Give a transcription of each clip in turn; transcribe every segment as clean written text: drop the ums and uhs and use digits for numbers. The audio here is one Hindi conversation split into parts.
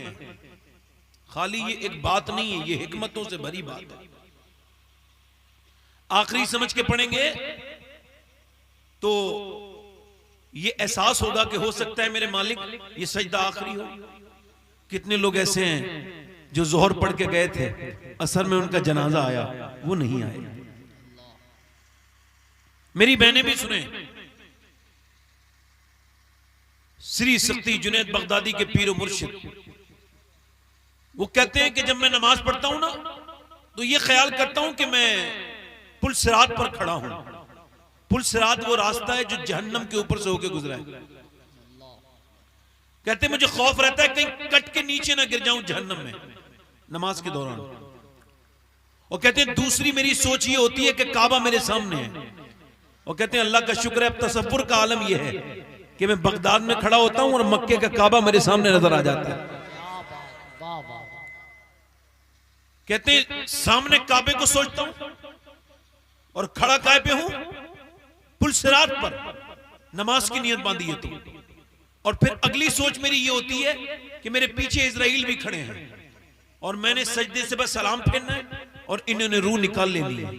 हिकमतें हैं। खाली ये एक बात नहीं है, ये हिकमतों से भरी बात है। आखिरी समझ के पढ़ेंगे तो ये एहसास होगा कि हो सकता है मेरे मालिक ये सजदा आखिरी हो। कितने लोग ऐसे हैं जो जोहर पढ़ के गए थे, असर में उनका जनाजा आया, वो नहीं आए। मेरी बहनें भी सुने, श्री सख्ती जुनैद बगदादी के पीर मुर्शिद, वो कहते हैं कि जब मैं नमाज पढ़ता हूं ना तो ये ख्याल करता हूं कि मैं पुल सिरात पर खड़ा हूं। पुल सिरात वो रास्ता है जो जहन्नम के ऊपर से होकर गुजरा है। कहते मुझे खौफ रहता है कहीं कट के नीचे ना गिर जाऊं जहन्नम में नमाज के दौरान। और कहते हैं दूसरी मेरी सोच ये होती है कि काबा मेरे सामने है, और कहते हैं अल्लाह का शुक्र है अब तसव्वुर का आलम यह है कि मैं बगदाद में खड़ा होता हूं और मक्के का काबा मेरे सामने नजर आ जाता है। कहते हैं सामने काबे को सोचता हूं और खड़ा काय पे हूं, पुल सिरात पर, नमाज की नियत बांधी है तो। और फिर अगली सोच मेरी ये होती है कि मेरे पीछे इजराइल भी खड़े हैं और मैंने सजदे से बस सलाम फेरना है और इन्होंने रूह निकाल लेनी है।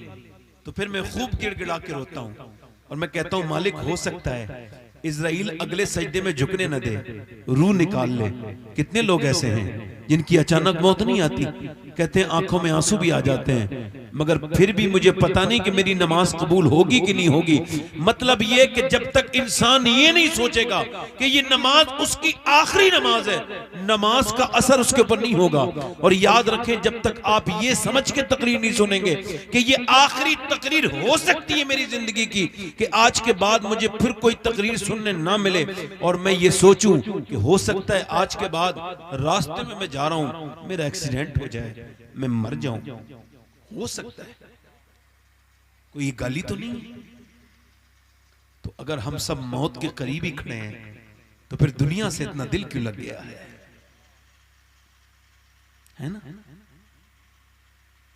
तो फिर मैं खूब गिड़गिड़ा के रोता हूं और मैं कहता हूं मालिक हो सकता है इजराइल अगले सजदे में झुकने न दे, रूह निकाल ले। कितने लोग ऐसे हैं जिनकी अचानक मौत नहीं आती, कहते हैं आंखों में आंसू भी आ जाते हैं, मगर फिर भी मुझे पता नहीं कि मेरी नमाज कबूल होगी कि नहीं होगी। मतलब ये कि जब तक इंसान ये नहीं सोचेगा कि ये नमाज उसकी आखिरी नमाज है, नमाज का असर उसके ऊपर नहीं होगा। और याद रखें जब तक आप ये समझ के तकरीर नहीं सुनेंगे कि ये आखिरी तकरीर हो सकती है मेरी जिंदगी की, कि आज के बाद मुझे फिर कोई तकरीर सुनने ना मिले और मैं ये सोचूं कि हो सकता है आज के बाद रास्ते में मैं जा रहा हूं मेरा एक्सीडेंट हो जाए, मैं मर जाऊं, हो सकता है, कोई गाली तो नहीं। तो अगर हम सब मौत के करीब ही खड़े हैं तो फिर दुनिया से इतना दिल क्यों लग गया है ना?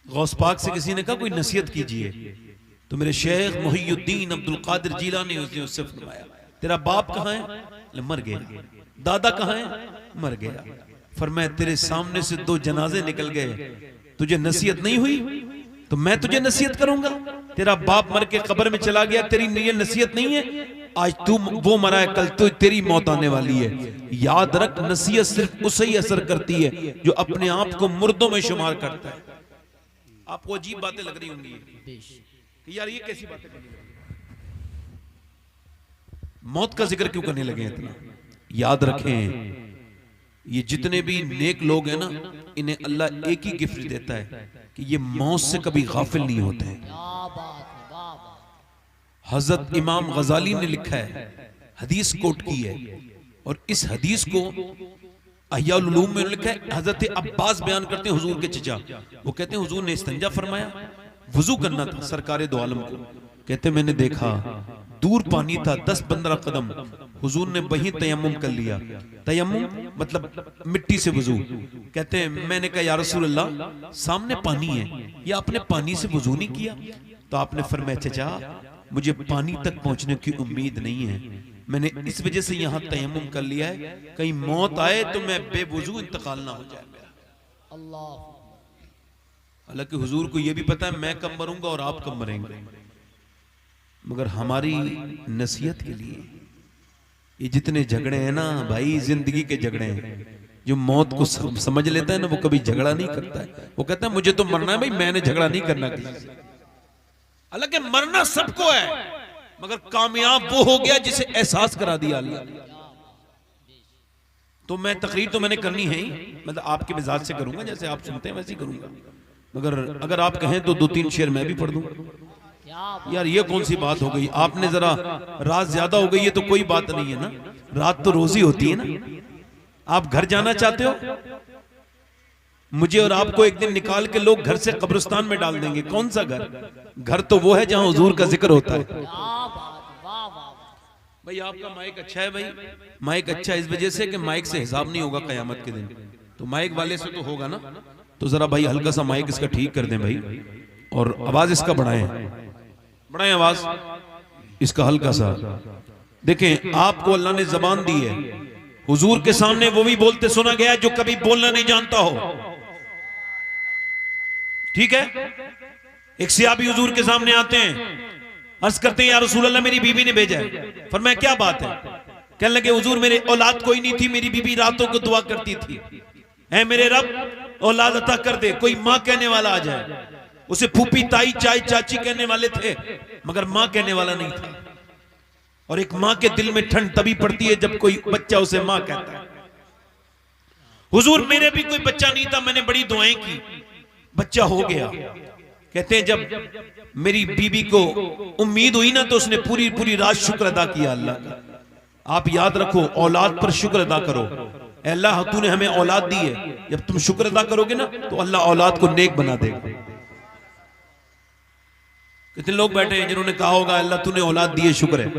गौस पाक से किसी ने कहा कोई नसीहत कीजिए, तो मेरे शेख मुहियुद्दीन अब्दुल कादिर जीलानी उससे फरमाया तेरा बाप कहां है? मर गया। दादा कहां है? मर गया। फरमाया तेरे सामने से दो जनाजे निकल गए, तुझे नसीहत नहीं हुई तो मैं तुझे नसीहत करूंगा। तेरा बाप मर के कब्र में चला गया, तेरी ये नसीहत नहीं है, आज तू वो मरा है, कल तो तेरी मौत आने वाली है। याद रख नसीहत सिर्फ उसे ही असर करती है जो अपने आप को मुर्दों में शुमार करता है। आपको अजीब बातें लग रही होंगी कि यार ये कैसी बातें करनी लगी, मौत का जिक्र क्यों करने लगे इतना? याद रखें ये जितने भी नेक लोग हैं ना, इन्हें अल्लाह एक ही गिफ्ट देता है कि ये मौत से कभी गाफिल नहीं होते हैं। हजरत इमाम गजाली ने लिखा है, हदीस कोट की है, और इस हदीस को अहयाउल उलूम में लिखा है। हजरत अब्बास बयान करते हैं हुजूर के चचा, वो कहते हैं हुजूर ने इस्तिंजा फरमाया, वुजू करना था सरकारे दो आलम को। कहते मैंने देखा दूर पानी था 10-15 कदम, हुजूर ने वहीं तयम्मुम कर लिया। तयम्मुम मतलब मिट्टी से वुजू। कहते हैं मैंने कहा या रसूल अल्लाह सामने पानी है, या आपने पानी से वुजू नहीं किया? तो आपने फरमाया चचा मुझे पानी तक पहुंचने की उम्मीद नहीं है, मैंने इस वजह से यहाँ तयम्मुम कर लिया है, कहीं मौत आए तो मैं बेवुजू इंतकाल ना हो जाए मेरा। हालांकि हुजूर को यह भी पता है मैं कब मरूंगा और आप कब मरेंगे, मगर हमारी नसीहत के लिए ये जितने झगड़े हैं ना भाई, जिंदगी के झगड़े हैं। जो मौत को समझ लेता है ना वो कभी झगड़ा नहीं करता है, वो कहता है मुझे तो मरना है भाई, मैंने झगड़ा नहीं करना किसी से। हालांकि मरना सबको है, मगर कामयाब वो हो गया जिसे एहसास करा दिया अल्लाह। तो मैं तकरीर तो मैंने करनी है ही, मतलब आपके मिजाज से करूंगा, जैसे आप सुनते हैं वैसे ही करूंगा, मगर अगर आप कहें तो 2-3 शेर मैं भी पढ़ दूं। यार ये कौन सी बात हो गई, आपने जरा रात ज्यादा हो गई है तो कोई बात नहीं है ना, रात तो रोज ही होती है ना। आप घर जाना चाहते हो, मुझे और आपको एक दिन निकाल के लोग घर से कब्रिस्तान में डाल देंगे। कौन सा घर? घर तो वो है जहां हुजूर का जिक्र होता है। भाई आपका माइक अच्छा है, भाई माइक अच्छा इस वजह से कि माइक से हिसाब नहीं होगा कयामत के दिन, तो माइक वाले से तो होगा ना। तो जरा भाई हल्का सा माइक इसका ठीक कर दें भाई, और आवाज इसका बढ़ाएं आवाज इसका हल्का सा। देखें आपको अल्लाह ने जबान दी है, हुजूर के सामने वो भी बोलते सुना गया जो कभी बोलना नहीं जानता हो। ठीक है, एक सियाबी हुजूर के सामने आते हैं, अर्ज करते हैं या रसूल अल्लाह मेरी बीबी ने भेजा है। फरमाया क्या बात है? कहने लगे हुजूर मेरे औलाद कोई नहीं थी, मेरी बीबी रातों को दुआ करती थी, ऐ मेरे रब औलाद अता कर दे, कोई मां कहने वाला आ जाए। उसे फूफी ताई चाय चाची कहने वाले थे मगर मां कहने वाला नहीं था। और एक मां के दिल में ठंड तभी पड़ती है जब कोई बच्चा उसे मां कहता है। हुजूर मेरे भी कोई बच्चा नहीं था, मैंने बड़ी दुआएं की, बच्चा हो गया। कहते हैं जब मेरी बीबी को उम्मीद हुई ना तो उसने पूरी पूरी रात शुक्र अदा किया अल्लाह का। आप याद रखो औलाद पर शुक्र अदा करो। अल्लाह तूने हमें औलाद दी है, जब तुम शुक्र अदा करोगे ना तो अल्लाह औलाद को नेक बना देगा। कितने लोग बैठे हैं जिन्होंने कहा होगा अल्लाह तूने औलाद दी है शुक्र है?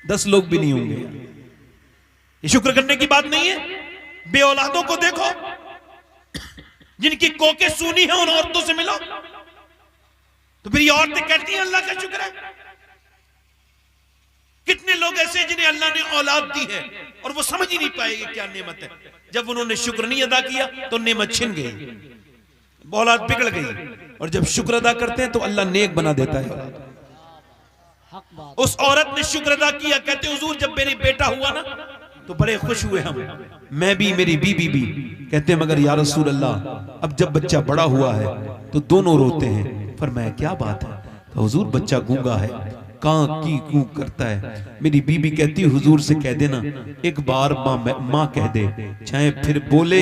10 लोग भी नहीं होंगे। ये शुक्र करने की बात नहीं है। बे औलादों को देखो जिनकी कोके सूनी है, उन औरतों से मिलो तो फिर ये औरतें कहती हैं अल्लाह का शुक्र है। कितने लोग ऐसे जिन्हें अल्लाह ने औलाद दी है और वो समझ ही नहीं पाएंगे क्या नेमत है। जब उन्होंने शुक्र नहीं अदा किया तो नेमत छिन गई, औलाद बिगड़ गई। और जब शुक्र अदा करते हैं तो अल्लाह नेक बना देता है। उस औरत ने शुक्र अदा किया, कहते हुजूर जब मेरी बेटा हुआ ना तो बड़े खुश हुए हम, मैं भी मेरी बीबी भी। कहते हैं मगर या रसूल अल्लाह अब जब बच्चा बड़ा हुआ है तो दोनों रोते हैं। फरमाया क्या बात है? तो हुजूर बच्चा गूंगा है, कां की कू करता है। मेरी बीबी कहती हुजूर से कह देना एक बार माँ कह दे, चाहे फिर बोले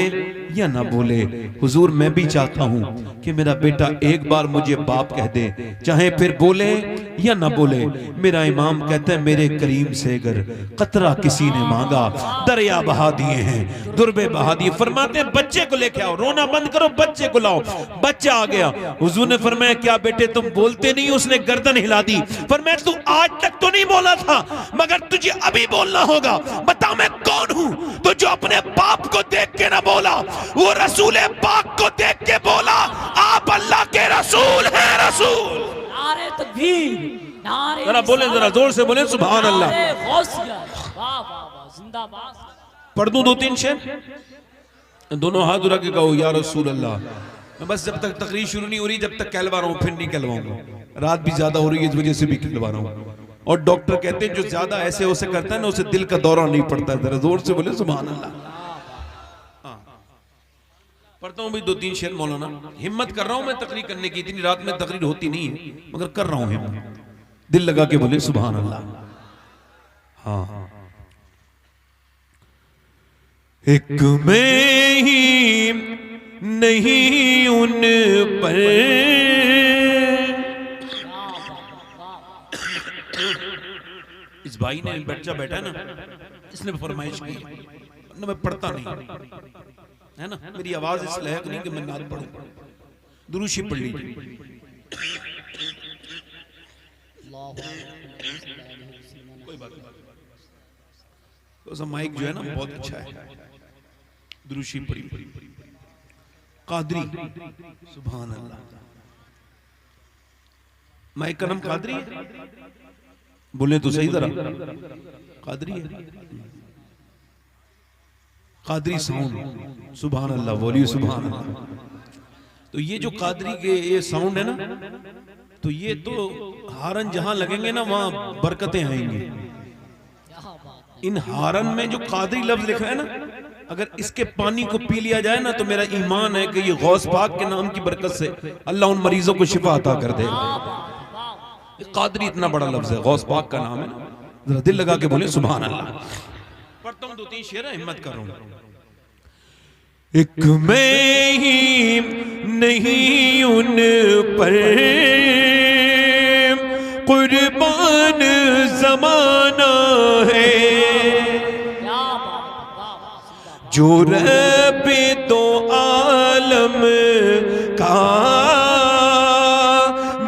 या ना बोले। हुजूर मैं भी चाहता हूँ कि मेरा बेटा एक बार मुझे बाप कह दे, चाहे फिर बोले या ना बोले। मेरा इमाम कहता है मेरे करीम से अगर कतरा किसी ने मांगा दरिया बहा दिए हैं, दुर्बे बहा दिए। फरमाते हैं बच्चे को लेके आओ, रोना बंद करो, बच्चे को लाओ। बच्चा आ गया। हुजूर ने फरमाया क्या बेटे तुम बोलते नहीं? उसने गर्दन हिला दी। फरमाया तू आज तक तो नहीं बोला था मगर तुझे अभी बोलना होगा। बता मैं कौन हूं? तो जो अपने बाप को देख के ना बोला वो रसूल पाक को देख के बोला आप अल्लाह के रसूल हैं। रसूल नारे तकबीर, नारे जरा बोले, जरा जोर से बोले सुभान अल्लाह। वाह वाह वाह, जिंदाबाद। पढ़ दूं 2-3 शेर? दोनों हाथ उठा के कहो या रसूल अल्लाह। मैं बस जब तक तकरीर शुरू नहीं हो रही जब तक कहलवा रहा हूं, फिर नहीं कहलवाऊंगा। रात भी ज्यादा हो रही है इस वजह से भी कहलवा रहा हूं। और डॉक्टर कहते हैं जो ज्यादा ऐसे उसे करता है ना उसे दिल का दौरा नहीं पड़ता। जरा जोर से बोले सुभान अल्लाह। पढ़ता हूं भी 2-3 शेर मौलाना। हिम्मत कर रहा हूं मैं तकरीर करने की, इतनी रात में तकरीर होती नहीं है मगर कर रहा हूं हिम्मत। दिल लगा के बोले सुभान अल्लाह। हाँ, एक मैं ही नहीं उन पर इस भाई ने बच्चा बैठा है ना, इसने फरमाइश की ना, मैं पढ़ता नहीं है ना, मेरी आवाज इस लायक नहीं कि मैं नात पढ़ूं। दुरूशी पढ़ लीजिए। कोई बात नहीं, तो माइक जो है ना बहुत अच्छा है। दुरूशी पढ़ी कादरी सुभान अल्लाह। माइक का नाम कादरी है? बोले तो सही जरा। कादरी है, कादरी साउंड सुभान अल्लाह, बोलिए सुभान अल्लाह। तो ये जो कादरी के ये साउंड है ना, तो ये तो हारन जहां लगेंगे ना वहां बरकतें आएंगी। इन हारन में जो कादरी लफ्ज लिखा है ना, अगर इसके पानी को पी लिया जाए ना तो मेरा ईमान है कि ये गौस पाक के नाम की बरकत से अल्लाह उन मरीजों को शिफा अता कर देगा। कादरी इतना बड़ा लफ्ज है, गौस पाक का नाम है ना। जरा दिल लगा के बोले सुभान अल्लाह। पढ़ता हूं 2-3 शेर, हिम्मत कर रहा हूं। एक मैं ही नहीं उन पर कुर्बान जमाना है जो रब दो आलम का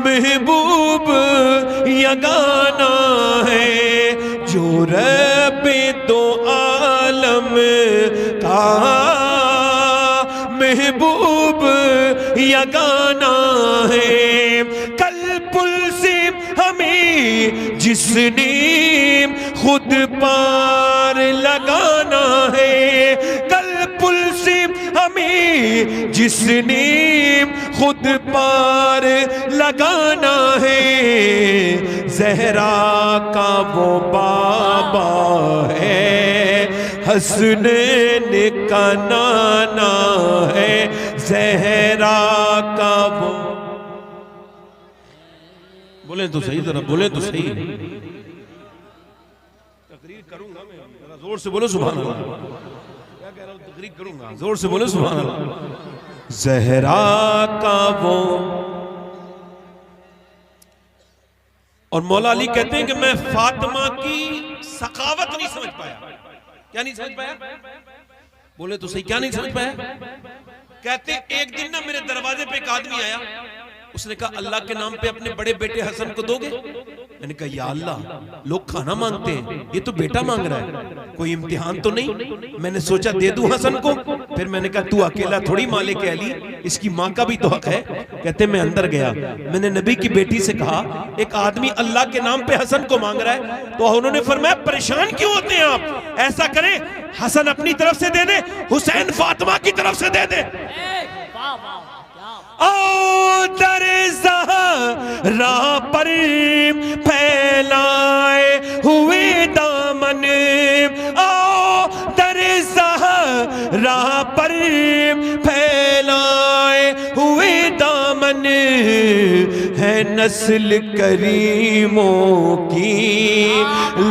महबूब यगाना है। जो रब दो आलम का महबूब यगाना है। कल पुल से हमें हमें जिसने खुद पार लगाना है, कल पुल से हमें जिसने खुद पार लगाना है, ज़हरा का वो बाबा है, हसनैन का नाना है, ज़हरा का वो। बोले तो सही, जरा बोले तो सही। तकरीर करूंगा मैं, जरा जोर से बोलो सुभान अल्लाह। क्या कह रहा हूं, तकरीर करूंगा, जोर से बोलो सुभान अल्लाह। ज़हरा का वो। और मौला अली कहते हैं कि मैं फातिमा की सखावत नहीं समझ पाया। क्या नहीं समझ पाया? बोले तो सही, क्या नहीं समझ पाया? कहते एक दिन ना मेरे दरवाजे पे एक आदमी आया, उसने कहा अल्लाह के नाम पे अपने बड़े बेटे हसन को दोगे? मैंने कहा या अल्लाह, लोग खाना मांगते हैं, ये तो बेटा मांग रहा है, कोई इम्तिहान तो नहीं? मैंने सोचा दे दूं हसन को। फिर मैंने कहा तू अकेला थोड़ी मालिक है अली, इसकी माँ का भी तो हक है। कहते मैं अंदर गया, मैंने नबी की बेटी से कहा एक आदमी अल्लाह के नाम पे हसन को मांग रहा है, तो उन्होंने फरमाया परेशान क्यों होते हैं आप, ऐसा करें हसन अपनी तरफ से दे दे, हुसैन फातिमा की तरफ से दे दे। वाह वाह, ओ दरे ज़हरा पर फैलाए हुए दामन, ओ दरे ज़हरा पर फैलाए हुए दामन, है नस्ल करीमों की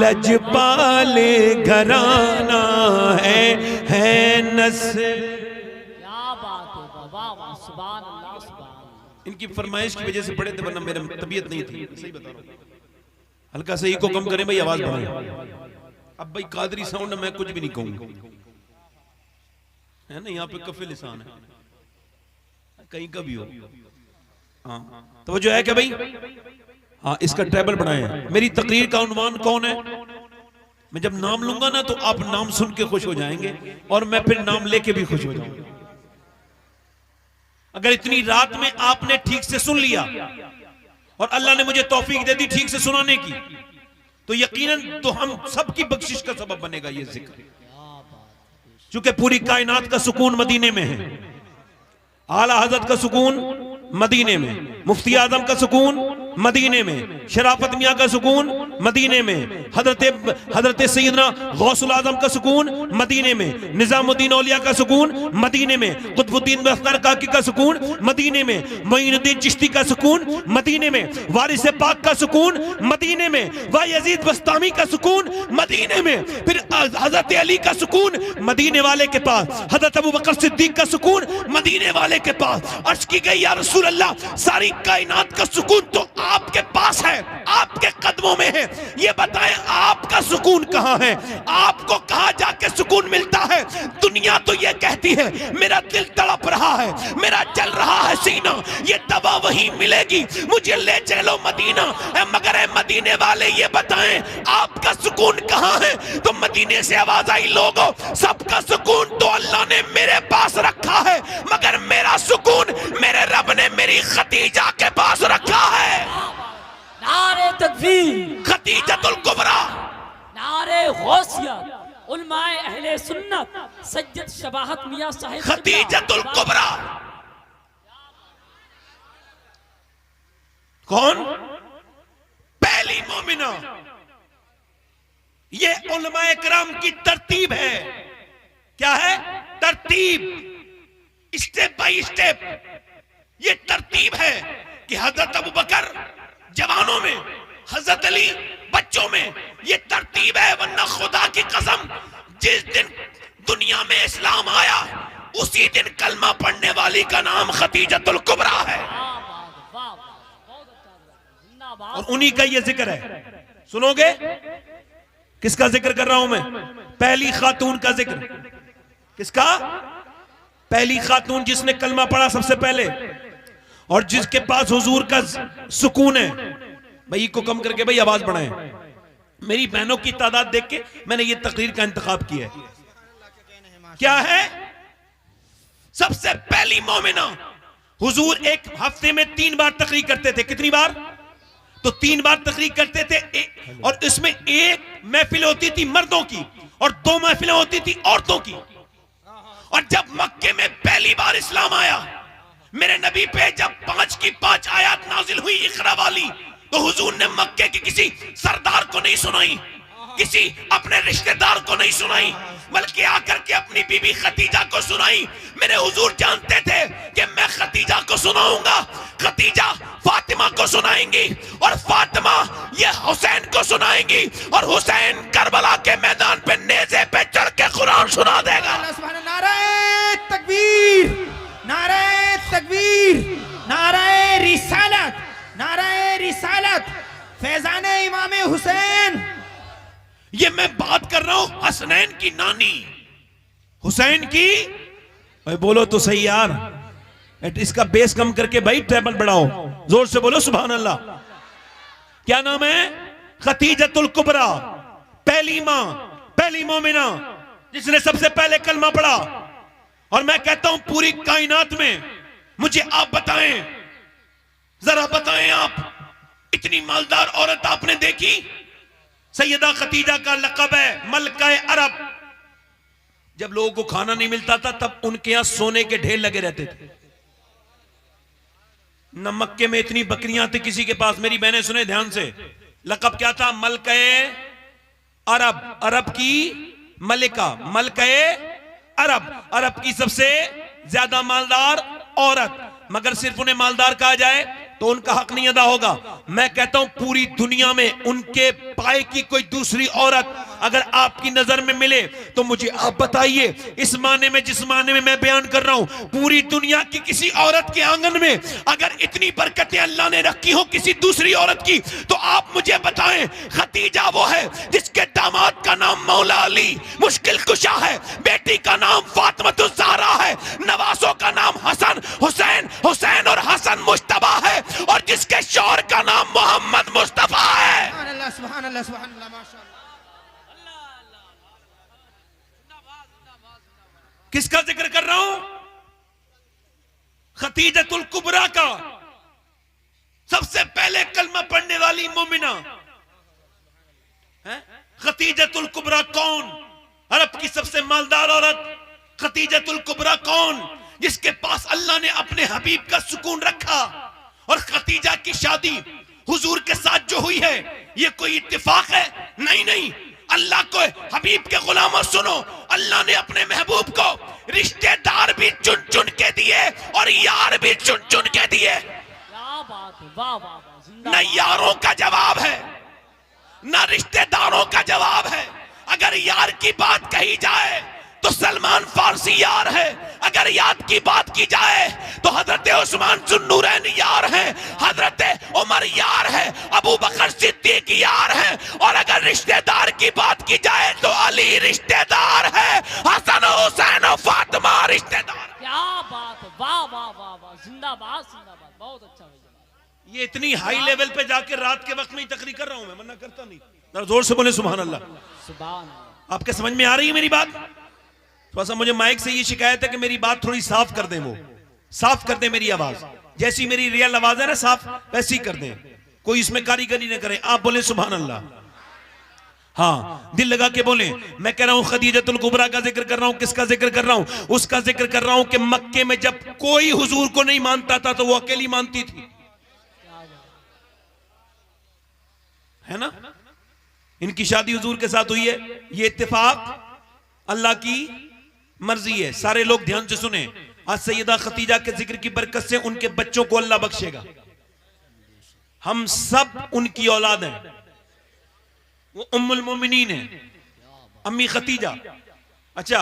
लजपाले घराना है नस्ल। इनकी फरमाइश की वजह से पढ़े थे, वरना मेरा तबीयत नहीं थी, सही बता रहा हूं। हल्का से को कम करें भाई, आवाज बढ़ाएं। अब भाई कादरी साउंड मैं कुछ भी नहीं कहूंगा, है ना, यहाँ पे कफे लिसान है, कहीं का भी हो। हाँ तो जो है कि भाई हाँ इसका ट्रेबल बढ़ाएं। मेरी तकरीर का उन्वान कौन है? मैं जब नाम लूंगा ना तो आप नाम सुन के खुश हो जाएंगे और मैं फिर नाम लेके भी खुश हो जाऊंगा। अगर इतनी रात में आपने ठीक से सुन लिया और अल्लाह ने मुझे तौफीक दे दी ठीक से सुनाने की, तो यकीनन तो हम सबकी बख्शिश का सबब बनेगा ये जिक्र। क्योंकि पूरी कायनात का सुकून मदीने में है, आला हजरत का सुकून मदीने में, मुफ्ती आजम का सुकून मदीने में, शराफत मियाँ का सुकून मदीने में, हजरत सैयदना गौसुल आजम का सुकून मदीने में, निजामुद्दीन औलिया का सुकून मदीने में, कुतुबुद्दीन बख्तियार काकी का सुकून मदीने में, मोइनुद्दीन चिश्ती का सुकून मदीने में, वारिस पाक का सुकून मदीने में, वायजीद बस्तामी का सुकून मदीने में, फिर हजरत अली का सुकून मदीने वाले के पास, हजरत अबू बकर सिद्दीक का सुकून मदीने वाले के पास। अर्ज की गई या रसूल अल्लाह, सारी कायनात का सुकून तो आपके पास है, आपके कदमों में है, ये बताएं आपका सुकून कहां है? आपको कहां जाके सुकून मिलता है? दुनिया तो ये कहती है मेरा दिल तड़प रहा है, मेरा जल रहा है सीना, ये दवा वहीं मिलेगी, मुझे ले चलो मदीना। मगर है मदीने वाले, ये बताएं आपका सुकून कहां है? तो मदीने से आवाज आई, लोगों सबका सुकून तो अल्लाह ने मेरे पास रखा है, मगर मेरा सुकून मेरे रब ने मेरी खदीजा के पास रखा है। नारे तकबीर, खदीजतुल कुबरा, नारे गौसियत, उलमाए अहले सुन्नत, सज्जद शबाहत मियां साहिब, खदीजतुल कुबरा। कौन? पहली मोमिना। ये उलमाए किराम की तरतीब है। क्या है? तरतीब, स्टेप बाय स्टेप ये तरतीब है कि हजरत अबू बकर जवानों में, हजरत अली बच्चों में, ये तरतीब है। वरना खुदा की कसम, जिस दिन दुनिया में इस्लाम आया उसी दिन कलमा पढ़ने वाली का नाम खदीजतुल कुबरा है, और उन्हीं का ये जिक्र है। सुनोगे किसका जिक्र कर रहा हूं मैं? पहली खातून का जिक्र। किसका? पहली खातून जिसने कलमा पढ़ा सबसे पहले और जिसके पास हुजूर का सुकून है। भाई को कम करके भाई आवाज बढ़ाएं। मेरी बहनों की तादाद देख के मैंने ये तकरीर का इंतखाब किया है। क्या है? सबसे पहली मोमिना। हुजूर एक हफ्ते में 3 बार तकरीर करते थे। कितनी बार? तो 3 बार तकरीर करते थे और इसमें एक महफिल होती थी मर्दों की और 2 महफिलें होती थी औरतों की। और जब मक्के में पहली बार इस्लाम आया, मेरे नबी पे जब 5 की 5 आयत नाजिल हुई इकरा वाली, तो हुजूर ने मक्के के किसी सरदार को नहीं सुनाई, किसी अपने रिश्तेदार को नहीं सुनाई, बल्कि आकर के अपनी बीबी खतीजा को सुनाई। मेरे हुजूर जानते थे कि मैं खतीजा को सुनाऊंगा, खतीजा फातिमा को सुनाएंगी और फातिमा ये हुसैन को सुनाएंगी और हुसैन करबला के मैदान पे नेज़े पे चढ़ के कुरान सुना देगा। नारे तकबीर, नारे तकबीर, नारे रिसालत, नारे रिसालत, फैजाने इमाम हुसैन। ये मैं बात कर रहा हूं हसनैन की नानी हुसैन की। भाई बोलो तो सही यार, इसका बेस कम करके भाई ट्रेबल बढ़ाओ, जोर से बोलो सुभान अल्लाह। क्या नाम है? खतीजतुल कुबरा, पहली मां, पहली मोमिना, जिसने सबसे पहले कलमा पढ़ा। और मैं कहता हूं पूरी कायनात में मुझे आप बताएं, जरा बताएं आप, इतनी मालदार औरत आपने देखी? सैयदा खतीजा का लक़ब है मलकाए अरब। जब लोगों को खाना नहीं मिलता था तब उनके यहां सोने के ढेर लगे रहते थे। न मक्के में इतनी बकरियां थी किसी के पास। मेरी बहनें सुने ध्यान से, लक़ब क्या था? मलकाए अरब, अरब की मलिका, मलकाए अरब, अरब की सबसे ज्यादा मालदार औरत। मगर सिर्फ उन्हें मालदार कहा जाए तो उनका हक नहीं अदा होगा। मैं कहता हूं पूरी दुनिया में उनके पाए की कोई दूसरी औरत अगर आपकी नजर में मिले तो मुझे आप बताइए। इस माने में, जिस माने में मैं बयान कर रहा हूं, पूरी दुनिया की किसी औरत के आंगन में अगर इतनी बरकतें अल्लाह ने रखी हो किसी दूसरी औरत की, तो आप मुझे बताएं। खतीजा वो है जिसके दामाद का नाम मौला अली मुश्किल कुशा है, बेटी का नाम फातिमा ज़हरा है, नवासों का नाम हसन, हुसैन, हुसैन और हसन मुश्तबा है, और जिसके शौहर का नाम मोहम्मद मुस्तफा है। सुभान अल्लाह, सुभान अल्लाह, सुभान अल्लाह, माशाअल्लाह। किसका जिक्र कर रहा हूं? खतीजतुल कुबरा का। सबसे पहले कलमा पढ़ने वाली मोमिना है खतीजतुल कुबरा। कौन? अरब की सबसे मालदार औरत खतीजतुल कुबरा। कौन? जिसके पास अल्लाह ने अपने हबीब का सुकून रखा। और खतीजा की शादी हुजूर के साथ जो हुई है, ये कोई इत्तेफाक है? नहीं नहीं, अल्लाह को हबीब के गुलामों सुनो, अल्लाह ने अपने महबूब को रिश्तेदार भी चुन चुन के दिए और यार भी चुन चुन के दिए। क्या बात है, वाह वाह वाह। न यारों का जवाब है न रिश्तेदारों का जवाब है। अगर यार की बात कही जाए तो सलमान फारसी यार है, अगर याद की बात की जाए तो हजरत उस्मान जुन्नूरैन यार है, हजरत उमर यार है, अबू बकर सिद्दीक यार है, और अगर रिश्तेदार की बात की जाए तो अली रिश्तेदार है, हसन हुसैन और फातिमा रिश्तेदार। क्या बात है, वाह वाह वाह वाह, जिंदाबाद जिंदाबाद, बहुत अच्छा भैया। ये इतनी हाई लेवल पे जाके रात के वक्त में ही तकरीर कर रहा हूं मैं, मना करता नहीं। जरा जोर से बोले सुभान अल्लाह। सुभान अल्लाह। आपके समझ में आ रही है मेरी बात? थोड़ा सा मुझे माइक से ये शिकायत है कि मेरी बात थोड़ी साफ कर दें, वो साफ कर दें मेरी आवाज, जैसी मेरी रियल आवाज है ना साफ, वैसी कर दें, कोई इसमें कारीगरी न करें। आप बोले सुभान अल्लाह। हाँ, दिल लगा के बोले। मैं कह रहा हूं खदीजतुल कुबरा का जिक्र कर रहा हूं। किसका जिक्र कर रहा हूं? उसका जिक्र कर रहा हूं कि मक्के में जब कोई हुजूर को नहीं मानता था तो वो अकेली मानती थी, है ना? इनकी शादी हुजूर के साथ हुई है, ये इत्तेफाक अल्लाह की मर्जी है। सारे लोग ध्यान से सुने। आज सैयदा खतीजा के जिक्र की बरकत से उनके बच्चों को अल्लाह बख्शेगा। हम सब उनकी औलाद हैं। वो उम्मुल मोमिनीन है, अम्मी खतीजा। अच्छा,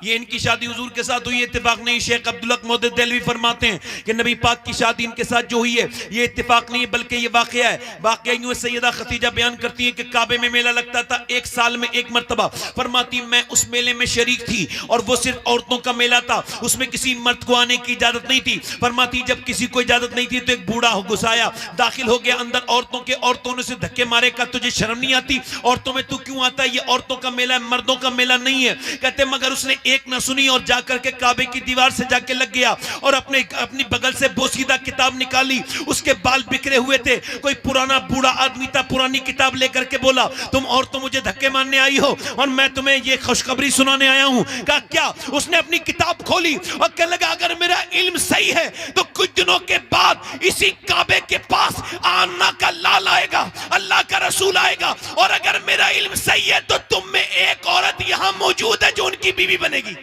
ये इनकी शादी हुजूर के साथ हुई है, इत्तेफाक नहीं। शेख अब्दुल हक मोहद्दिस देहलवी फरमाते हैं कि नबी पाक की शादी इनके साथ जो हुई है ये इत्तेफाक नहीं है, बल्कि ये वाकया है। वाकया यूं सैयदा खतीजा बयान करती है कि काबे में मेला लगता था, एक साल में एक मर्तबा। फरमाती मैं उस मेले में शरीक थी और वो सिर्फ औरतों का मेला था, उसमें किसी मर्द को आने की इजाजत नहीं थी। फरमाती जब किसी को इजाजत नहीं थी तो एक बूढ़ा घुसाया, दाखिल हो गया अंदर औरतों के। औरतों ने उसे धक्के मारे, का तुझे शर्म नहीं आती? औरतों में तू क्यों आता है? ये औरतों का मेला है, मर्दों का मेला नहीं है। कहते कहते मगर उसने एक ना सुनी और जाकर के काबे की दीवार से जाके लग गया और अपनी बगल से बोसीदा किताब निकाली। उसके बाल बिखरे हुए थे। कोई पुराना बूढ़ा आदमी था, पुरानी किताब लेकर के बोला तुम और तो मुझे धक्के मारने आई हो और मैं तुम्हें ये खुशखबरी सुनाने आया हूं। कहा क्या? उसने अपनी किताब खोली और कहने लगा अगर मेरा इल्म सही है तो कुछ दिनों के बाद इसी काबे के पास आना का लाल आएगा, अल्लाह का रसूल आएगा, और अगर मेरा इल्म सही है तो तुम में एक औरत यहां मौजूद है जो उनकी बीवी बनेगी।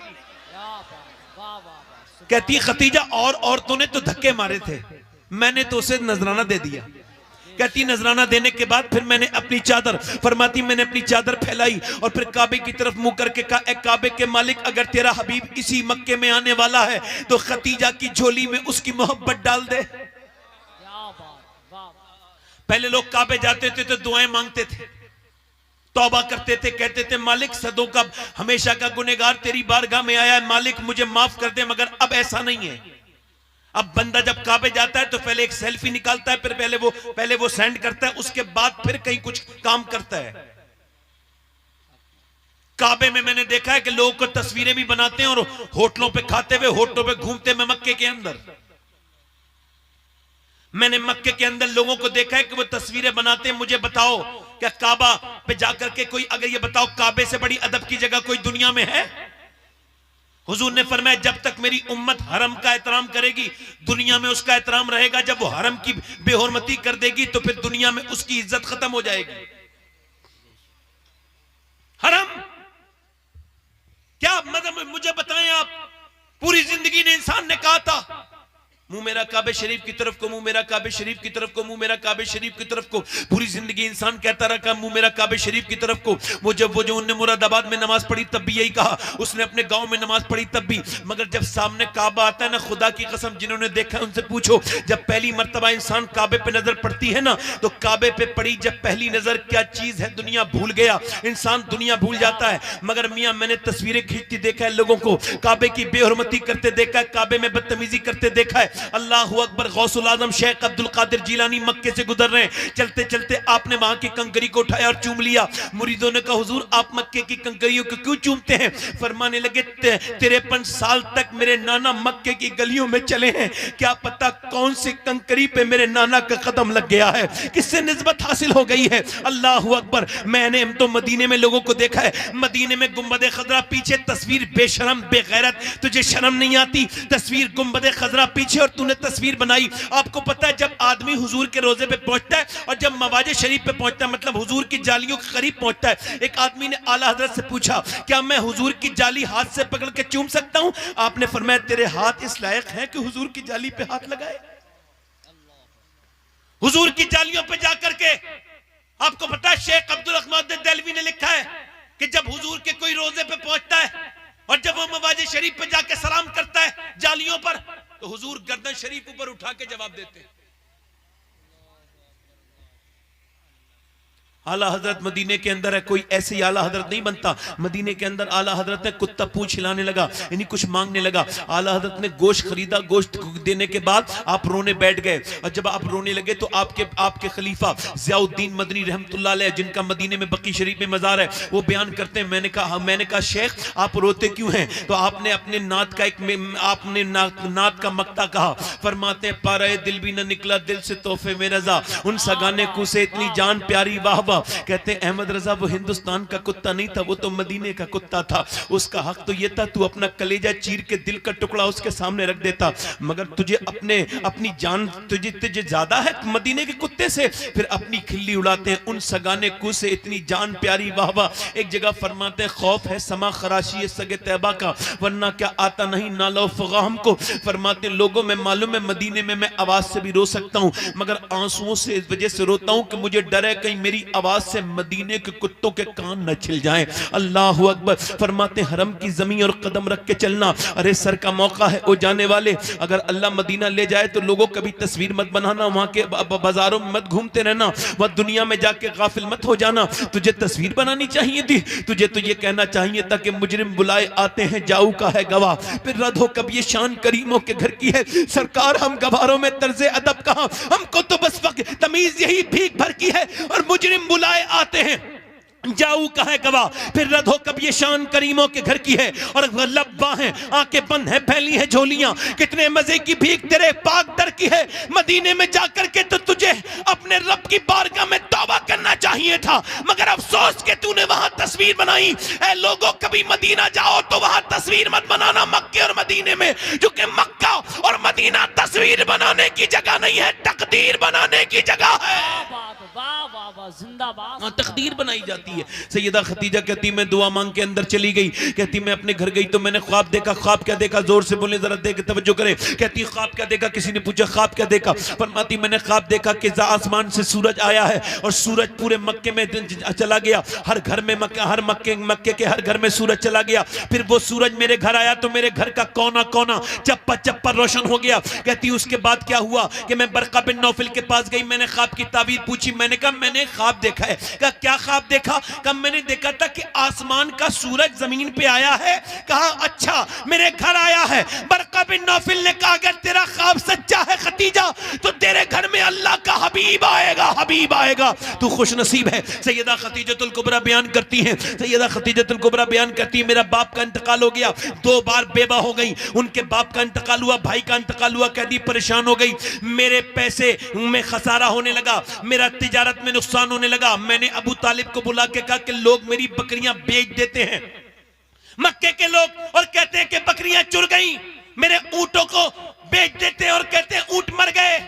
कहती खतीजा और औरतों ने तो धक्के मारे थे, मैंने तो उसे नजराना दे दिया। कहती नजराना देने के बाद फिर मैंने अपनी चादर, फरमाती मैंने अपनी चादर फैलाई और फिर काबे की तरफ मुंह करके कहा ए काबे के मालिक अगर तेरा हबीब इसी मक्के में आने वाला है तो खतीजा की झोली में उसकी मोहब्बत डाल दे। पहले लोग काबे जाते थे तो दुआएं मांगते थे, तौबा करते थे, कहते थे मालिक सदों का हमेशा का गुनहगार तेरी बारगाह में आया है, मालिक मुझे माफ कर दे। मगर अब ऐसा नहीं है। अब बंदा जब काबे जाता है तो पहले एक सेल्फी निकालता है, फिर पहले वो सेंड करता है, उसके बाद फिर कहीं कुछ काम करता है। काबे में मैंने देखा है कि लोगों को तस्वीरें भी बनाते हैं और होटलों पे खाते हुए, होटलों पे घूमते हुए मक्के के अंदर। मैंने मक्के के अंदर लोगों को देखा है कि वो तस्वीरें बनाते हैं। मुझे बताओ क्या काबा पे जाकर के कोई, अगर ये बताओ काबे से बड़ी अदब की जगह कोई दुनिया में है? हुजूर ने फरमाया जब तक मेरी उम्मत हरम का एहतराम करेगी दुनिया में उसका एहतराम रहेगा, जब वो हरम की बेहुरमती कर देगी तो फिर दुनिया में उसकी इज्जत खत्म हो जाएगी। हरम क्या मतलब, मुझे बताएं आप। पूरी जिंदगी ने इंसान ने कहा था मुंह मेरा काबे शरीफ की तरफ को, मुंह मेरा काबे शरीफ की तरफ को, मुंह मेरा काबे शरीफ की तरफ को। पूरी जिंदगी इंसान कहता रहा मुंह मेरा काबे शरीफ की तरफ को। वो जो उन्होंने मुरादाबाद में नमाज पढ़ी तब भी यही कहा, उसने अपने गांव में नमाज पढ़ी तब भी। मगर जब सामने काबा आता है ना, खुदा की कसम जिन्होंने देखा है उनसे पूछो, जब पहली मर्तबा इंसान काबे पे नजर पड़ती है ना तो काबे पे पड़ी जब पहली नजर क्या चीज है दुनिया भूल गया, इंसान दुनिया भूल जाता है। मगर मियां मैंने तस्वीरें खींचती देखा है, लोगों को काबे की बेहुरमती करते देखा है, काबे में बदतमीजी करते देखा है। अल्लाह अकबर। गौसुल आजम शेख अब्दुल कादिर जिलानी मक्के से गुजर रहे हैं, चलते चलते आपने वहां की कंकरी को उठाया और चूम लिया। मुरीदों ने कहा हुजूर आप मक्के की कंकरियों को क्यों चूमते हैं? फरमाने लगे 53 साल तक मेरे नाना मक्के की गलियों में चले हैं, क्या पता कौन सी कंकरी पे मेरे नाना का कदम लग गया है, किससे निस्बत हासिल हो गई है। अल्लाह अकबर। मैंने तो मदीने में लोगों को देखा है, मदीने में गुंबद खजरा पीछे तस्वीर, बेशरम बेगैरत, तुझे शर्म नहीं आती? तस्वीर गुंबद खजरा पीछे और तूने तस्वीर बनाई। आपको पता है जब आदमी हुजूर के रोजे पे पहुंचता है और जब मवाजे शरीफ पे पहुंचता है, मतलब हुजूर की जालियों के करीब पहुंचता है, एक आदमी ने आला हजरत से पूछा क्या मैं हुजूर की जाली हाथ से पकड़ के चूम सकता हूं? आपने फरमाया तेरे हाथ इस लायक हैं कि हुजूर की जाली पे हाथ लगाए। हुजूर की जालियों पे जाकर के, आपको पता है शेख अब्दुल रहमान देहलवी ने लिखा है कि जब हुजूर के कोई रोजे पे पहुंचता है और जब वो मवाजे शरीफ पे जाके सलाम करता है जालियों पर, तो हुजूर गर्दन शरीफ ऊपर उठा के जवाब देते हैं। आला हजरत मदीने के अंदर है, कोई ऐसे ही आला हजरत नहीं बनता। मदीने के अंदर आला हजरत ने कुत्ता पूंछ हिलाने लगा, यानी कुछ मांगने लगा। आला हजरत ने गोश्त खरीदा, गोश्त देने के बाद आप रोने बैठ गए और जब आप रोने लगे तो आपके खलीफा ज़ियाउद्दीन मदनी रहमतुल्लाह अलैह, जिनका मदीने में बकी शरीफ में मज़ार है, वो बयान करते हैं मैंने कहा शेख आप रोते क्यों हैं? तो आपने अपने नात का मक्ता कहा। फरमाते हैं पारे दिल भी न निकला दिल से तोहफे में रजा, उन सगाने को से इतनी जान प्यारी वाह वाह। कहते हैं अहमद रजा वो हिंदुस्तान का कुत्ता नहीं था, वो तो मदीने का कुत्ता था। उसका हक तो ये था तू अपना कलेजा चीर के दिल का टुकड़ा उसके सामने रख देता, मगर तुझे अपनी जान तुझे ज्यादा है मदीने के कुत्ते से। फिर अपनी खिल्ली उड़ाते हैं उन सगाने को से इतनी जान प्यारी वाह वाह। एक जगह फरमाते हैं खौफ है समा खराशी सगे तैबा का, वरना क्या आता नहीं नालो फगा हमको। फरमाते हैं लोगों में मालूम है मदीने में मैं आवाज से भी रो सकता हूं, मगर आंसुओं से इस वजह से रोता हूं कि मुझे डर है कहीं मेरी आवाज से मदीने के कुत्तों के कान न छिल जाएं। अल्लाह अकबर। फरमाते हरम की जमीन और कदम रख के चलना। अरे सर का मौका है ओ जाने वाले, अगर अल्लाह मदीना ले जाए तो लोगों कभी तस्वीर मत बनाना, वहां के बाजारों में मत घूमते रहना, वह दुनिया में जाके गाफिल मत हो जाना। तुझे तस्वीर बनानी चाहिए थी, तुझे तो ये कहना चाहिए था कि मुजरिम बुलाए आते हैं जाऊ का है गवाह, फिर रद हो कब ये शान करीमों के घर की है। सरकार हम गवारों में तर्जे अदब कहां, हमको तो बस वक्त तमीज यही भीख भर की है और मुजरिम बुलाए आते हैं। जाऊ का है गवाह, फिर रधो कब ये शान करीमों के घर की है, और लब्बा हैं, आंखें बंद हैं, फैली हैं झोलियां, कितने मजे की भीख तेरे पाक दर की है। मदीने में जाकर के तो तुझे अपने रब की बारगाह में तौबा करना चाहिए था, मगर अफसोस के तूने वहां तस्वीर बनाई। ऐ लोगों, कभी मदीना जाओ तो वहां तस्वीर मत बनाना मक्के और मदीने में, क्योंकि मक्का और मदीना तस्वीर बनाने की जगह नहीं है, तकदीर बनाने की जगह है। वाह वाह वाह, जिंदाबाद। तकदीर बनाई जाती है। सैयदा खतीजा कहती मैं दुआ मांग के अंदर चली गई, कहती मैं अपने घर गई तो मैंने ख्वाब देखा। ख्वाब क्या देखा, जोर से बोले जरा, देख तवज्जो करें। कहती ख्वाब क्या देखा, किसी ने पूछा ख्वाब क्या देखा, फरमाती मैंने ख्वाब देखा कि आसमान से सूरज आया है और सूरज पूरे मक्के में चला गया, हर घर में मक्के के हर घर में सूरज चला गया। फिर वो सूरज मेरे घर आया तो मेरे घर का कोना कोना चप्पा चप्पा रोशन हो गया। कहती उसके बाद क्या हुआ कि मैं बरका बिन नौफिल के पास गई, मैंने ख्वाब की ताबीर पूछी। मैंने कहा मैंने ख्वाब देखा है। कहा क्या ख्वाब देखा? कहा मैंने देखा था कि आसमान का सूरज जमीन पे आया है। कहा अच्छा, मेरे घर आया है। बरका बिन नौफिल ने कहा अगर तेरा ख्वाब सच्चा है खतीजा तो तेरे घर में अल्लाह का हबीब आएगा, हबीब आएगा, तू खुश नसीब है। सैयदा खतीजतुल कुबरा बयान करती हैं, सैयदा खतीजतुल कुबरा बयान करती है मेरा बाप का इंतकाल हो गया, 2 बार बेवा हो गई, उनके बाप का इंतकाल हुआ, भाई का इंतकाल हुआ, कहती परेशान हो गई, मेरे पैसे में खसारा होने लगा, मेरा तिजारत में नुकसान होने लगा। मैंने अबू तालिब को बुला के कहा कि लोग मेरी बकरियां बेच देते हैं, मक्के के लोग, और कहते हैं कि बकरियां चुर गई, मेरे ऊंटों को बेच देते हैं और कहते हैं ऊंट मर गए,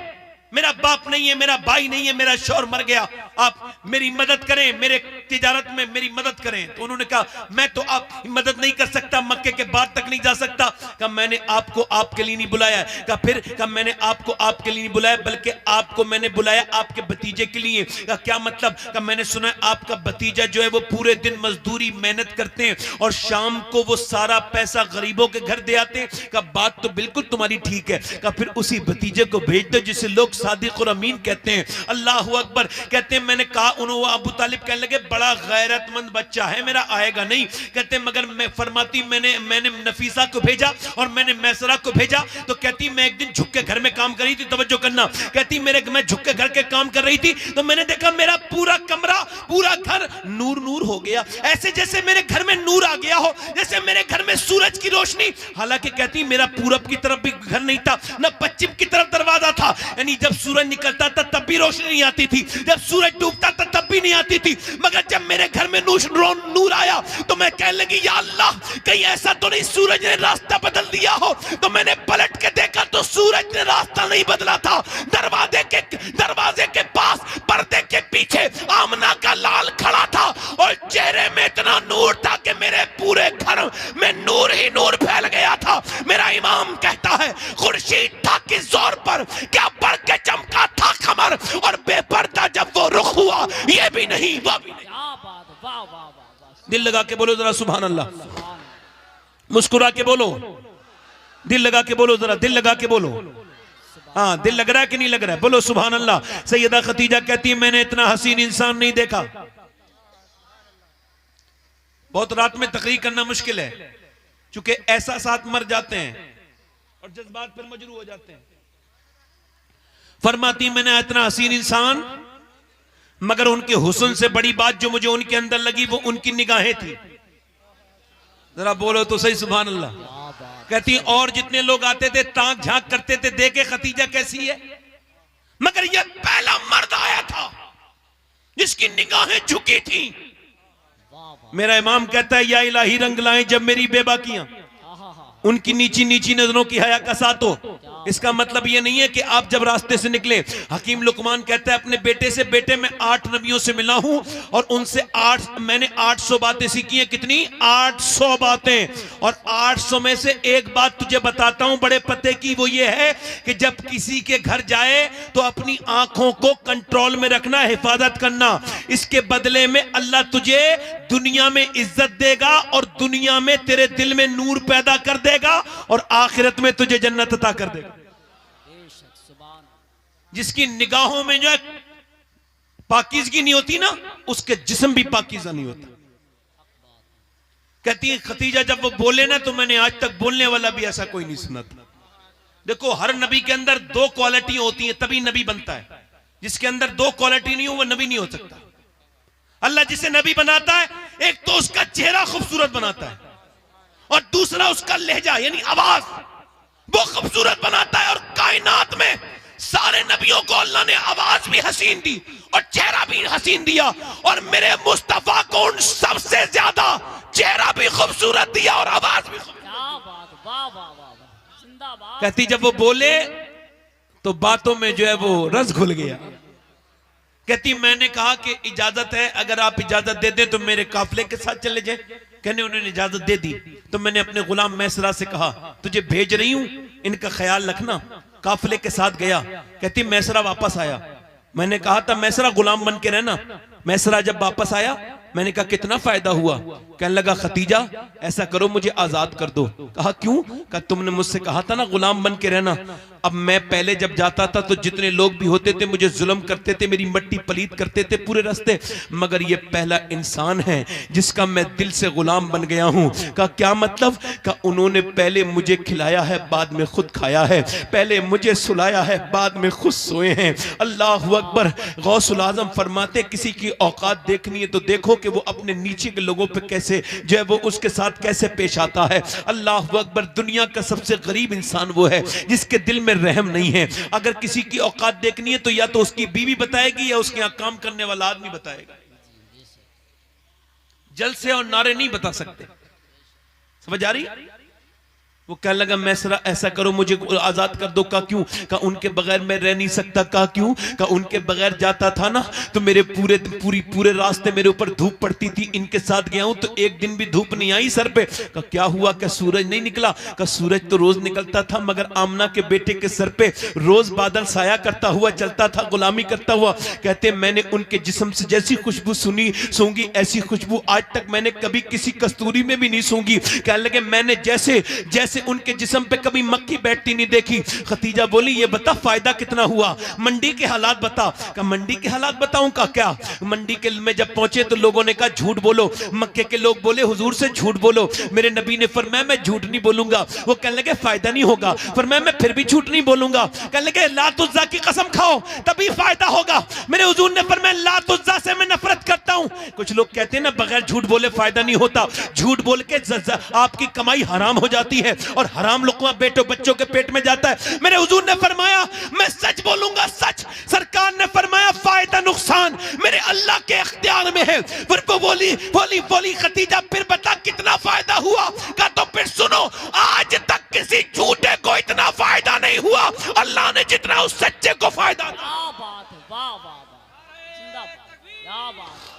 मेरा बाप नहीं है, मेरा भाई नहीं है, मेरा शौहर मर गया, आप मेरी मदद करें, मेरे तिजारत में मेरी मदद करें। तो उन्होंने कहा मैं तो आप मदद नहीं कर सकता, मक्के के बाहर तक नहीं जा सकता। कहा मैंने आपको आपके लिए नहीं बुलाया। कहा फिर? कहा मैंने आपको आपके लिए नहीं बुलाया, बल्कि आपको मैंने बुलाया आपके भतीजे के लिए। कहा क्या मतलब? कहा मैंने सुना है आपका भतीजा जो है वो पूरे दिन मजदूरी मेहनत करते हैं और शाम को वो सारा पैसा गरीबों के घर दे आते हैं। कहा बात तो बिल्कुल तुम्हारी ठीक है। कहा फिर उसी भतीजे को भेज दो जिसे लोग सादिक और अमीन कहते हैं। अल्लाह अकबर। कहते हैं मैंने कहा, उन्होंने अबू तालिब कहने लगे बड़ा गैरतमंद बच्चा है मेरा, आएगा नहीं। कहते मगर मैं फरमाती मैंने नफीसा को भेजा और मैंने मैसरा को भेजा। तो कहती मैं एक दिन झुक के घर में काम कर रही थी, तवज्जो करना, कहती मैं झुक के घर के काम कर रही थी तो मैंने देखा मेरा पूरा कमरा पूरा घर नूर नूर हो गया, ऐसे जैसे मेरे घर में नूर आ गया हो, जैसे मेरे घर में सूरज की रोशनी। हालांकि कहती मेरा पूरब की तरफ भी घर नहीं था, ना पश्चिम की तरफ दरवाजा था, यानी जब सूरज निकलता था तब भी रोशनी नहीं आती थी, जब सूरज डूबता था तब भी नहीं आती थी। मगर जब मेरे घर में नूर आया तो मैं कहने लगी या अल्लाह, कहीं ऐसा तो नहीं सूरज ने रास्ता बदल दिया हो। तो मैंने पलट के देखा तो सूरज ने रास्ता नहीं बदला था, दरवाजे के पास पर्दे के पीछे आमना का लाल खड़ा था और चेहरे में इतना नूर था कि मेरे पूरे घर में नूर ही नूर फैल गया था। मेरा इमाम कहता है खुर्शीद था किस जोर पर, क्या बढ़ के चमका था कमर, और बेपर्दा जब वो रुख हुआ ये भी नहीं वो भी नहीं। वाह वाह वाह, दिल लगा के बोलो जरा सुभान अल्लाह, मुस्कुरा के बोलो, दिल लगा के बोलो जरा, दिल लगा के बोलो। हाँ, दिल लग रहा है कि नहीं लग रहा है? बोलो सुभान अल्लाह। सैयदा खतीजा कहती है मैंने इतना हसीन इंसान नहीं देखा। बहुत रात में तकरीर करना मुश्किल है क्योंकि ऐसा साथ मर जाते हैं और जज्बात पर मजरू हो जाते हैं। फरमाती मैंने इतना हसीन इंसान, मगर उनके हुस्न से बड़ी बात जो मुझे उनके अंदर लगी वो उनकी निगाहें थी। जरा बोलो तो सही सुभान अल्लाह। कहती और जितने लोग आते थे ताक झांक करते थे, देखे खतीजा कैसी है, मगर यह पहला मर्द आया था जिसकी निगाहें झुकी थी। मेरा इमाम कहता है या इलाही रंग लाएं जब मेरी बेबाकियां उनकी नीची नीची नजरों की हया का साथ हो। इसका मतलब यह नहीं है कि आप जब रास्ते से निकले, हकीम लुकमान कहता है अपने बेटे से, बेटे मैं 8 नबियों से मिला हूं और उनसे मैंने 800 बातें सीखी हैं। कितनी? 800 बातें। और 800 में से एक बात तुझे बताता हूं बड़े पते की, वो ये है कि जब किसी के घर जाए तो अपनी आंखों को कंट्रोल में रखना, हिफाजत करना। इसके बदले में अल्लाह तुझे दुनिया में इज्जत देगा और दुनिया में तेरे दिल में नूर पैदा कर देगा और आखिरत में तुझे जन्नत अता कर देगा। जिसकी निगाहों में जो है पाकीज़गी नहीं होती ना, उसके जिस्म भी पाकीज़ा नहीं होता। कहती है खतीजा जब वो बोले ना तो मैंने आज तक बोलने वाला भी ऐसा कोई नहीं सुना था। देखो हर नबी के अंदर 2 क्वालिटी होती है तभी नबी बनता है। जिसके अंदर 2 क्वालिटी नहीं हो वो नबी नहीं हो सकता। अल्लाह जिसे नबी बनाता है, एक तो उसका चेहरा खूबसूरत बनाता है और दूसरा उसका लहजा यानी आवाज वो खूबसूरत बनाता है। और कायनात में सारे नबियों को अल्लाह ने आवाज भी हसीन दी और चेहरा भी हसीन दिया, और मेरे मुस्तफा को उन सबसे ज्यादा चेहरा भी खूबसूरत दिया और आवाज भी खूबसूरत। क्या बात, वाह वाह वाह वाह, जिंदाबाद। कहती जब वो बोले तो बातों में जो है वो रस घुल गया। कहती मैंने कहा कि इजाजत है, अगर आप इजाजत दे दें तो मेरे काफिले के साथ चले जाए। कहने उन्होंने इजाजत दे दी तो मैंने अपने गुलाम मैसरा से कहा तुझे भेज रही हूं, इनका ख्याल रखना। काफिले के साथ गया। कहती मैसरा वापस आया। मैंने कहा था मैसरा गुलाम बन के रहना। मैसरा जब वापस आया मैंने कहा कितना फायदा हुआ? कहने लगा खतीजा ऐसा करो मुझे आजाद कर दो। कहा क्यों? कहा तुमने मुझसे कहा था ना गुलाम बन के रहना। अब मैं पहले जब जाता था तो जितने लोग भी होते थे मुझे जुल्म करते थे, मेरी मट्टी पलीत करते थे पूरे रास्ते, मगर ये पहला इंसान है जिसका मैं दिल से गुलाम बन गया हूं। कहा क्या मतलब? कहा उन्होंने पहले मुझे खिलाया है बाद में खुद खाया है, पहले मुझे सुलाया है बाद में खुद सोए हैं। अल्लाह अकबर। गौसुल आजम फरमाते किसी की औकात देखनी है तो देखो कि वो अपने नीचे के लोगों पे कैसे जो है वो उसके साथ कैसे पेश आता है। अल्लाह अकबर। दुनिया का सबसे गरीब इंसान वो है जिसके दिल में रहम नहीं है। अगर किसी की औकात देखनी है तो या तो उसकी बीवी बताएगी या उसके यहां काम करने वाला आदमी बताएगा। जलसे और नारे नहीं बता सकते। समझ आ रही? वो कहने लगा मैसरा ऐसा करो मुझे आजाद कर दो। कहा क्यों? कहा उनके बगैर मैं रह नहीं सकता। कहा क्यों? कहा उनके बगैर जाता था ना तो मेरे पूरे रास्ते मेरे ऊपर धूप पड़ती थी, इनके साथ गया हूं तो एक दिन भी धूप नहीं आई सर पे। कहा क्या हुआ? क्या सूरज नहीं निकला? कहा सूरज तो रोज निकलता था मगर आमना के बेटे के सर पे रोज बादल साया करता हुआ चलता था, गुलामी करता हुआ। कहते मैंने उनके जिस्म से जैसी खुशबू सूंगी ऐसी खुशबू आज तक मैंने कभी किसी कस्तूरी में भी नहीं सूंगी। कहने लगे मैंने जैसे उनके जिस्म पे कभी मक्खी बैठती नहीं देखी। खतीजा बोली ये बता फायदा कितना हुआ? मंडी के हालात बता। का मंडी के हालात बताऊं? का क्या? मंडी के में जब पहुंचे तो लोगों ने कहा झूठ बोलो। मक्के के लोग बोले हुजूर से झूठ बोलो। मेरे नबी ने फरमाया मैं झूठ नहीं बोलूंगा। वो कहने लगे फायदा नहीं होगा। फरमाया मैं फिर भी झूठ नहीं बोलूंगा। कहने लगे लात उज़्ज़ा की कसम खाओ तभी फायदा होगा। मेरे हुजूर ने फरमाया लात उज़्ज़ा से मैं नफरत करता हूं। कुछ लोग कहते हैं ना बगैर झूठ बोले फायदा नहीं होता। झूठ बोल के आपकी कमाई हराम हो जाती है और हराम लुक़मा बेटों बच्चों के पेट में जाता है। मेरे हुजूर ने फरमाया मैं सच बोलूंगा सच। सरकार ने फरमाया फायदा नुकसान मेरे अल्लाह के इख्तियार में है। फिर वो बोली खतीजा फिर बता कितना फायदा हुआ? कहा तो फिर सुनो आज तक किसी झूठे को इतना फायदा नहीं हुआ अल्लाह ने जितना उस सच्चे को फायदा। क्या बात है, वाह वाह वाह, जिंदाबाद, क्या बात।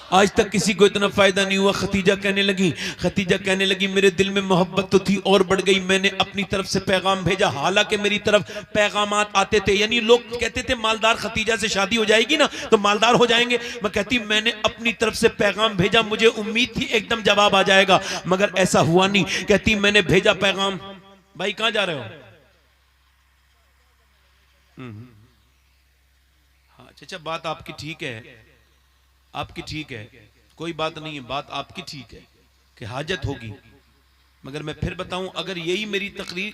आज तक किसी को इतना फायदा नहीं हुआ। खतीजा कहने लगी मेरे दिल में मोहब्बत तो थी और बढ़ गई। मैंने अपनी तरफ से पैगाम भेजा, हालांकि मेरी तरफ पैगामात आते थे, यानी लोग कहते थे मालदार खतीजा से शादी हो जाएगी ना तो मालदार हो जाएंगे। मैं कहती मैंने अपनी तरफ से पैगाम भेजा, मुझे उम्मीद थी एकदम जवाब आ जाएगा मगर ऐसा हुआ नहीं। कहती मैंने भेजा पैगाम। भाई कहां जा रहे हो? हाँ चाचा बात आपकी ठीक है, आपकी ठीक है, कोई बात नहीं है, बात आपकी ठीक है कि हाजत होगी। मगर मैं फिर बताऊं अगर यही मेरी तकरीर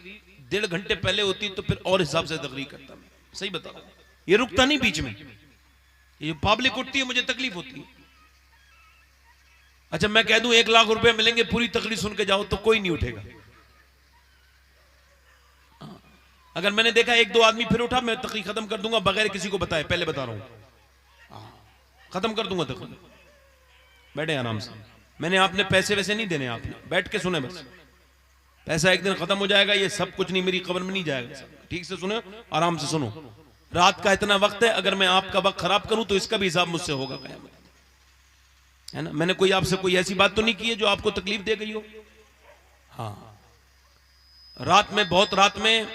1.5 घंटे पहले होती तो फिर और हिसाब से तकरीर करता। मैं सही बता रहा हूं, ये रुकता नहीं बीच में। ये पब्लिक उठती है मुझे तकलीफ होती है। अच्छा मैं कह दूं 1 लाख रुपए मिलेंगे पूरी तकरीर सुन के जाओ तो कोई नहीं उठेगा। अगर मैंने देखा 1-2 आदमी फिर उठा मैं तकरीर खत्म कर दूंगा बगैर किसी को बताए, पहले बता रहा हूं खत्म कर दूंगा। तक बैठे आराम से, मैंने आपने पैसे वैसे नहीं देने, आपने बैठ के सुने बस। पैसा एक दिन खत्म हो जाएगा, ये सब कुछ नहीं मेरी कब्र में नहीं जाएगा। ठीक से सुनो, आराम से सुनो। रात का इतना वक्त है, अगर मैं आपका वक्त खराब करूं तो इसका भी हिसाब मुझसे होगा क़यामत, है ना। मैंने कोई आपसे कोई ऐसी बात तो नहीं की है जो आपको तकलीफ दे गई हो। हाँ रात में बहुत रात में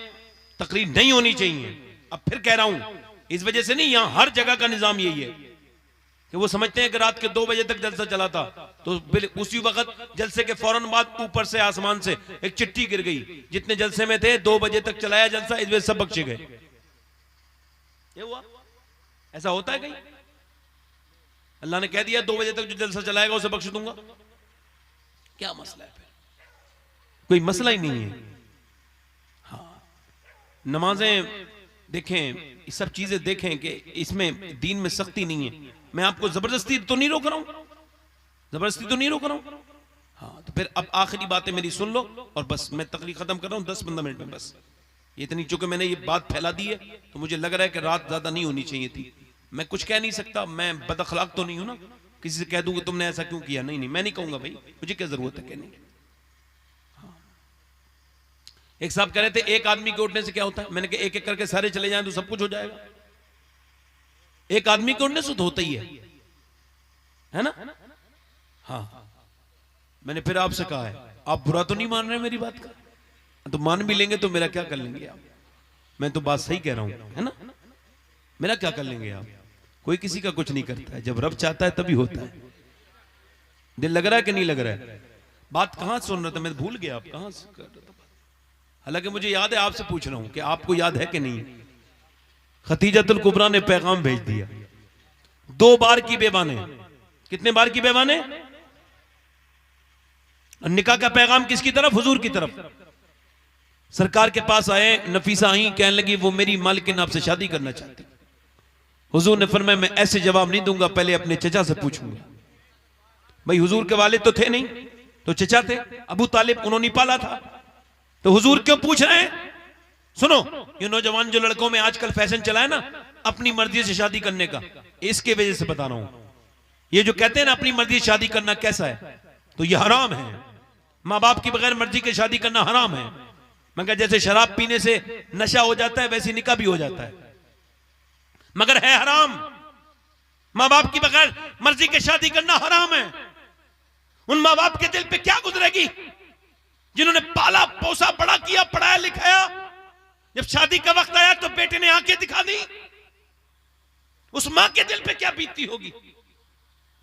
तकरीर नहीं होनी चाहिए। अब फिर कह रहा हूं इस वजह से नहीं, यहां हर जगह का निजाम यही है कि वो समझते हैं कि रात के 2 बजे तक जलसा चला था तो उसी वक्त जलसे के फौरन बाद ऊपर से आसमान से एक चिट्ठी गिर गई, जितने जलसे में थे 2 बजे तक चलाया जलसा, इस वजह से सब बख्शे गए। ये हुआ? ऐसा होता है कहीं? अल्लाह ने कह दिया 2 बजे तक जो जलसा चलाएगा उसे बख्श दूंगा। क्या मसला है? फिर कोई मसला ही नहीं है। हाँ नमाजें देखें, ये सब चीजें देखें कि इसमें दीन में सख्ती नहीं है। मैं आपको जबरदस्ती तो नहीं रोक रहा हूं, जबरदस्ती तो नहीं रोक रहा हूं। हाँ, तो फिर अब आखिरी बातें मेरी सुन लो और बस मैं तकरीर खत्म कर रहा हूं 10-15 मिनट में बस। इतनी चूंकि मैंने ये बात फैला दी है तो मुझे लग रहा है कि रात ज्यादा नहीं होनी चाहिए थी। मैं कुछ कह नहीं सकता, मैं बदअखलाक तो नहीं हूं ना, किसी से कह दूंगा तुमने ऐसा क्यों किया। नहीं नहीं, मैं नहीं कहूंगा भाई, मुझे क्या जरूरत है कहने की। एक साहब कह रहे थे एक आदमी के उठने से क्या होता है। मैंने कहा एक एक करके सारे चले जाएं तो सब कुछ हो जाएगा। एक आदमी के उठने से तो होता ही है ना। हाँ, मैंने फिर आपसे कहा है, आप बुरा तो नहीं मान रहे मेरी बात का, तो मान भी लेंगे तो मेरा क्या कर लेंगे आप। मैं तो बात सही कह रहा हूं, है ना। मेरा क्या कर लेंगे आप। कोई किसी का कुछ नहीं करता है, जब रब चाहता है तभी होता है। दिल लग रहा है कि नहीं लग रहा है। बात कहां सुन रहा था मैं भूल गया, आप कहां से कर रहे थे। हालांकि मुझे याद है, आपसे पूछ रहा हूं कि आपको याद है कि नहीं। खतीजतुल कुबरा ने पैगाम भेज दिया 2 बार की बेबाने। कितने बार की बेबाने। निकाह का पैगाम किसकी तरफ, हुजूर की तरफ। सरकार के पास आए, नफीसा आई, कहने लगी वो मेरी मालिकिन आपसे शादी करना चाहती। हुजूर ने फरमाया मैं ऐसे जवाब नहीं दूंगा, पहले अपने चचा से पूछूंगा। भाई हुजूर के वालिद तो थे नहीं, तो चचा थे, अबू तालिब, उन्होंने पाला था। तो हुजूर क्यों पूछ रहे हैं। सुनो, ये नौजवान जो लड़कों में आजकल फैशन चला है ना अपनी मर्जी से शादी करने का, इसके वजह से बता रहा हूं। ये जो कहते हैं ना अपनी मर्जी से शादी करना कैसा है, तो ये हराम है। माँ बाप की बगैर मर्जी के शादी करना हराम है। मगर जैसे शराब पीने से नशा हो जाता है वैसे निकाह भी हो जाता है, मगर है हराम। माँ बाप की बगैर मर्जी के शादी करना हराम है। उन माँ बाप के दिल पे क्या गुजरेगी जिन्होंने पाला पोसा बड़ा किया, पढ़ाया लिखाया, जब शादी का वक्त आया तो बेटे ने आंखें दिखा दी। उस मां के दिल पे क्या बीतती होगी।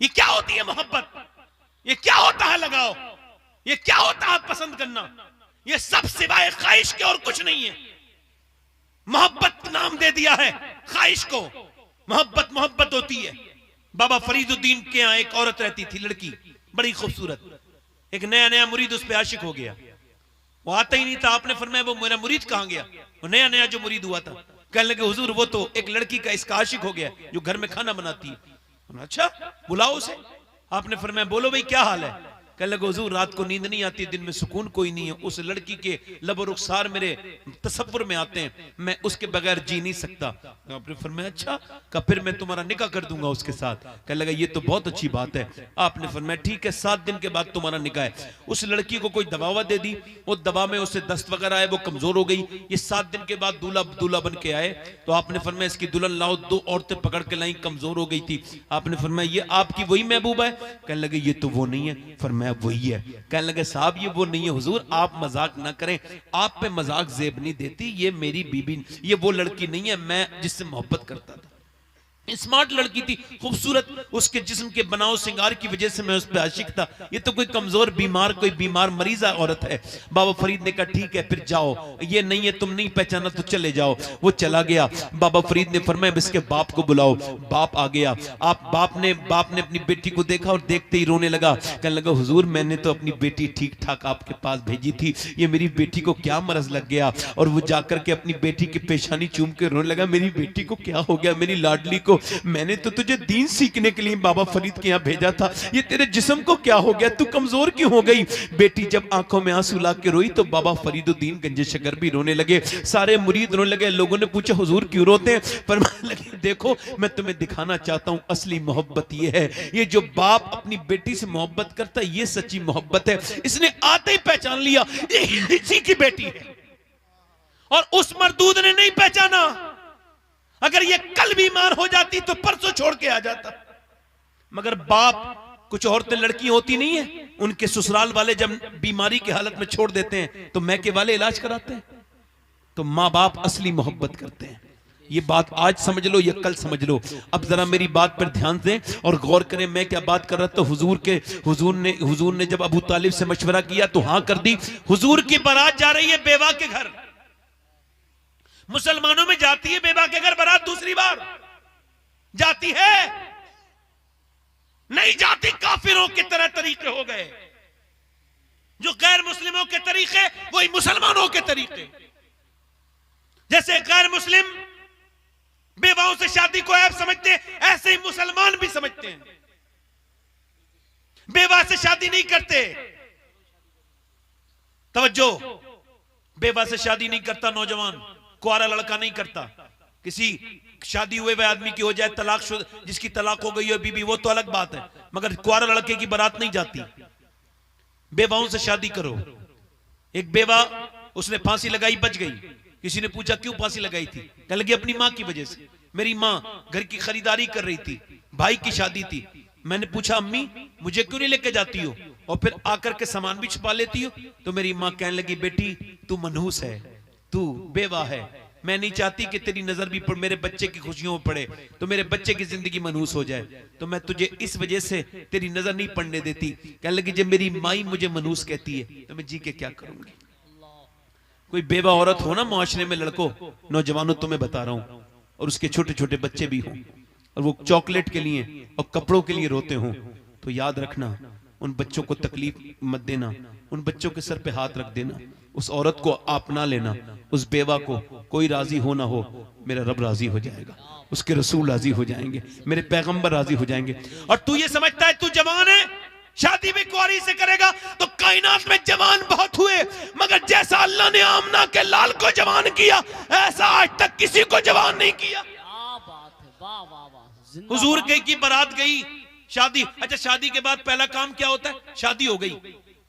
ये क्या होती है मोहब्बत, ये क्या होता है लगाव, ये क्या होता है पसंद करना। ये सब सिवाय ख्वाहिश के और कुछ नहीं है। मोहब्बत नाम दे दिया है ख्वाहिश को। मोहब्बत मोहब्बत होती है। बाबा फरीदुद्दीन के यहां एक औरत रहती थी, लड़की बड़ी खूबसूरत। एक नया नया मुरीद उस पर आशिक हो गया। वो आता ही नहीं था। आपने फरमाया वो मेरा मुरीद कहां गया। वो नया नया जो मुरीद हुआ था कहने लगे हुजूर वो तो एक लड़की का इसका आशिक हो गया जो घर में खाना बनाती है। अच्छा बुलाओ उसे। आपने फरमाया बोलो भाई क्या हाल है। कहने लगे हुजूर रात को नींद नहीं आती, दिन में सुकून कोई नहीं है। उस लड़की के लब और रुखसार मेरे तसव्वुर में आते हैं, मैं उसके बगैर जी नहीं सकता। आपने फरमाया अच्छा, का फिर मैं तुम्हारा निकाह कर दूंगा उसके साथ। कहने लगा ये तो बहुत अच्छी बात है। आपने फरमाया ठीक है 7 दिन के बाद तुम्हारा निकाह है। उस लड़की को कोई दवा दे दी, वो दवा में उससे दस्त वगैरह आए, वो कमजोर हो गई। ये 7 दिन के बाद दूल्हा बन के आए तो आपने फरमाया इसकी दुल्हन लाओ। 2 औरतें पकड़ के लाई, कमजोर हो गई थी। आपने फरमाया ये आपकी वही महबूबा है। कहने लगे ये तो वो नहीं है। फरमाया वही है। कहने लगे साहब ये वो नहीं है हुजूर, आप मजाक ना करें, आप पे मजाक जेब नहीं देती। ये मेरी बीबी, ये वो लड़की नहीं है मैं जिससे मोहब्बत करता था। स्मार्ट लड़की थी, खूबसूरत, उसके जिस्म के बनाव सिंगार की वजह से मैं उस पर आशिक था। ये तो कोई कमजोर बीमार, कोई बीमार मरीजा औरत है। बाबा फरीद ने कहा ठीक है फिर जाओ, ये नहीं है तुम नहीं पहचाना तो चले जाओ। वो चला गया। बाबा फरीद ने फरमाया इसके बाप को बुलाओ। बाप आ गया। बाप ने अपनी बेटी को देखा और देखते ही रोने लगा। कहने लगा हुजूर मैंने तो अपनी बेटी ठीक ठाक आपके पास भेजी थी, ये मेरी बेटी को क्या मरज लग गया। और वो जाकर के अपनी बेटी की पेशानी चूम के रोने लगा, मेरी बेटी को क्या हो गया, मेरी लाडली को, मैंने तो तुझे दीन सीखने के लिए बाबा फरीद के यहाँ भेजा था, ये तेरे जिस्म को क्या हो गया, तू कमजोर क्यों हो गई। बेटी जब आंखों में आंसू ला के रोई तो बाबा फरीदुद्दीन गंजे शकर भी रोने लगे, सारे मुरीद रोने लगे। लोगों ने पूछा हुजूर क्यों रोते हैं। फरमाने लगे देखो मैं तुम्हें दिखाना चाहता हूं असली मोहब्बत ये है, ये जो बाप अपनी बेटी से मोहब्बत करता है ये सच्ची मोहब्बत है। इसने आते ही पहचान लिया ये इसी की बेटी है, और उस मरदूद ने नहीं पहचाना। अगर ये कल बीमार हो जाती तो परसों छोड़ के आ जाता। मगर बाप, कुछ औरतें लड़की होती नहीं है, उनके ससुराल वाले जब बीमारी की हालत में छोड़ देते हैं तो मैके वाले इलाज कराते हैं। तो माँ बाप असली मोहब्बत करते हैं। ये बात आज समझ लो, ये कल समझ लो। अब जरा मेरी बात पर ध्यान दें और गौर करें मैं क्या बात कर रहा था। हुजूर ने जब अबू तालिब से मशवरा किया तो हाँ कर दी। हुजूर की बारात जा रही है बेवा के घर। मुसलमानों में जाती है बेवा के घर बारात, दूसरी बार जाती है, नहीं जाती। काफिरों के तरह तरीके हो गए, जो गैर मुस्लिमों के तरीके वही मुसलमानों के तरीके। जैसे गैर मुस्लिम बेवाओं से शादी को ऐब समझते हैं, ऐसे ही मुसलमान भी समझते हैं। बेवा से शादी नहीं करते। तवज्जो, बेवा से शादी नहीं करता नौजवान, कुआरा लड़का नहीं करता। किसी शादी हुए हुए आदमी की हो जाए तलाक, जिसकी तलाक हो गई हो बीबी, वो तो अलग बात है, मगर कुआरा लड़के की बारात नहीं जाती। बेवाओं से शादी करो। एक बेवा, उसने फांसी लगाई, बच गई। किसी ने पूछा क्यों फांसी लगाई थी? कहने लगी अपनी मां की वजह से। मेरी मां घर की खरीदारी कर रही थी, भाई की शादी थी। मैंने पूछा अम्मी मुझे क्यों नहीं लेके जाती हो, और फिर आकर के सामान भी छुपा लेती हो? तो मेरी मां कहने लगी बेटी तू मनहूस है, तू बेवा है, मैं नहीं चाहती कि तेरी नजर भी मेरे बच्चे की खुशियों में पड़े, तो मेरे बच्चे की जिंदगी मनहूस हो जाए, तो मैं तुझे इस वजह से तेरी नजर नहीं पड़ने देती। कहने लगी जब मेरी माई मुझे मनहूस कहती है तो मैं जी के क्या करूंगी। कोई बेवा औरत हो ना मुआशरे में, लड़कों नौजवानों तुम्हें बता रहा हूं, और उसके छोटे छोटे बच्चे भी हों, और वो चॉकलेट के लिए और कपड़ों के लिए रोते हों, तो याद रखना उन बच्चों को तकलीफ मत देना, उन बच्चों के सर पे हाथ रख देना, उस औरत को अपना लेना, उस बेवा को कोई राजी हो ना हो, मेरा रब राजी हो जाएगा, उसके रसूल राजी हो जाएंगे, मेरे पैगंबर राजी हो जाएंगे। और तू ये समझता है तू जवान है, शादी भी कुंवारी से करेगा, तो कायनात में जवान बहुत हुए, मगर जैसा अल्लाह ने आमना के लाल को जवान किया, ऐसा आज तक किसी को जवान नहीं किया। क्या बात है, वाह वाह वाह। हुजूर की बारात गई, शादी। अच्छा, शादी के बाद पहला काम क्या होता है? शादी हो गई,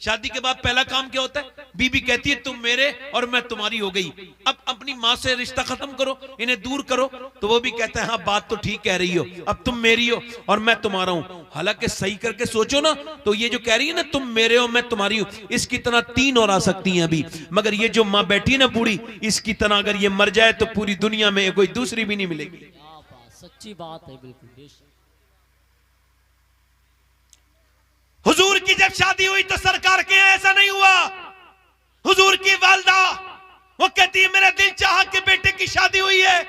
शादी के बाद पहला काम क्या होता है? बीबी कहती है तुम मेरे और मैं तुम्हारी हो गई, अब अपनी माँ से रिश्ता खत्म करो, इन्हें दूर करो। तो वो भी कहता है हाँ बात तो ठीक कह रही हो, अब तुम मेरी हो और मैं तुम्हारा हूं। हालांकि सही करके सोचो ना, तो ये जो कह रही है ना तुम मेरे हो मैं तुम्हारी हूं, इसकी तरह 3 और आ सकती हैं अभी, मगर ये जो माँ बैठी है ना बूढ़ी, इसकी तरह अगर ये मर जाए तो पूरी दुनिया में कोई दूसरी भी नहीं मिलेगी। क्या बात, सच्ची बात है, बिल्कुल बेशक। हुजूर की जब शादी हुई तो सरकार के यहाँ ऐसा नहीं हुआ। हुजूर की वालदा वो कहती है मेरा दिल चाहा कि बेटे की शादी हुई है,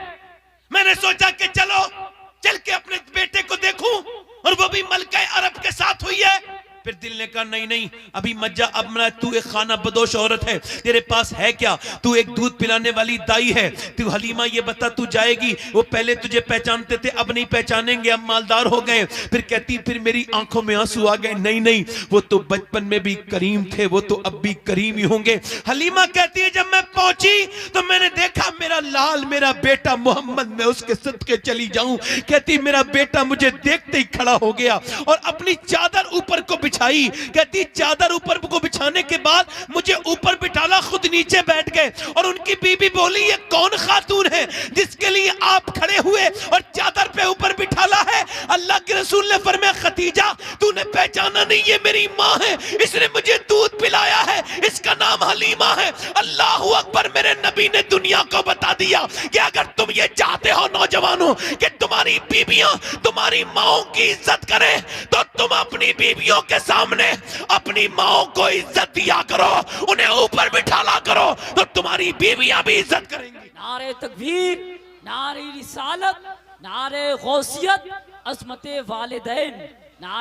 मैंने सोचा कि चल के अपने बेटे को देखूं, और वो भी मलका अरब के साथ हुई है। फिर दिल ने कहा नहीं अभी मत जा, अब मैं, तू एक खाना बदोश औरत है, तेरे पास है क्या? तू एक दूध पिलाने वाली दाई है, तू हलीमा ये बता तू जाएगी? वो पहले तुझे पहचानते थे अब नहीं पहचानेंगे, अब मालदार हो गए। फिर कहती फिर मेरी आंखों में आंसू आ गए, नहीं वो तो बचपन में भी करीम थे, वो तो अब भी करीम ही होंगे। हलीमा कहती है जब मैं पहुंची तो मैंने देखा मेरा लाल, मेरा बेटा मोहम्मद, मैं उसके सदके चली जाऊं। कहती मेरा बेटा मुझे देखते ही खड़ा हो गया और अपनी चादर ऊपर को बिछाई। कहती चादर ऊपर को बिछाने के बाद मुझे ऊपर बिठाला, खुद नीचे बैठ गए, और उनकी बीबी बोली ये कौन खातून है जिसके लिए आप खड़े हुए और चादर पे ऊपर बिठाला है? अल्लाह के रसूल ने फरमाया खदीजा तूने पहचाना नहीं, ये मेरी माँ है, इसने मुझे दूध पिलाया है, इसका नाम हलीमा है। अल्लाह अकबर, मेरे नबी ने दुनिया को बता दिया कि अगर तुम ये चाहते हो नौजवानों कि तुम्हारी बीबियां तुम्हारी माओ की इज्जत करें, तो तुम अपनी बीबियों के सामने अपनी माओ को इज्जत दिया करो, उन्हें ऊपर बिठाला करो, तो तुम्हारी बीवियां भी इज्जत करेंगी। नारे तकबीर, नारे रिसालत, नारे गौसियत, अज़मते वालिदैन।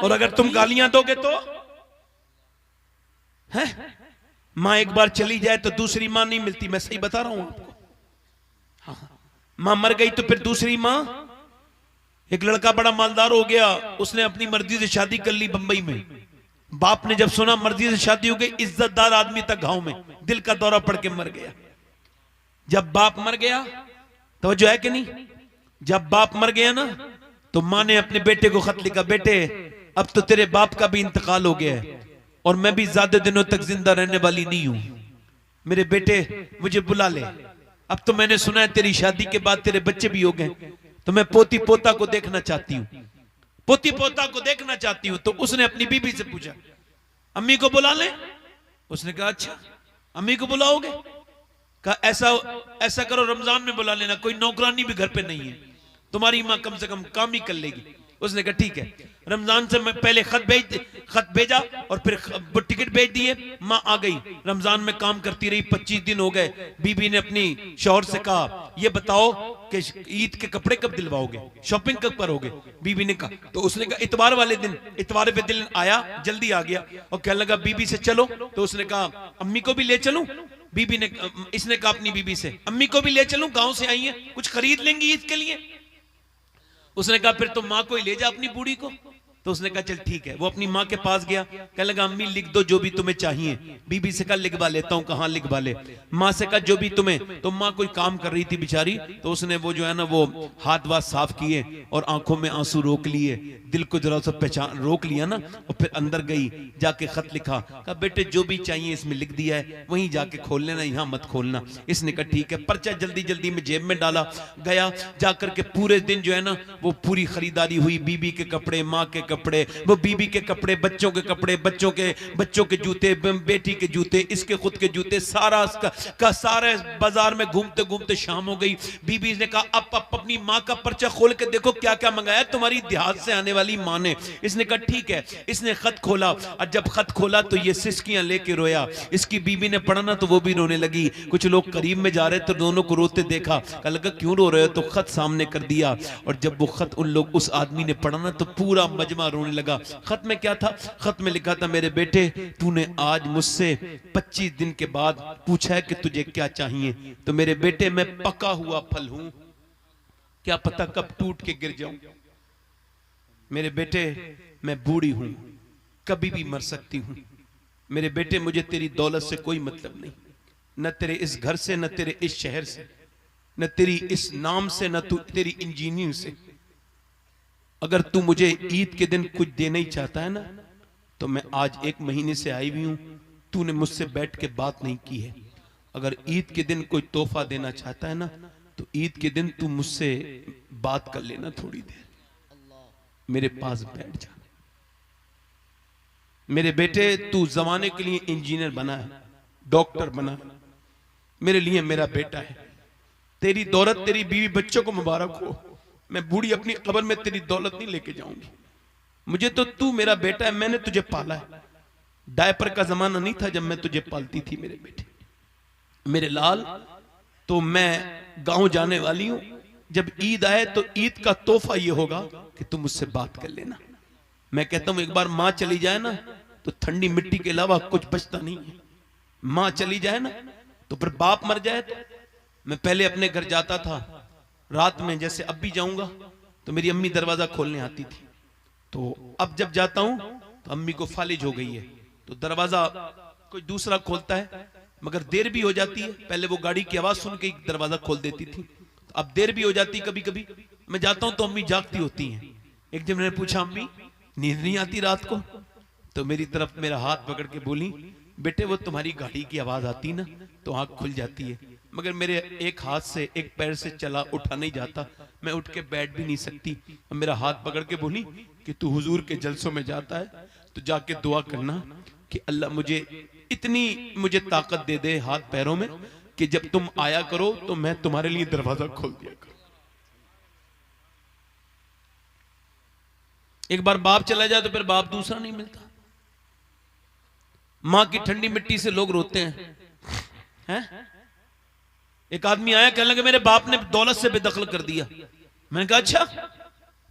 और अगर तुम गालियां दोगे तो है मां एक बार चली जाए तो दूसरी मां नहीं मिलती, मैं सही बता रहा हूं आपको। हाँ, मां मर गई तो फिर दूसरी मां। एक लड़का बड़ा मालदार हो गया, उसने अपनी मर्जी से शादी कर ली बंबई में। बाप ने जब सुना मर्जी से शादी हो गई, इज्जतदार आदमी तक गांव में दिल का दौरा पड़ के मर गया। जब बाप मर गया तो जो है कि नहीं, जब बाप मर गया ना तो मां ने अपने बेटे को खत लिखा, बेटे अब तो तेरे बाप का भी इंतकाल हो गया है और मैं भी ज्यादा दिनों तक जिंदा रहने वाली नहीं हूं, मेरे बेटे मुझे बुला ले। अब तो मैंने सुना है तेरी शादी के बाद तेरे बच्चे भी हो गए, तो मैं पोती पोता को देखना चाहती हूँ, पोती पोता को देखना चाहती हूँ। तो उसने अपनी बीबी से पूछा अम्मी को बुला ले? उसने कहा अच्छा अम्मी को बुलाओगे? कहा ऐसा करो रमजान में बुला लेना, कोई नौकरानी भी घर पे नहीं है, तुम्हारी माँ कम से कम काम ही कर लेगी। उसने कहा ठीक है। रमजान से मैं पहले खत भेजा और फिर टिकट भेज दिए, माँ आ गई, रमजान में काम करती रही, 25 दिन हो गए। बीबी ने अपनी शौहर से कहा ये बताओ कि ईद के कपड़े कब दिलवाओगे, शॉपिंग कब करोगे? बीबी ने कहा, तो उसने कहा इतवार वाले दिन। इतवार पे दिन आया, जल्दी आ गया और कहने लगा बीबी से चलो। तो उसने कहा अम्मी को भी ले चलूं? बीबी ने, इसने कहा अपनी बीबी से अम्मी को भी ले चलूं, गांव से आई है, कुछ खरीद लेंगी ईद के लिए? उसने कहा फिर तुम माँ को ही ले जा अपनी बूढ़ी को। तो उसने कहा चल ठीक है। वो अपनी माँ के पास गया, कहने लगा अम्मी लिख दो जो भी तुम्हें चाहिए। बीबी से कहा लिखवा लेता हूँ। कहाँ लिखवा ले। माँ से कहा जो भी तुम्हें। तो माँ कोई काम कर रही थी बेचारी, तो उसने वो जो है ना वो हाथ वाथ साफ किए और आंखों में आंसू रोक लिए, दिल को जरा सा पहचान रोक लिया ना, और फिर अंदर गई, जाके खत लिखा, कहा बेटे जो भी चाहिए इसमें लिख दिया है, वहीं जाके खोल लेना, यहाँ मत खोलना। इसने कहा ठीक है। पर्चा जल्दी जल्दी में जेब में डाला, गया, जाकर के पूरे दिन जो है ना वो पूरी खरीदारी हुई। बीबी के कपड़े, माँ के कपड़े, वो बीबी के कपड़े, बच्चों के कपड़े, बच्चों के जूते, बेटी के जूते, इसके खुद के जूते, सारा का सारे बाजार में घूमते घूमते शाम हो गई। बीबी ने कहा अब अपनी माँ का पर्चा खोल के देखो क्या क्या मंगाया तुम्हारी देहात से आने वाली माँ ने। इसने कहा ठीक है। इसने खत खोला, और जब खत खोला तो ये सिसकियां लेके रोया। इसकी बीबी ने पढ़ा ना तो वो भी रोने लगी। कुछ लोग करीब में जा रहे तो दोनों को रोते देखा, कहा लगा क्यों रो रहे हो, तो खत सामने कर दिया। और जब वो खत उस आदमी ने पढ़ा ना तो पूरा मजमा रोने लगा। खत में क्या था? खत में लिखा था मेरे बेटे तूने आज मुझसे 25 दिन के बाद पूछा है कि तुझे क्या चाहिए, तो मेरे बेटे मैं पका हुआ फल हूं, क्या पता कब टूट के गिर जाऊं। मेरे बेटे मैं बूढ़ी हूं, कभी भी मर सकती हूं। मेरे बेटे मुझे तेरी दौलत से कोई मतलब नहीं, न तेरे इस घर से, न तेरे इस शहर से, न तेरी इस नाम से, न तेरी इंजीनियरिंग से। अगर तू मुझे ईद के दिन कुछ देना ही चाहता है ना, तो मैं आज 1 महीने से आई हुई हूं, तूने मुझसे बैठ के बात नहीं की है। अगर ईद के दिन कोई तोहफा देना चाहता है ना, तो ईद के दिन तू मुझसे बात कर लेना थोड़ी देर, मेरे पास बैठ जा। मेरे बेटे तू जमाने के लिए इंजीनियर बना है, डॉक्टर बना है, मेरे लिए मेरा बेटा है। तेरी दौलत तेरी बीवी बच्चों को मुबारक हो। मैं बूढ़ी अपनी कब्र में तेरी दौलत नहीं लेके जाऊंगी। मुझे तो तू मेरा बेटा है, मैंने तुझे पाला है। डायपर का जमाना नहीं था जब मैं तुझे पालती थी मेरे बेटे, मेरे लाल। तो मैं गांव जाने वाली हूं, जब ईद आए तो ईद का तोहफा ये होगा कि तुम मुझसे बात कर लेना। मैं कहता हूं एक बार मां चली जाए ना तो ठंडी मिट्टी के अलावा कुछ बचता नहीं है। मां चली जाए ना तो फिर बाप मर जाए। तो मैं पहले अपने घर जाता था रात में, जैसे अब भी जाऊंगा तो मेरी अम्मी दरवाजा खोलने आती थी। तो अब जब जाता हूं तो अम्मी को फालिज हो गई है, तो दरवाजा कोई दूसरा खोलता है, मगर देर भी हो जाती है। पहले वो गाड़ी की आवाज सुन के दरवाजा खोल देती थी, तो अब देर भी हो जाती। कभी कभी मैं जाता हूं तो अम्मी जागती होती हैं। एक दिन मैंने पूछा अम्मी नींद नहीं आती रात को? तो मेरी तरफ मेरा हाथ पकड़ के बोली बेटे वो तुम्हारी गाड़ी की आवाज आती ना तो आंख खुल जाती है, मगर मेरे एक हाथ से एक पैर से चला उठा नहीं जाता, मैं उठ के बैठ भी नहीं सकती। मेरा हाथ पकड़ के बोली कि तू हुजूर के जलसों में जाता है तो जाके दुआ करना कि अल्लाह मुझे इतनी ताकत दे दे हाथ पैरों में कि जब तुम आया करो तो मैं तुम्हारे लिए दरवाजा खोल दिया करूं। एक बार बाप चला जाए तो फिर बाप दूसरा नहीं मिलता। मां की ठंडी मिट्टी से लोग रोते हैं। एक आदमी आया कहने लगे मेरे बाप ने दौलत से बेदखल कर दिया। मैंने कहा अच्छा,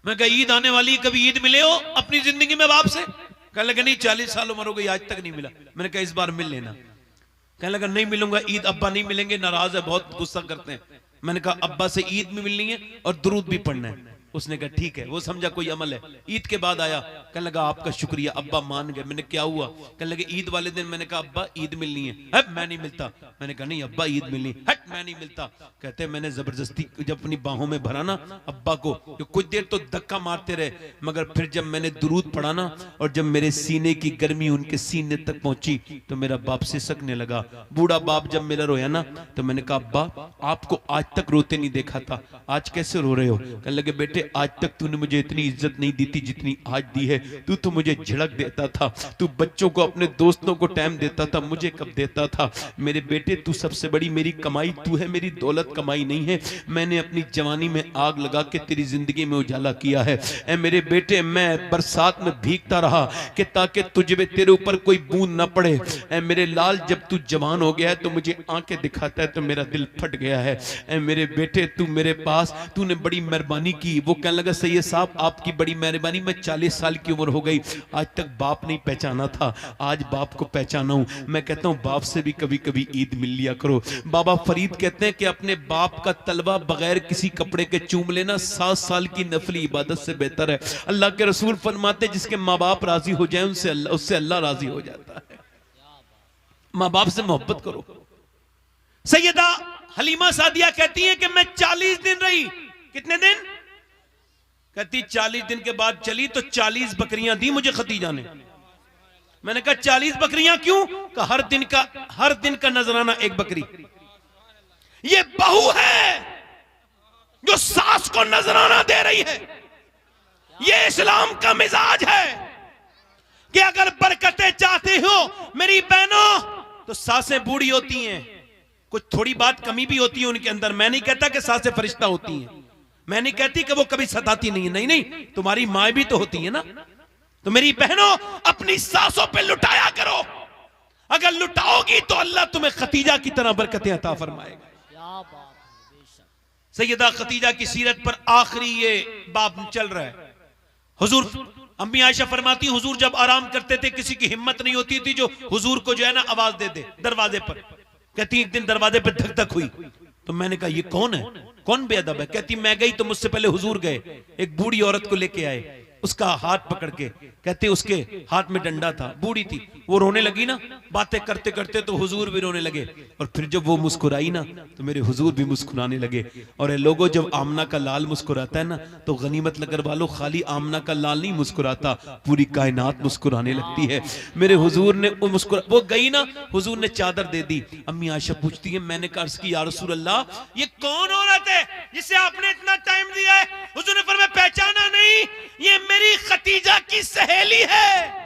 मैं कहा ईद आने वाली, कभी ईद मिले हो अपनी जिंदगी में बाप से? कहने लगे नहीं 40 साल उम्र हो गई आज तक नहीं मिला। मैंने कहा इस बार मिल लेना। कहने लगा नहीं मिलूंगा, ईद अब्बा नहीं मिलेंगे, नाराज है, बहुत गुस्सा करते हैं। मैंने कहा अब्बा से ईद भी मिलनी है और दुरूद भी पढ़ना है। उसने कहा ठीक है, वो समझा कोई अमल है। ईद के बाद आया, कहने लगा आपका शुक्रिया, अब्बा मान गए। मैंने क्या हुआ? कहने लगे ईद वाले दिन मैंने कहा अब्बा ईद मिलनी है। हट मैं नहीं मिलता। मैंने कहा नहीं अब्बा ईद मिलनी, हट मैं नहीं मिलता। कहते मैंने जबरदस्ती जब अपनी बाहों में भरा ना अब्बा को, तो कुछ देर तो धक्का मारते रहे, मगर फिर जब मैंने दुरूद पढ़ा ना और जब मेरे सीने की गर्मी उनके सीने तक पहुंची तो मेरा बाप सिसकने लगा। बूढ़ा बाप जब मेरा रोया ना तो मैंने कहा अब्बा आपको आज तक रोते नहीं देखा था, आज कैसे रो रहे हो? कहने लगे बेटे आज तक तूने मुझे इतनी इज्जत नहीं दी थी जितनी आज दी है। तू तो मुझे झिड़क देता था, तू बच्चों को अपने दोस्तों को टाइम देता था, मुझे कब देता था? मेरे बेटे तू सबसे बड़ी मेरी कमाई तू है, मेरी दौलत कमाई नहीं है। मैंने अपनी जवानी में आग लगा के तेरी जिंदगी में उजाला किया है। ऐ मेरे बेटे मैं बरसात में भीगता रहा कि ताकि तुझे तेरे ऊपर कोई बूंद न पड़े। ऐ मेरे लाल जब तू जवान हो गया है तो मुझे आंखें दिखाता है तो मेरा दिल फट गया है। ऐ मेरे बेटे तू मेरे पास, तूने बड़ी मेहरबानी की, वो कहने लगा सैयद साहब आपकी बड़ी मेहरबानी, मैं 40 साल की उम्र हो गई, आज तक बाप नहीं पहचाना था, आज बाप को पहचाना हूं। मैं कहता हूं बाप से भी कभी कभी ईद मिल लिया करो। बाबा फरीद कहते हैं कि अपने बाप का तलवा बगैर किसी कपड़े के चूम लेना 7 साल की नफली इबादत से बेहतर है। अल्लाह के रसूल फरमाते जिसके माँ बाप राजी हो जाए उससे अल्लाह राजी हो जाता है। माँ बाप से मोहब्बत करो। सैयदा हलीमा सादिया कहती हैं कि मैं 40 दिन रही। कितने दिन? कहती 40 दिन के बाद चली तो 40 बकरियां दी मुझे खतीजा ने। मैंने कहा 40 बकरियां क्यों? का हर दिन का नजराना एक बकरी। ये बहू है जो सास को नजराना दे रही है। ये इस्लाम का मिजाज है कि अगर बरकतें चाहते हो मेरी बहनों तो सासें बूढ़ी होती हैं, कुछ थोड़ी बात कमी भी होती है उनके अंदर। मैं नहीं कहता कि सासें फरिश्ता होती हैं, मैं नहीं कहती कि वो कभी सताती नहीं है, नहीं, तुम्हारी माँ भी तो होती है ना। तो मेरी बहनों अपनी सासों पे लुटाया करो, अगर लुटाओगी तो अल्लाह तुम्हें खतीजा की तरह बरकतें अता फरमाएगा। सैयदा खतीजा की सीरत पर आखिरी ये बाब चल रहा है। हुजूर, अम्मी आयशा फरमाती हुजूर जब आराम करते थे किसी की हिम्मत नहीं होती थी जो हुजूर को जो है ना आवाज दे दे दरवाजे पर। कहती एक दिन दरवाजे पर धक धक हुई तो मैंने कहा ये कौन है, कौन बेअदब है? कहती मैं गई तो मुझसे पहले हुजूर गए, एक बूढ़ी औरत को लेके आए, उसका हाथ पकड़ के, कहते उसके हाथ में डंडा था, बूढ़ी थी, वो रोने लगी ना, बातें करते करते तो हुजूर भी रोने लगे। और फिर जब वो मुस्कुराई ना तो मेरे हुजूर भी मुस्कुराने लगे। और ये लोगों जब आमना का लाल मुस्कुराता है ना तो गनीमत लगर वालों खाली आमना का लाल नहीं मुस्कुराता, पूरी कायनात मुस्कुराने लगती है। मेरे हुजूर ने वो गई ना, हुजूर ने चादर दे दी। अम्मी आयशा पूछती है, मैंने कहा अर्ज़ की या रसूल अल्लाह ये कौन औरत है जिसे आपने इतना टाइम दिया है? हुजूर ने फरमाया पहचाना नहीं, ये मेरी खतीजा की सहेली है।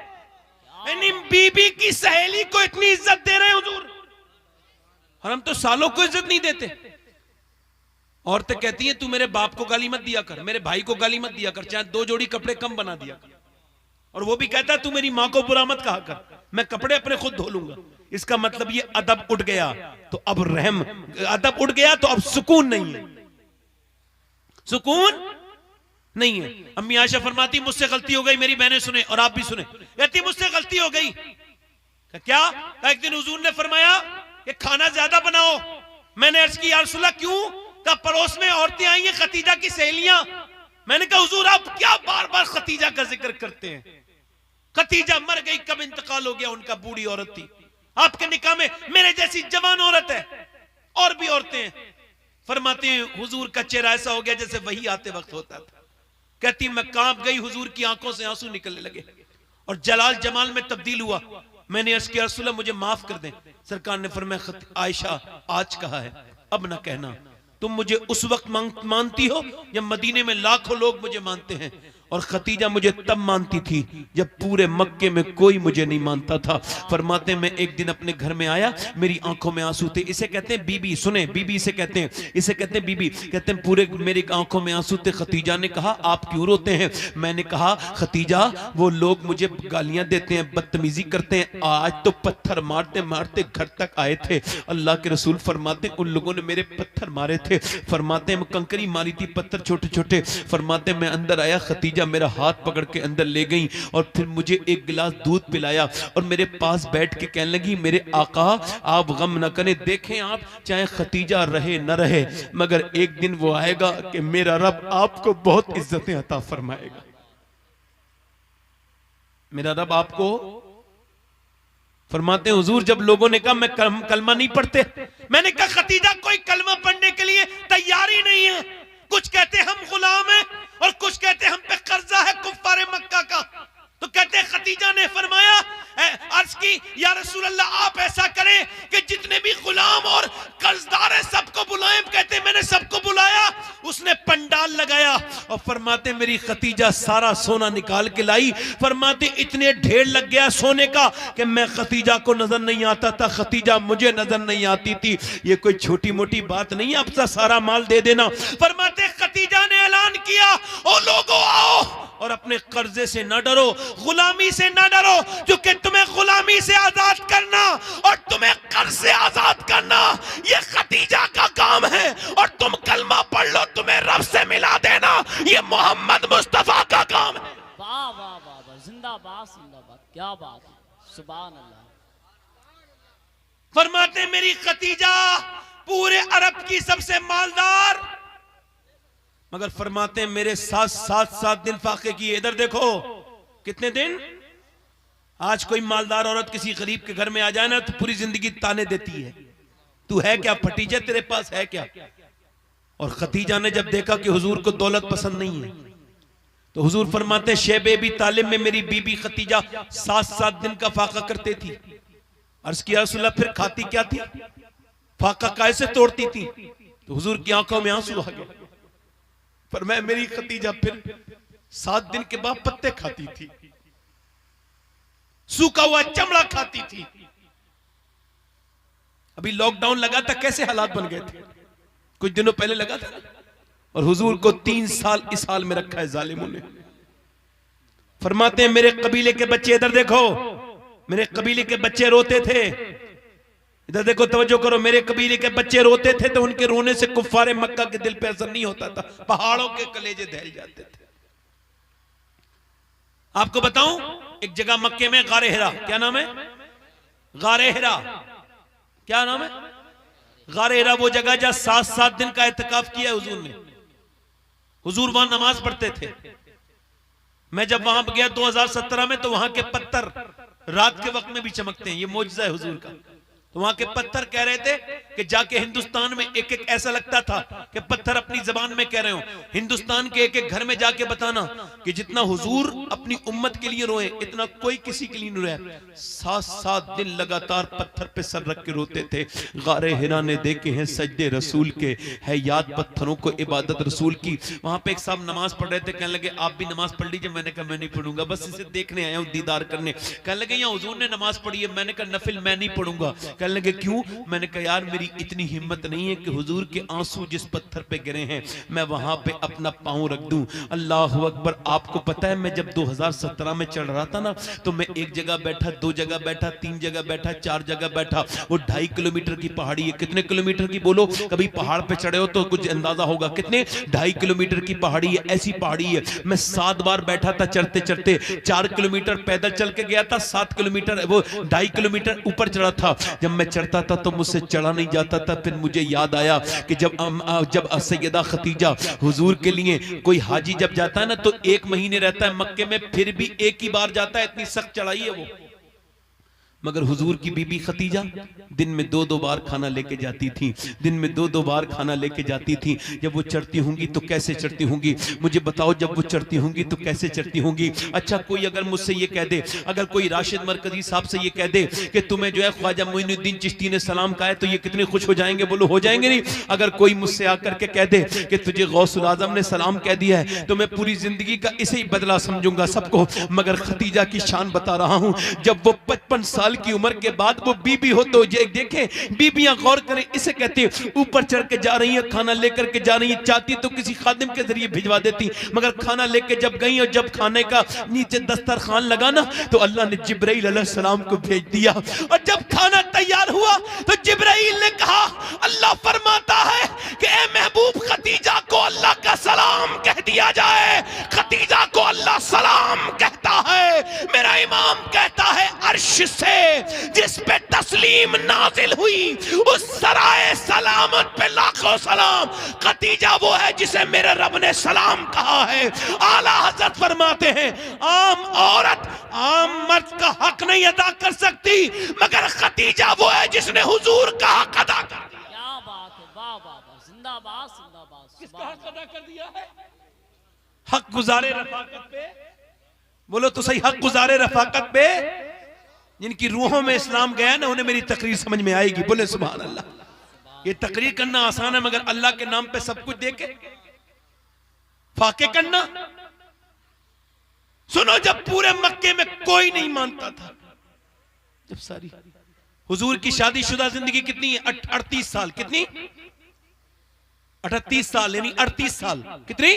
यानी बीबी की सहेली को इतनी इज्जत दे रहे हैं हुजूर, और हम तो सालों को इज्जत नहीं देते। औरतें कहती हैं तू मेरे बाप को गाली मत दिया कर, मेरे भाई को गाली मत दिया कर, चाहे 2 जोड़ी कपड़े कम बना दिया कर। और वो भी कहता है तू मेरी मां को बुरा मत कहा कर, मैं कपड़े अपने खुद धो लूंगा। इसका मतलब ये अदब उठ गया तो अब रहम, अदब उठ गया तो अब सुकून नहीं है, सुकून नहीं है। अम्मी आयशा फरमाती मुझसे गलती हो गई, मेरी बहनें सुने और आप भी सुने। कहती मुझसे गलती हो गई। क्या? एक दिन हुजूर ने फरमाया कि खाना ज्यादा बनाओ। मैंने अर्ज की या रसूल अल्लाह क्यों? का पड़ोस में औरतें आई हैं खतीजा की सहेलियां। मैंने कहा हुजूर आप क्या बार बार खतीजा का जिक्र करते हैं? खतीजा मर गई, कब इंतकाल हो गया उनका, बूढ़ी औरत थी। आपके निकाह में मेरे जैसी जवान औरत है, और भी औरतें हैं। फरमाते हैं हुजूर का चेहरा ऐसा हो गया जैसे वही आते वक्त होता था। कहती मैं कांप गई, हुजूर की आंखों से आंसू निकलने लगे और जलाल जमाल में तब्दील हुआ। मैंने अर्ज़ किया रसूल मुझे माफ कर दें। सरकार ने फरमाया आयशा आज कहा है अब ना कहना। तुम मुझे उस वक्त मानती हो जब मदीने में लाखों लोग मुझे मानते हैं, और खतीजा मुझे तब मानती थी जब पूरे मक्के में कोई मुझे नहीं मानता था। फरमाते मैं एक दिन अपने घर में आया, मेरी आंखों में आंसू थे। इसे कहते हैं बीबी, सुने बीबी इसे कहते हैं, इसे कहते हैं बीबी। कहते हैं पूरे मेरी आंखों में आंसू थे। खतीजा ने कहा आप क्यों रोते हैं? मैंने कहा खतीजा वो लोग मुझे गालियां देते हैं, बदतमीजी करते हैं, आज तो पत्थर मारते मारते घर तक आए थे। अल्लाह के रसूल फरमाते उन लोगों ने मेरे पत्थर मारे थे। फरमाते मैं कंकरी मारी थी, पत्थर छोटे छोटे। फरमाते मैं अंदर आया, खतीजा मेरा हाथ पकड़ के अंदर ले गई और फिर मुझे एक गिलास दूध पिलाया और मेरे पास बैठ के कहने लगी मेरे आका आप गम न करें, देखें आप चाहे खतीजा रहे न रहे मगर एक दिन वो आएगा कि मेरा रब आपको बहुत इज्जतें अता फरमाएगा। मेरा रब आपको फरमाते हैं हुजूर जब लोगों ने कहा मैं कलमा नहीं पढ़ते, मैंने कहा खतीजा कोई कलमा पढ़ने के लिए तैयार ही नहीं है। कुछ कहते हम गुलाम हैं और कुछ कहते हम पे कर्जा है कुफ्फारे मक्का का। तो कहते हैं खतीजा ने फरमाया अर्ज की या रसूल अल्लाह आप ऐसा करें कि जितने भी गुलाम और कर्जदार है सबको बुलाएं। कहते मैंने सबको बुलाया, उसने पंडाल लगाया और फरमाते मेरी खतीजा सारा सोना निकाल के लाई। फरमाते इतने ढेर लग गया सोने का कि मैं खतीजा को नजर नहीं आता था, खतीजा मुझे नजर नहीं आती थी। ये कोई छोटी मोटी बात नहीं है अब सारा माल दे देना। फरमाते खतीजा ने ऐलान किया ओ लोगो आओ और अपने कर्जे से ना डरो, गुलामी से ना डरो, क्योंकि तुम्हें गुलामी से आजाद करना और तुम्हें कर्ज से आजाद करना ये खतीजा का काम है। और तुम कलमा पढ़ लो, तुम्हें रब से मिला देना, ये मोहम्मद मुस्तफा का काम है। वाह वाह वाह वाह, जिंदाबाद जिंदाबाद, क्या बात है, सुभान अल्लाह। फरमाते मेरी खतीजा पूरे अरब की सबसे मालदार, मगर फरमाते मेरे साथ 7 दिन फाके किए। इधर देखो कितने दिन। आज कोई मालदार औरत किसी गरीब के घर में आ जाए ना तो पूरी जिंदगी ताने देती है, तू है क्या फटीजा, तेरे पास है क्या। और खतीजा ने जब देखा कि हुजूर को दौलत पसंद नहीं है तो हुजूर फरमाते शेबे भी तालिब में मेरी बीबी खतीजा 7 दिन का फाका करते थी। अर्ज किया रसूलल्लाह फिर खाती क्या थी, फाका कैसे तोड़ती थी। तो हुजूर की आंखों में आंसू आ गए। पर मैं मेरी खतीजा फिर 7 दिन के बाद पत्ते खाती थी, सूखा हुआ चमड़ा खाती थी। अभी लॉकडाउन लगा था, कैसे हालात बन गए थे, कुछ दिनों पहले लगा था। और हुजूर को 3 साल इस हाल में रखा है जालिमों ने। फरमाते हैं मेरे कबीले के बच्चे, इधर देखो, मेरे कबीले के बच्चे रोते थे। इधर देखो, तवज्जो करो, मेरे कबीले के बच्चे रोते थे तो उनके रोने से कुफ्फारे मक्का के दिल पे असर नहीं होता था, पहाड़ों के कलेजे दहल जाते थे। आपको बताऊं, एक जगह मक्के में गारे हिरा, क्या नाम है, गारे हिरा, क्या नाम है, गारे हिरा, वो जगह जहां 7 दिन का एहतिकाफ किया हुजूर ने। हुजूर वहां नमाज पढ़ते थे। मैं जब वहां गया 2017 में तो वहां के पत्थर रात के वक्त में भी चमकते हैं, ये मौजज़ा है हुजूर का। तो वहां के पत्थर कह रहे थे कि जाके हिंदुस्तान में एक एक ऐसा लगता था कि पत्थर अपनी जबान में कह रहे हो, हिंदुस्तान के एक एक घर में जाके बताना कि जितना हुजूर अपनी उम्मत के लिए रोए इतना कोई किसी के लिए नहीं रोया। 7 दिन लगातार पत्थर पे सर रख के रोते थे। गारे हिरा ने देखे हैं सजदे रसूल के, है याद पत्थरों को इबादत रसूल की। वहां पे एक साहब नमाज पढ़ रहे थे, कहने लगे आप भी नमाज पढ़ लीजिए। मैंने कहा मैं नहीं पढ़ूंगा, बस इसे देखने आया हूं, दीदार करने। कहने लगे यहाँ हुजूर ने नमाज पढ़ी है। मैंने कहा नफिल मैं नहीं पढ़ूंगा। कहने लगे क्यों। मैंने कहा यार मेरी इतनी हिम्मत नहीं है कि हुजूर के आंसू जिस पत्थर पे गिरे हैं मैं वहां पे अपना पांव रख दूं। अल्लाह अकबर। आपको पता है मैं जब 2017 में चढ़ रहा था ना तो मैं एक जगह बैठा, 2 जगह बैठा, 3 जगह बैठा, 4 जगह बैठा। वो 2.5 किलोमीटर की पहाड़ी है। कितने किलोमीटर की बोलो, कभी पहाड़ पे चढ़े हो तो कुछ अंदाजा होगा। कितने, 2.5 किलोमीटर की पहाड़ी है। ऐसी पहाड़ी है, मैं 7 बार बैठा था चढ़ते चढ़ते। 4 किलोमीटर पैदल चल के गया था, 7 किलोमीटर वो 2.5 किलोमीटर ऊपर चढ़ा था। जब मैं चढ़ता था तो मुझसे चढ़ा नहीं जाता था। फिर मुझे याद आया कि जब सैयदा खतीजा हुजूर के लिए, कोई हाजी जब जाता है ना तो 1 महीने रहता है मक्के में, फिर भी एक ही बार जाता है, इतनी सख्त चढ़ाई है वो। मगर हुजूर की बीबी खतीजा दिन में 2-2 बार खाना लेके जाती थी, दिन में 2-2 बार खाना लेके जाती थी। जब वो चढ़ती होंगी तो कैसे चढ़ती होंगी, मुझे बताओ, जब वो चढ़ती होंगी तो कैसे चढ़ती होंगी। अच्छा कोई अगर मुझसे ये कह दे, अगर कोई राशिद मरकजी साहब से ये कह दे कि तुम्हें जो है ख्वाजा मोइनुद्दीन चिश्ती ने सलाम कहा है तो ये कितने खुश हो जाएंगे, बोलो हो जाएंगे नहीं। अगर कोई मुझसे आकर के कह दे कि तुझे गौसुल आजम ने सलाम कह दिया है तो मैं पूरी जिंदगी का इसे ही बदला समझूंगा सबको। मगर खतीजा की शान बता रहा हूं, जब वो 55 साल की उम्र के बाद वो बीबी हो तो देखें, बीबियां गौर करें, इसे कहते हैं ऊपर चढ़ के जा रही है, खाना लेकर के जा रही है, चाहती तो किसी खादिम के जरिए भिजवा देती, मगर खाना लेके जब गई और जब खाने का नीचे दस्तरखान लगा ना तो अल्लाह ने जिब्राइल अलैहिस्सलाम को भेज दिया। और जब खाना तैयार हुआ तो जिब्राइल ने कहा, अल्लाह फरमाता है कि ए महबूब खतीजा को अल्लाह का सलाम कह दिया जाए। खतीजा को अल्लाह सलाम कहता है। मेरा इमाम कहता है अर्श से जिस पे तस्लीम नाजिल हुई उस सराय सलामत पे लाखों सलाम। खतीजा वो है जिसे मेरे रब ने सलाम कहा है। आला हजरत फरमाते हैं आम औरत आम मर्द का हक नहीं अदा कर सकती, मगर खतीजा वो है जिसने हुजूर का हक अदा कर दिया। क्या बात है, वाह वाह वाह, जिंदाबाद जिंदाबाद। किसका हक अदा कर दिया है? हक गुजारे रफाकत पे, बोलो तो सही, हक गुजारे रफाकत पे जिनकी रूहों में इस्लाम गया ना उन्हें मेरी तकरीर समझ में आएगी। बोले सुभान अल्लाह। ये तकरीर करना आसान है मगर अल्लाह के नाम पे सब कुछ देके फाके करना। सुनो, जब पूरे मक्के में कोई नहीं मानता था, जब सारी हुजूर की शादीशुदा जिंदगी कितनी है? 38 साल। कितनी? 38 साल, यानी 38 साल। कितनी?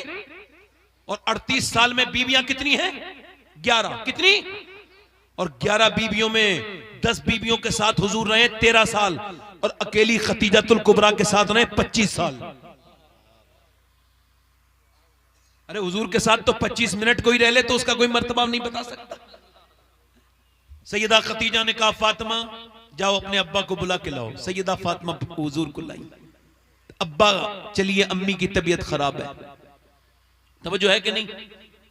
और 38 साल में बीवियां कितनी हैं? 11। कितनी? और 11 बीबियों में 10 बीबियों के साथ हुजूर रहे 13 साल और अकेली खतीजतुल कुबरा के साथ रहे 25 साल। अरे हुजूर के साथ तो 25 मिनट कोई रह ले तो उसका कोई मर्तबा नहीं बता सकता। सैयदा खतीजा ने कहा फातिमा जाओ अपने अब्बा को बुला के लाओ। सैयदा फातिमा हुजूर को लाई। अब्बा चलिए अम्मी की तबीयत खराब है। तवज्जो है कि नहीं?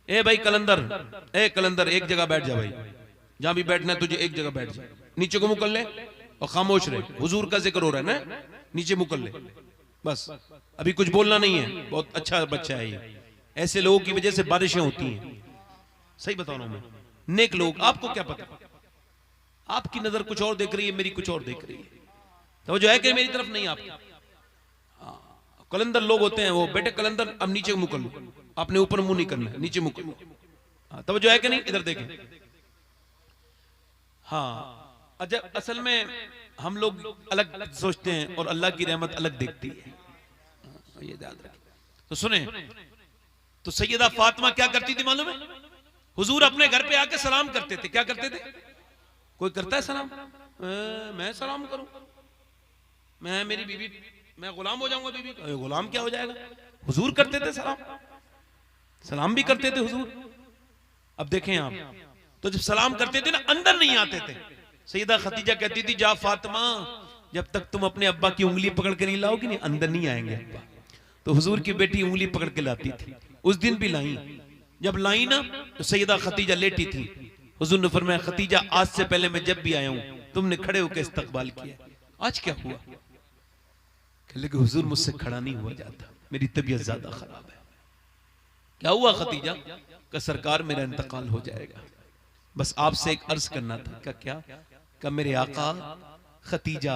ए भाई कलंदर, ए कलंदर एक जगह बैठ जा भाई, जहां भी बैठना है तुझे एक जगह बैठ जा, नीचे को मुकल ले और खामोश रहे। हुजूर का जिक्र हो रहा है ना, नीचे मुकल ले बस, अभी कुछ बोलना नहीं है। बहुत अच्छा बच्चा है ये। ऐसे लोगों की वजह से बारिशें होती हैं। सही बता रहा हूं मैं, नेक लोग, आपको क्या पता, आपकी नजर कुछ और देख रही है, मेरी कुछ और देख रही है। तो जो है कि मेरी तरफ नहीं, आपकी कलंदर लोग होते हैं वो, बेटे कलंदर अब नीचे मुकल लो, आपने ऊपर मुंह नहीं करना है, नीचे मुकल लो। तो जो है कि नहीं, इधर देखें। हाँ असल में हम लोग अलग सोचते हैं और अल्लाह की रहमत अलग देखती है, ये याद रखें। तो सुने, तो सैयदा फातिमा क्या करती थी मालूम है? हुजूर अपने घर पे आके सलाम करते थे। क्या करते थे? कोई करता है सलाम? मैं सलाम करूं? मैं, मेरी बीवी, मैं गुलाम हो जाऊंगा बीवी का? गुलाम क्या हो जाएगा? हुजूर करते थे सलाम, सलाम भी करते थे हुजूर। अब देखें आप, तो जब सलाम करते थे ना, अंदर नहीं आते थे। सैयदा खतीजा कहती थी जा फातिमा, जब तक तुम अपने अब्बा की उंगली पकड़ के नहीं लाओगी नहीं, अंदर नहीं आएंगे अब्बा। तो हुजूर की बेटी उंगली पकड़ के लाती थी। उस दिन भी लाई। जब लाई ना तो सैयदा खतीजा लेटी थी। हुजूर ने फरमाया खतीजा आज से पहले मैं जब भी आया हूं तुमने खड़े होकर इस्तकबाल किया, आज क्या हुआ? लेकिन हुजूर मुझसे खड़ा नहीं हुआ जाता, मेरी तबीयत ज्यादा खराब है। क्या हुआ खतीजा? का सरकार मेरा इंतकाल हो जाएगा, बस आपसे एक अर्ज करना था। क्या मेरे आका खतीजा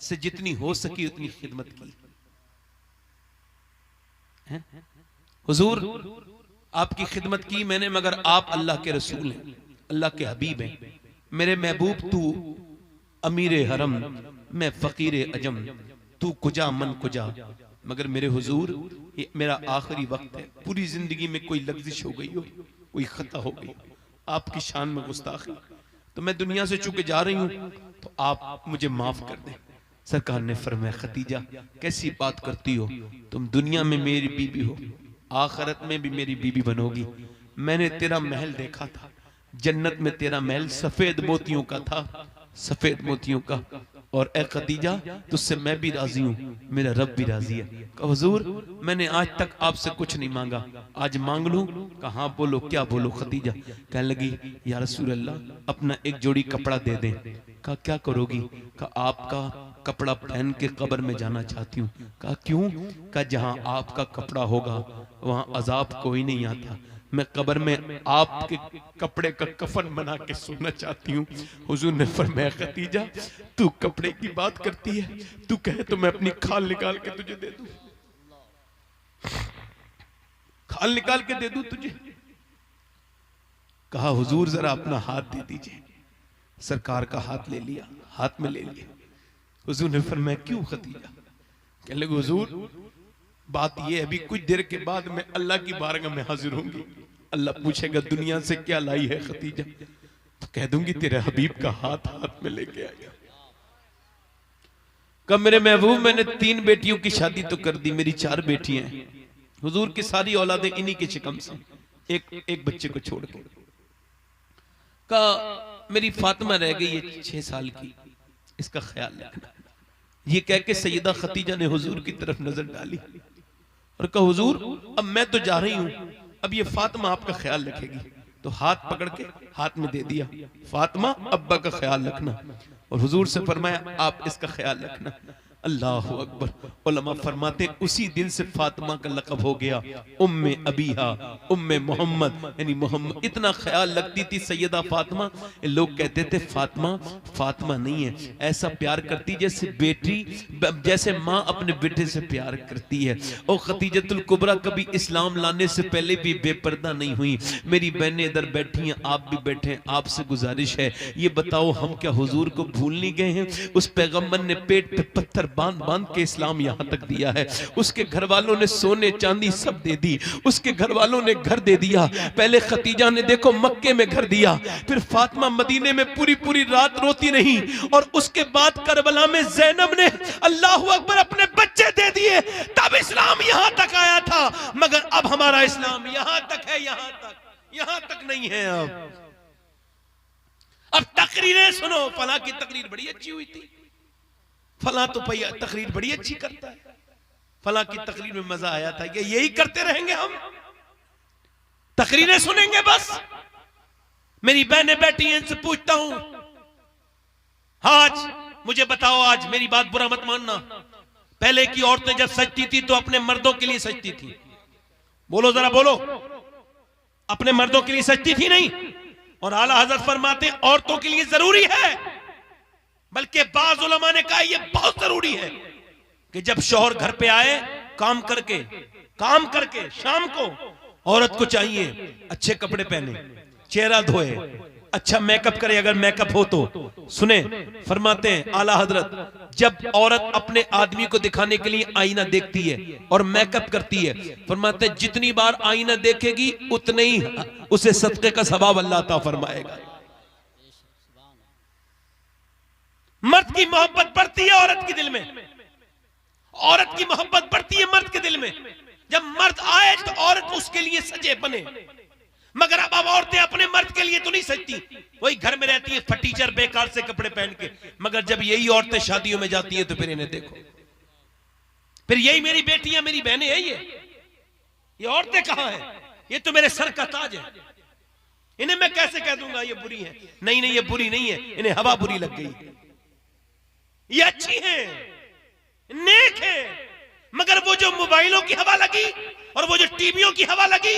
से जितनी हो सकी उतनी खिदमत की है? हुजूर आपकी खिदमत की मैंने, मगर आप अल्लाह के रसूल हैं, अल्लाह के हबीब हैं। मेरे महबूब तू अमीर हरम, मैं फकीर अजम, तू कुजा मन कुजा। मगर मेरे हुजूर ये मेरा आखिरी वक्त है, पूरी जिंदगी में कोई लग्जिश हो गई हो, कोई खता हो गई, आपकी शान में गुस्ताखी, तो मैं दुनिया से चूके जा रही हूं, तो आप मुझे माफ कर दें। सरकार ने फरमाया खतीजा कैसी बात करती हो, तुम दुनिया में मेरी बीबी हो, आखिरत में भी मेरी बीबी बनोगी। मैंने तेरा महल देखा था, जन्नत में तेरा महल सफेद मोतियों का था, सफेद मोतियों का। और ए खतीजा तुझसे मैं भी राजी हूँ, मेरा रब भी राजी है। कहा हुजूर मैंने आज तक आपसे कुछ नहीं मांगा, आज मांग लूं? कहा बोलो, क्या बोलो? खतीजा कहने लगी या रसूल अल्लाह अपना एक जोड़ी कपड़ा दे दें। कहा क्या करोगी? कहा आपका कपड़ा पहन के कब्र में जाना चाहती हूँ। कहा क्यों? कहा जहाँ आपका कपड़ा होगा वहां अजाब कोई नहीं आता, मैं कब्र में आपके कपड़े का कफन बना के सोना चाहती हूँ। हुजूर ने फरमाया खतीजा तू कपड़े की बात करती है, तू कहे तो मैं अपनी खाल निकाल के तुझे दे दूं, खाल निकाल के दे दूं तुझे। कहा हुजूर जरा अपना हाथ दे दीजिए। सरकार का हाथ ले लिया, हाथ में ले लिया। हुजूर ने फरमाया क्यों खतीजा? कहने लगे हुजूर बात यह अभी कुछ देर के बाद मैं अल्लाह की बारगाह में हाजिर होंगी, अल्लाह पूछेगा दुनिया से क्या लाई है खतीजा, तो कह दूंगी तेरे हबीब का हाथ हाथ में लेके आया। कब मेरे महबूब मैंने 3 बेटियों की शादी तो कर दी, मेरी 4 बेटियां हैं, हुजूर की सारी औलादें इन्हीं के शिकम से, एक बच्चे को छोड़ के। कहा मेरी फातिमा रह गई है 6 साल की, इसका ख्याल रखना। ये कह के सैयदा खतीजा ने हुजूर की तरफ नजर डाली और कहा हुजूर अब मैं तो जा रही हूं, अब ये फातिमा आपका ख्याल रखेगी। तो हाथ पकड़ के हाथ में दे दिया, फातिमा अब्बा का ख्याल रखना। और हुजूर से फरमाया आप इसका ख्याल रखना। अल्लाह अकबर। उलमा फरमाते उसी दिन से फातिमा का लक़ब हो गया उम्मे अबीहा, उम्मे मोहम्मद, यानी मोहम्मद। इतना ख्याल रखती थी सैयदा फातिमा, लोग कहते थे फातिमा फातिमा नहीं है, ऐसा प्यार करती जैसे बेटी, जैसे माँ अपने बेटे से प्यार करती है। और खतीजतुल कुबरा कभी इस्लाम लाने से पहले भी बेपर्दा नहीं हुई। मेरी बहनें इधर बैठी हैं, आप भी बैठे हैं, आपसे गुजारिश है ये बताओ हम क्या हुजूर को भूल नहीं गए हैं? उस पैगम्बर ने पेट पे पत्थर बांध बांध के इस्लाम यहां तक दिया है। उसके घर वालों ने सोने चांदी सब दे दी, उसके घर वालों ने घर दे दिया। पहले खतीजा ने देखो मक्के में घर दिया, फिर फातिमा मदीने में पूरी पूरी रात रोती नहीं, और उसके बाद करबला में ज़ैनब ने अल्लाहु अकबर अपने बच्चे दे दिए, तब इस्लाम यहां तक आया था। मगर अब हमारा इस्लाम यहां तक है, यहां तक नहीं है। अब तकरीरें सुनो, फला की तकरीर बड़ी अच्छी हुई थी, फला तो तकरीर बड़ी अच्छी करता है, फला की तकरीर में मजा आया था। ये यही करते रहेंगे हम, तकरीरें सुनेंगे बस। मेरी बहनें बैठी हैं, इनसे पूछता हूं, आज मुझे बताओ, आज मेरी बात बुरा मत मानना, पहले की औरतें जब सजती थी तो अपने मर्दों के लिए सजती थी? बोलो जरा बोलो, अपने मर्दों के लिए सजती थी? नहीं। और आला हजरत फरमाते औरतों के लिए जरूरी है, बल्कि बाज़ उलमा ने कहा यह बहुत जरूरी है कि जब शौहर घर पे आए काम करके शाम को औरत को चाहिए अच्छे कपड़े पहने, चेहरा धोए, अच्छा मेकअप करे, अगर मेकअप हो तो। सुने, फरमाते हैं आला हजरत, जब औरत अपने आदमी को दिखाने के लिए आईना देखती है और मेकअप करती है, फरमाते हैं जितनी बार आईना देखेगी उतने ही उसे सदके का सवाब अल्लाह अता फरमाएगा। मर्द की मोहब्बत बढ़ती है औरत के दिल में, औरत की मोहब्बत बढ़ती है मर्द के दिल में। जब मर्द आए तो औरत उसके लिए सजे बने, मगर अब औरतें अपने मर्द के लिए तो नहीं सजती, वही घर में रहती है फटीचर बेकार से कपड़े पहन के। मगर जब यही औरतें शादियों में जाती हैं तो फिर इन्हें देखो, फिर यही मेरी बेटियां मेरी बहनें हैं, ये औरतें कहां हैं? ये तो मेरे सर का ताज है, इन्हें मैं कैसे कह दूंगा ये बुरी है? नहीं नहीं, ये बुरी नहीं है, इन्हें हवा बुरी लग गई। ये अच्छी है, नेक है, मगर वो जो मोबाइलों की हवा लगी और वो जो टीवियों की हवा लगी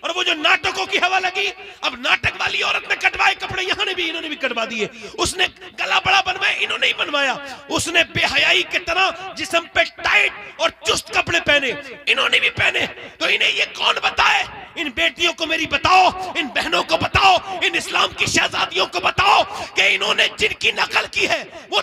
और वो जो नाटकों की हवा लगी, अब नाटक वाली औरत ने कटवाए कपड़े, यहां ने भी इन्होंने भी कटवा दिए। उसने गला बड़ा बनवाया, इन्होंने ही बनवाया। उसने बेहयाई की तरह जिस्म पे टाइट और चुस्त कपड़े पहने, इन्होंने भी पहने। तो इन्हें ये कौन बताए? इन बेटियों को मेरी बताओ, इन बहनों को बताओ, इन इस्लाम की शहजादियों को बताओ कि इन्होंने जिनकी नकल की है वो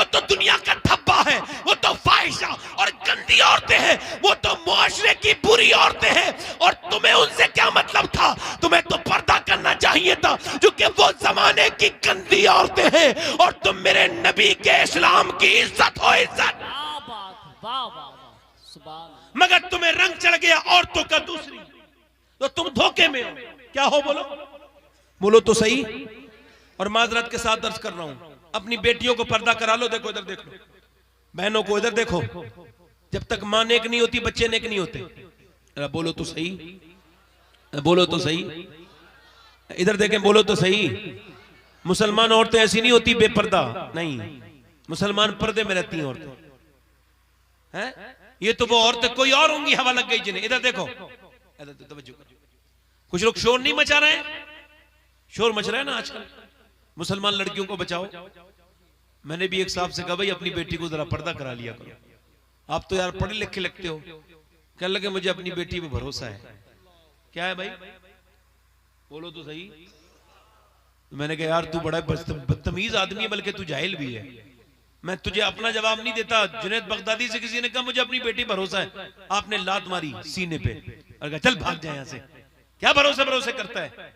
तो दुनिया का धब्बा है, वो तो फाहिशा और गंदी औरतें हैं, वो तो मुआशरे की बुरी औरतें हैं। और तुम्हें उनसे क्या मतलब था? तुम्हें तो पर्दा करना चाहिए था, क्योंकि वो जमाने की गंदी औरतें हैं और तुम मेरे नबी के इस्लाम की इज्जत हो इज्जत। मगर तुम्हें रंग चढ़ गया औरतों का दूसरी, तो तुम धोखे में हो। क्या हो? बोलो तो सही। और माजरत के साथ अर्ज कर रहा हूं, अपनी बेटियों को पर्दा करा लो। देखो इधर, देख लो बहनों को, इधर देखो। जब तक मां नेक नहीं होती बच्चे नेक नहीं होते। बोलो तो सही, बोलो तो सही, इधर देखें, बोलो तो सही। मुसलमान औरतें ऐसी नहीं होती बेपर्दा, नहीं, मुसलमान पर्दे में रहती हैं औरतें हैं। ये तो वो औरतें कोई और होंगी, हवा लग गई जिन्हें। इधर देखो, इधर तवज्जो करो। कुछ लोग शोर नहीं मचा रहे हैं, शोर मच रहा है ना आजकल। मुसलमान लड़कियों को बचाओ। मैंने भी एक साहब से कहा, भाई अपनी बेटी को जरा पर्दा करा लिया करो, आप तो यार पढ़े लिखे लगते हो। कहने लगे मुझे अपनी बेटी पे भरोसा है। क्या है भाई? बोलो तो सही। तो मैंने कहा यार तू बड़ा बदतमीज आदमी है, बल्कि तू जाहिल भी है। मैं तुझे अपना जवाब नहीं देता। जुनैद बगदादी से किसी ने कहा मुझे अपनी बेटी भरोसा है, आपने लात मारी सीने पे और कहा चल भाग जाए यहां से। क्या भरोसे करता है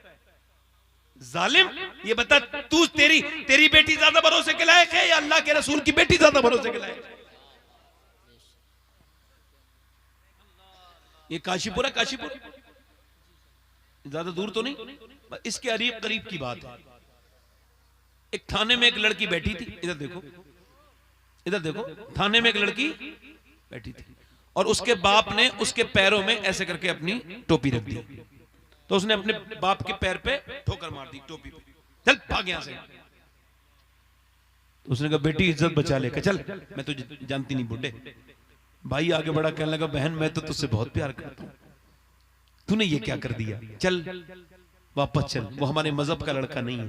जालिम? ये बता, तू तेरी बेटी ज्यादा भरोसे के लायक है या अल्लाह के रसूल की बेटी ज्यादा भरोसे के लायक है? ये काशीपुर है, काशीपुर ज्यादा दूर तो नहीं, इसके करीब की बात है। एक थाने में एक लड़की बैठी थी, इधर देखो, इधर देखो, थाने में एक लड़की बैठी थी और उसके बाप ने उसके पैरों में ऐसे करके अपनी टोपी रख दी। तो उसने अपने बाप के पैर पे ठोकर मार दी टोपी पे। चल भाग यहां से। तो उसने कहा बेटी इज्जत बचा ले। चल मैं तुझे जानती नहीं बुड्ढे। भाई आगे बढ़ा, कहने लगा बहन मैं तो तुझसे बहुत प्यार करता हूं, तूने ये क्या कर दिया, चल वापस चल। वो हमारे मजहब का लड़का नहीं है।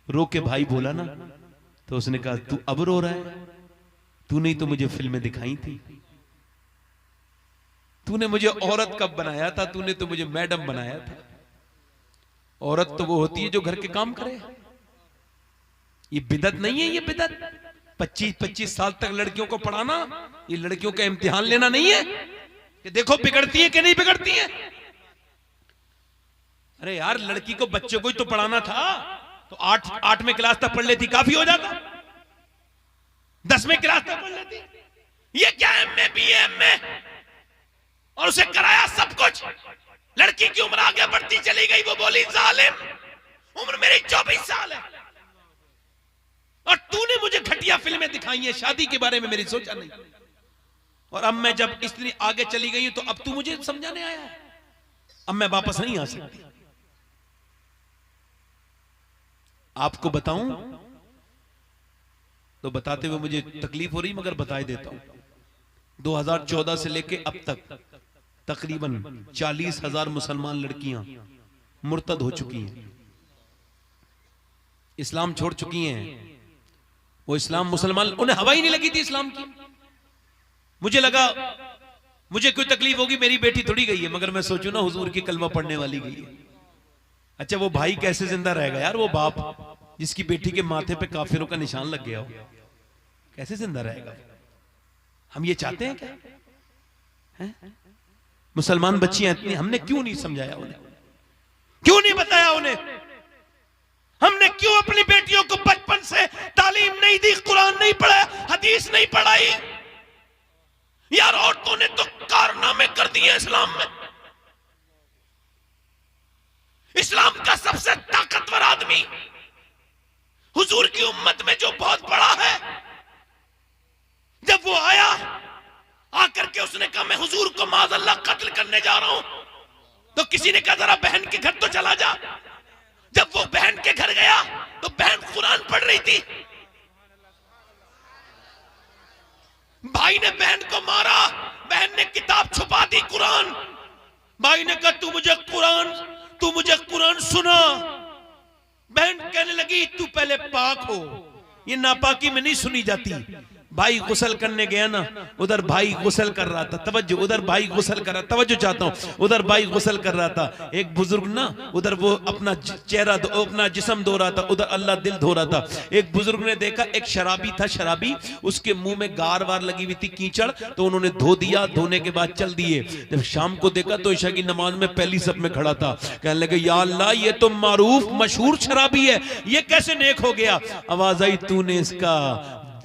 रो के भाई बोला ना, तो उसने कहा तू अब रो रहा है? तूने ही तो मुझे फिल्में दिखाई थी, तूने मुझे औरत कब बनाया था, तूने तो मुझे मैडम बनाया था। औरत तो वो होती है जो घर के काम करे। ये बिदत नहीं है, ये बिदत 25-25 साल तक लड़कियों को पढ़ाना, ये लड़कियों का इम्तिहान लेना नहीं है कि देखो बिगड़ती है कि नहीं बिगड़ती है। अरे यार, लड़की को बच्चों को ही तो पढ़ाना था, तो 8वीं क्लास तक पढ़ लेती, काफी हो जाता। 10वीं क्लास तक पढ़ लेती। ये क्या MA BA MA, और उसे कराया सब कुछ। लड़की की उम्र आगे बढ़ती चली गई, वो बोली जालिम, उम्र मेरी 24 साल है और तूने मुझे घटिया फिल्में दिखाई हैं, शादी के बारे में मेरी सोचा नहीं। और अब मैं जब इतनी आगे चली गई हूं तो अब तू मुझे समझाने आया है, अब मैं वापस नहीं आ सकती। आपको बताऊं तो बताते हुए मुझे तकलीफ हो रही, मगर बता देता हूं। 2014 से लेके अब तक तकरीबन 40,000 मुसलमान लड़कियां मुर्तद हो चुकी हैं, इस्लाम छोड़ चुकी हैं। वो इस्लाम मुसलमान, उन्हें हवा ही नहीं लगी थी इस्लाम की। मुझे लगा मुझे कोई तकलीफ होगी, मेरी बेटी थोड़ी गई है, मगर मैं सोचूं ना हुजूर की कलमा पढ़ने वाली गई है। अच्छा, वो भाई कैसे जिंदा रहेगा यार, वो बाप जिसकी बेटी के माथे पे काफिरों का निशान लग गया हो, कैसे जिंदा रहेगा? हम ये चाहते हैं क्या? मुसलमान बच्चियां इतनी, हमने क्यों नहीं समझाया उन्हें, क्यों नहीं बताया उन्हें? हमने क्यों अपनी बेटियों को बचपन से तालीम नहीं दी, कुरान नहीं पढ़ाया, हदीस नहीं पढ़ाई? यार, औरतों ने तो कारनामे कर दिए इस्लाम में। इस्लाम का सबसे ताकतवर आदमी हुजूर की उम्मत में जो बहुत बड़ा है, जब वो आया, आकर के उसने कहा मैं हुजूर को माज़अल्लाह कत्ल करने जा रहा हूं, तो किसी ने कहा जरा बहन के घर तो चला जा। जब वो बहन के घर गया तो बहन कुरान पढ़ रही थी। भाई ने बहन को मारा, बहन ने किताब छुपा दी कुरान। भाई ने कहा तू मुझे कुरान सुना। बहन कहने लगी तू पहले पाक हो, ये नापाकी में नहीं सुनी जाती। भाई गुस्ल करने गया ना, उधर भाई गुस्ल कर रहा था, तवज्जो, उधर भाई गुस्ल कर रहा, तवज्जो चाहता हूं, उधर भाई गुस्ल कर रहा था। एक बुजुर्ग ना, उधर वो अपना चेहरा अपना जिस्म धो रहा था, उधर अल्लाह दिल धो रहा था। एक बुजुर्ग ने देखा एक शराबी था, शराबी, उसके मुंह में गार वार लगी हुई थी, कीचड़, तो उन्होंने धो दिया। धोने के बाद चल दिए। जब शाम को देखा तो ईशा की नमाज में पहली सफ में खड़ा था। कहने लगे या अल्लाह, ये तो मारूफ मशहूर शराबी है, ये कैसे नेक हो गया? आवाज आई तूने इसका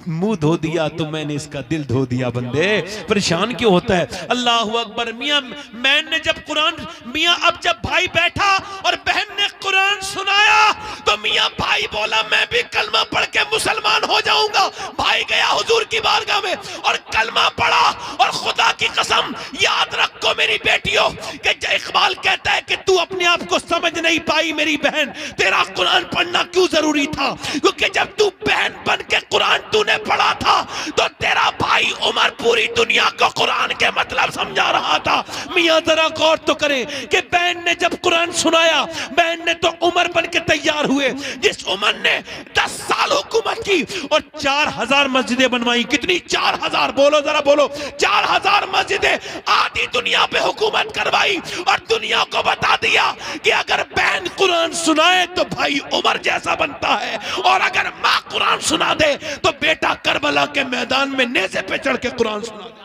मुंह धो दिया तो मैंने इसका दिल धो दिया। बंदे परेशान क्यों होता है? अल्लाह अकबर। मियां मैंने जब कुरान, मियां अब जब भाई बैठा और बहन ने कुरान सुनाया तो मियां भाई बोला मैं भी कलमा पढ़ के मुसलमान हो जाऊंगा। भाई गया हुजूर की बारगाह में और कलमा पढ़ा। और खुदा की कसम याद रखो मेरी बेटियों कि इकबाल कहता है कि तू अपने आप को समझ नहीं पाई मेरी बहन, तेरा कुरान पढ़ना क्यों जरूरी था? क्योंकि जब तू बहन बन के कुरान तूने पढ़ा था तो तेरा भाई उमर पूरी दुनिया को कुरान के मतलब समझा रहा था। मियां जरा गौर तो करें कि बहन ने जब कुरान सुनाया, बहन ने तो उमर बन के तैयार हुए। जिस उमर ने 10 साल हुकूमत की और 4000 मस्जिदें बनवाई। कितनी? 4000। बोलो जरा बोलो, 4000 मस्जिदें आधी दुनिया पे हुकूमत करवाई और दुनिया को बता दिया कि अगर बहन कुरान सुनाए तो भाई उमर जैसा बनता है, और अगर माँ कुरान सुना दे तो बेटा करबला के मैदान में नेज़े पे चढ़ के कुरान सुना दे।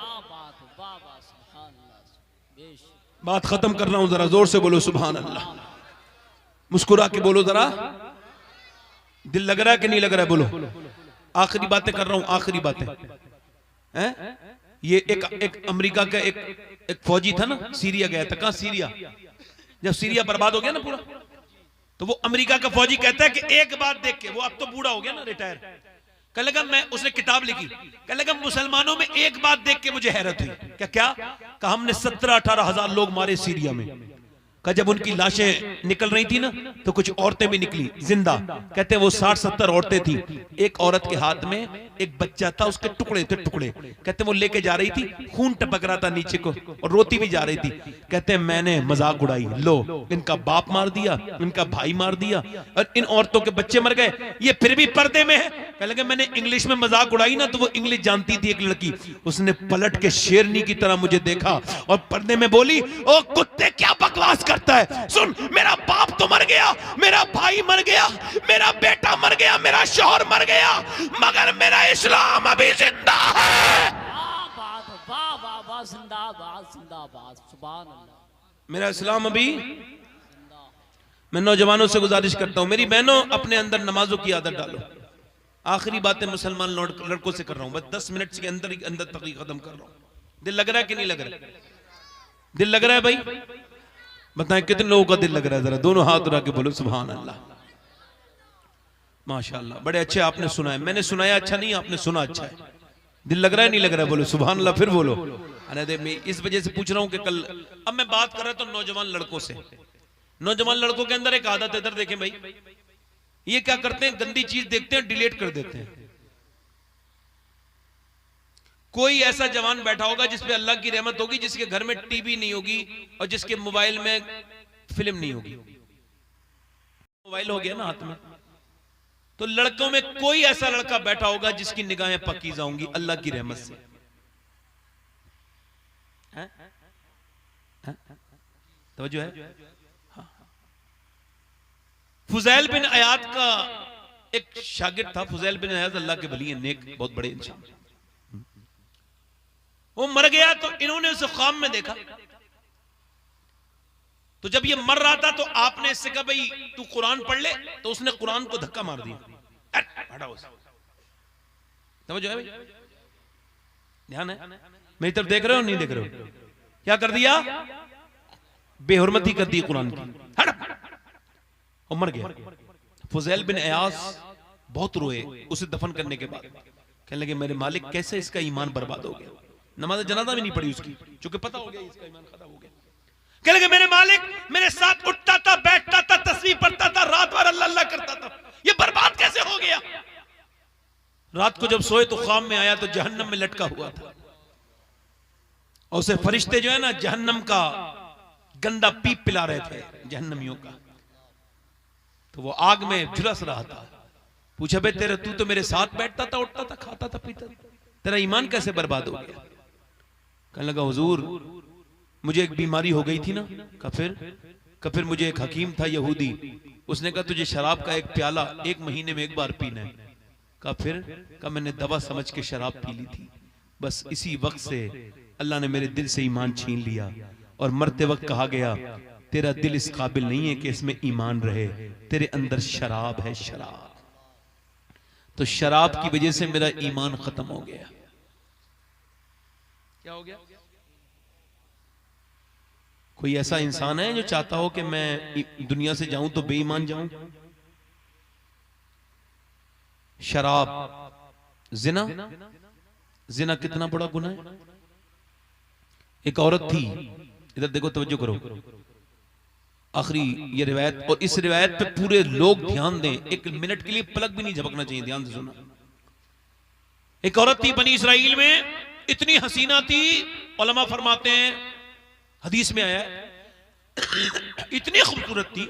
बात खत्म कर रहा हूं, जरा जोर से बोलो सुभान अल्लाह। मुस्कुरा के बोलो जरा, दिल लग रहा है कि नहीं लग रहा है? बोलो। आखिरी बातें कर रहा हूं, आखिरी बातें हैं? ये एक अमेरिका का एक फौजी था ना, सीरिया गया था। कहां? सीरिया। जब सीरिया बर्बाद हो गया ना पूरा, तो वो अमेरिका का फौजी कहता है कि एक बात देख के, वो अब तो बूढ़ा हो गया ना, रिटायर, कहने लगा मैं, उसने किताब लिखी, कहने लगा मुसलमानों में एक बात देख के मुझे हैरत हुई। क्या? कहा हमने 17-18 हजार लोग मारे सीरिया में। कहा जब उनकी लाशें निकल रही थी ना तो कुछ औरतें भी निकली जिंदा। कहते हैं वो 60-70 औरतें थी। एक औरत के हाथ में एक बच्चा था, उसके टुकड़े थे टुकड़े। कहते हैं वो लेके जा रही थी, खून टपक रहा था नीचे को और रोती भी जा रही थी। कहते हैं मैंने मजाक उड़ाई, लो इनका बाप मार दिया, इनका भाई मार दिया और इन औरतों के बच्चे मर गए, ये फिर भी पर्दे में है। कहने लगे मैंने इंग्लिश में मजाक उड़ाई ना, तो वो इंग्लिश जानती थी एक लड़की, उसने पलट के शेरनी की तरह मुझे देखा और पर्दे में बोली ओ कुत्ते क्या बकवास करता है, सुन मेरा बाप तो मर गया, मेरा भाई मर गया, मेरा बेटा मर गया, मेरा शौहर मर गया, मगर मेरा इस्लाम अभी जिंदा है। वाह वाह वाह, जिंदाबाद जिंदाबाद, सुभान अल्लाह। मेरा इस्लाम अभी। मैं नौजवानों से गुजारिश करता हूं, मेरी बहनों, अपने अंदर नमाजों की आदत डालो। आखिरी बातें मुसलमान लड़कों से कर रहा हूं, बस 10 मिनट के अंदर तकरीर खत्म कर रहा हूं। दिल लग रहा है कि नहीं लग रहा है? दिल लग रहा है भाई? बताएं कितने लोगों का दिल लग रहा है? जरा दोनों हाथ उठा के बोलो सुभान अल्लाह। माशाअल्लाह, बड़े अच्छे आपने सुना है। मैंने सुनाया अच्छा नहीं, आपने सुना अच्छा है। दिल लग रहा है नहीं लग रहा है? बोलो सुभान अल्लाह, फिर बोलो। अरे मैं इस वजह से पूछ रहा हूं कि कल, अब मैं बात कर रहा था नौजवान लड़कों से। नौजवान लड़कों के अंदर एक आदत है, इधर देखें भाई, ये क्या करते हैं, गंदी चीज देखते हैं डिलीट कर देते हैं। कोई ऐसा जवान बैठा होगा जिस पे अल्लाह की रहमत होगी, जिसके घर में टीवी नहीं होगी और जिसके मोबाइल में फिल्म नहीं होगी। मोबाइल हो गया ना हाथ में, तो लड़कों में कोई ऐसा लड़का बैठा होगा जिसकी निगाहें पाकीज़ा होंगी अल्लाह की रहमत से। तवज्जो है? फुजैल बिन अयाद का एक शागिर्द था। फुजैल बिन अयाद अल्लाह के वली हैं, नेक, बहुत बड़े इंसान। वो मर गया तो इन्होंने उसे ख्वाब में देखा। तो जब ये मर रहा था तो आपने इससे कहा भाई तू कुरान पढ़ ले, तो उसने कुरान को धक्का मार दिया। समझो है भाई? ध्यान है? मेरी तरफ देख रहे हो नहीं देख रहे हो? क्या कर दिया? बेहुरमती कर दी कुरान की। और मर गया। फुजैल बिन अयास बहुत रोए उसे दफन करने के बाद। कहने लगे मेरे मालिक कैसे इसका ईमान बर्बाद हो गया। नमाज जनाजा भी नहीं पड़ी उसकी, क्योंकि पता हो गया इसका ईमान खत्म हो गया। कहने लगे मेरे मालिक मेरे साथ उठता था, बैठता था, तस्बीह पढ़ता था, रात भर अल्लाह अल्लाह करता था, ये बर्बाद कैसे हो गया? रात को जब सोए तो ख्वाब में आया तो जहन्नम में लटका हुआ था, और उसे फरिश्ते जो है ना जहन्नम का गंदा पीप पिला रहे थे जहन्नमियों का। तो वो आग में झुलस रहा था। पूछा बे तेरे, तू तो मेरे साथ बैठता था, उठता था, खाता था, पीता था, तेरा ईमान कैसे बर्बाद हो गया? कहने लगा हुजूर मुझे एक बीमारी हो गई थी ना। फिर मुझे एक हकीम था यहूदी, उसने कहा तुझे शराब का एक प्याला 1 महीने में 1 बार पीना है। कहा मैंने दवा समझ के शराब पी ली थी। बस इसी वक्त से अल्लाह ने मेरे दिल से ईमान छीन लिया, और मरते वक्त कहा गया तेरा दिल इस काबिल नहीं है कि इसमें ईमान रहे, तेरे अंदर शराब है, शराब। तो शराब की वजह से मेरा ईमान खत्म हो गया। क्या हो गया? कोई ऐसा इंसान है जो चाहता हो कि मैं दुनिया से जाऊं तो बेईमान जाऊं? शराब, जिना कितना बड़ा गुनाह है। एक औरत थी, इधर देखो, तवज्जो करो, आखिरी ये रिवायत, और इस रिवायत पे पूरे लोग ध्यान दें, 1 मिनट के लिए पलक भी नहीं झपकना चाहिए, ध्यान से सुना। एक औरत थी बनी इसराइल में, इतनी हसीना थी, उलमा फरमाते हैं, हदीस में आया है, इतनी खूबसूरत थी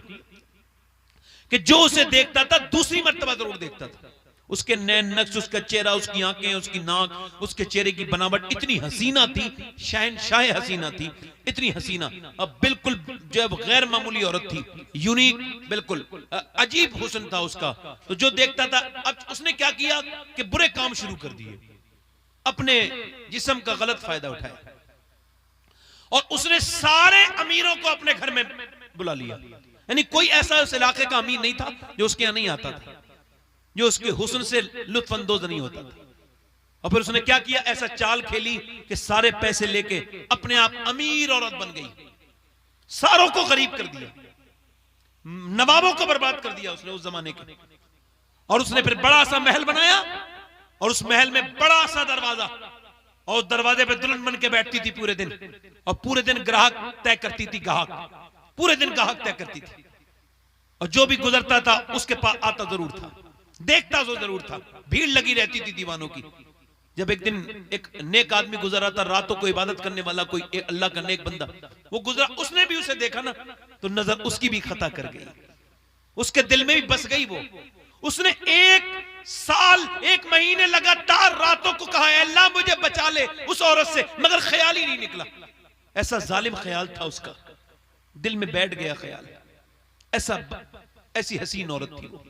कि जो उसे देखता था दूसरी मर्तबा जरूर देखता था। उसके नैन नक्श, उसका चेहरा, उसकी आंखें, उसकी नाक, उसके चेहरे की बनावट इतनी हसीना थी, शहनशाह हसीना थी, इतनी हसीना। अब बिल्कुल जो है गैर मामूली औरत थी, यूनिक, बिल्कुल अजीब हुस्न था उसका। तो जो देखता था, अब उसने क्या किया कि बुरे काम शुरू कर दिए, अपने जिस्म का गलत फायदा उठाया, और उसने सारे अमीरों को अपने घर में बुला लिया। यानी कोई ऐसा उस इलाके का अमीर नहीं था जो उसके यहां नहीं आता था, जो उसके हुस्न से लुत्फअंदोज नहीं होता था। और फिर उसने क्या किया, ऐसा चाल खेली कि सारे पैसे लेके अपने आप अमीर औरत बन गई, सारों को गरीब कर दिया, नवाबों को बर्बाद कर दिया उसने उस जमाने के। और उसने फिर बड़ा सा महल बनाया, और उस महल में बड़ा सा दरवाजा, और दरवाजे पे दुल्हन बन के बैठती थी पूरे दिन, और पूरे दिन ग्राहक तय करती थी, ग्राहक पूरे दिन ग्राहक तय करती थी, और जो भी गुजरता था उसके पास आता जरूर था, देखता तो जरूर था, भीड़ लगी रहती थी दीवानों की। जब एक दिन एक नेक आदमी गुजरा था, रातों को इबादत करने वाला कोई अल्लाह का नेक बंदा, वो गुजरा, उसने भी उसे देखा ना, तो नजर उसकी भी खता कर गई, उसके दिल में भी बस गई वो। उसने 1 साल 1 महीने लगातार रातों को कहा अल्लाह मुझे बचा ले उस औरत से, मगर ख्याल ही नहीं निकला। ऐसा जालिम ख्याल था उसका, दिल में बैठ गया ख्याल, ऐसी हसीन औरत थी वो।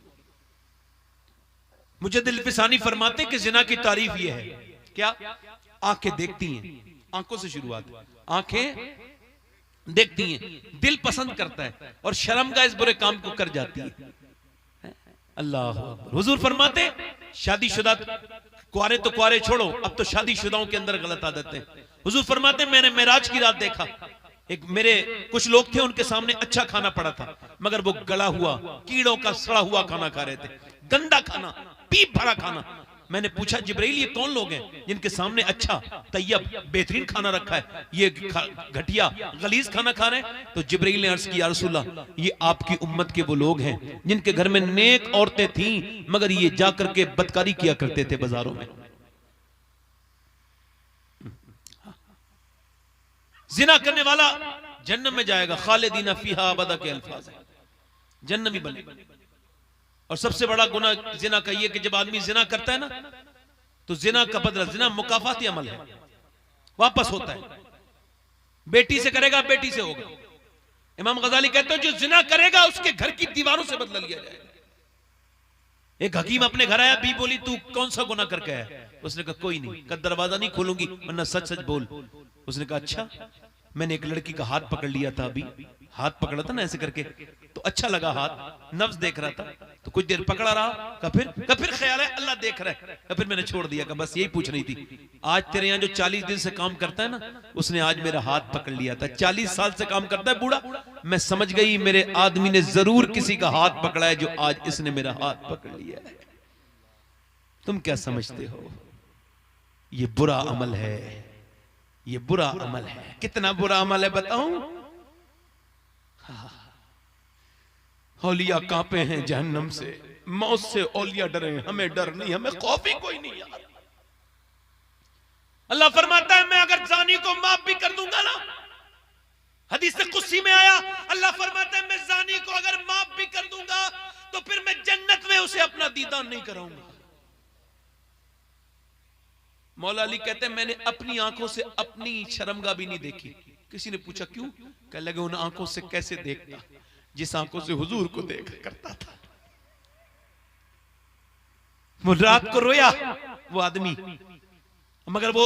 मुजद्दिद फिसानी फरमाते कि जिना की तारीफ ये है, क्या? आंखें देखती हैं, आंखों से शुरुआत, आंखें देखती हैं, दिल पसंद करता है और शर्म का इस बुरे काम को कर जाती है। अल्लाह अकबर। हुजूर फरमाते शादीशुदा, कुआरे तो कुआरे छोड़ो, अब तो शादीशुदाओं के अंदर गलत आदत है। हुजूर फरमाते मैंने मेराज की रात देखा, एक मेरे कुछ लोग थे, उनके सामने अच्छा खाना पड़ा था, मगर वो गला हुआ कीड़ों का सड़ा हुआ खाना खा रहे थे, गंदा खाना, पीप भरा खाना। मैंने पूछा जिब्राइल ये कौन लोग हैं जिनके सामने अच्छा तैयब बेहतरीन खाना रखा है, ये घटिया गलीज खाना खा रहे हैं? तो जिब्राइल ने अर्ज किया या रसूलल्लाह, ये आपकी उम्मत के वो लोग हैं जिनके घर में नेक औरतें थीं, मगर ये जाकर के बदकारी किया करते थे बाजारों में। जिना करने वाला जन्नत में जाएगा, खालिदीना फीहा अबदा के अल्फाज है, जन्नती बने। और सबसे बड़ा गुनाह जिना का ये कि जब आदमी जिना करता है ना, तो जिना का बदला, जिना मुकाफाती अमल है, वापस होता है। बेटी से करेगा बेटी से होगा। इमाम गजाली कहते हैं जो जिना करेगा उसके घर की दीवारों से बदला लिया जाएगा। एक हकीम अपने घर आया, बी बोली तू कौन सा गुनाह करके आया? उसने कहा कोई नहीं, कल दरवाजा नहीं खोलूंगी वरना सच सच बोल। उसने कहा अच्छा, मैंने एक लड़की का हाथ पकड़ लिया था, अभी हाथ पकड़ा था ना ऐसे करके, तो अच्छा लगा, हाथ नफ्स देख रहा था, तो कुछ देर पकड़ा रहा, का फिर ख्याल है अल्लाह देख रहा है, का फिर मैंने छोड़ दिया, का बस यही पूछ रही थी। आज तेरे यहाँ जो 40 दिन से काम करता है ना, उसने आज मेरा हाथ पकड़ लिया था। 40 साल से काम करता है बूढ़ा, मैं समझ गई मेरे आदमी ने जरूर किसी का हाथ पकड़ा है जो आज इसने मेरा हाथ पकड़ लिया है। तुम क्या समझते हो? ये बुरा अमल है, ये बुरा अमल है। कितना बुरा अमल है बताऊं? औलिया कांपे हैं जहन्नम से, मौत से औलिया डरे, हमें डर नहीं, हमें खौफ ही कोई नहीं यार। अल्लाह फरमाता है मैं अगर जानी को माफ भी कर दूंगा ना, हदीस कुदसी में आया, अल्लाह फरमाता है मैं जानी को अगर माफ भी कर दूंगा तो फिर मैं जन्नत में उसे अपना दीदार नहीं कराऊंगा। मौला अली कहते हैं मैंने अपनी आंखों से अपनी शर्मगाह भी नहीं देखी। किसी ने पूछा क्यों? कह लगे उन आंखों से कैसे देखता जिस आंखों से हुजूर को देख करता था। वो रात को रोया वो आदमी, मगर वो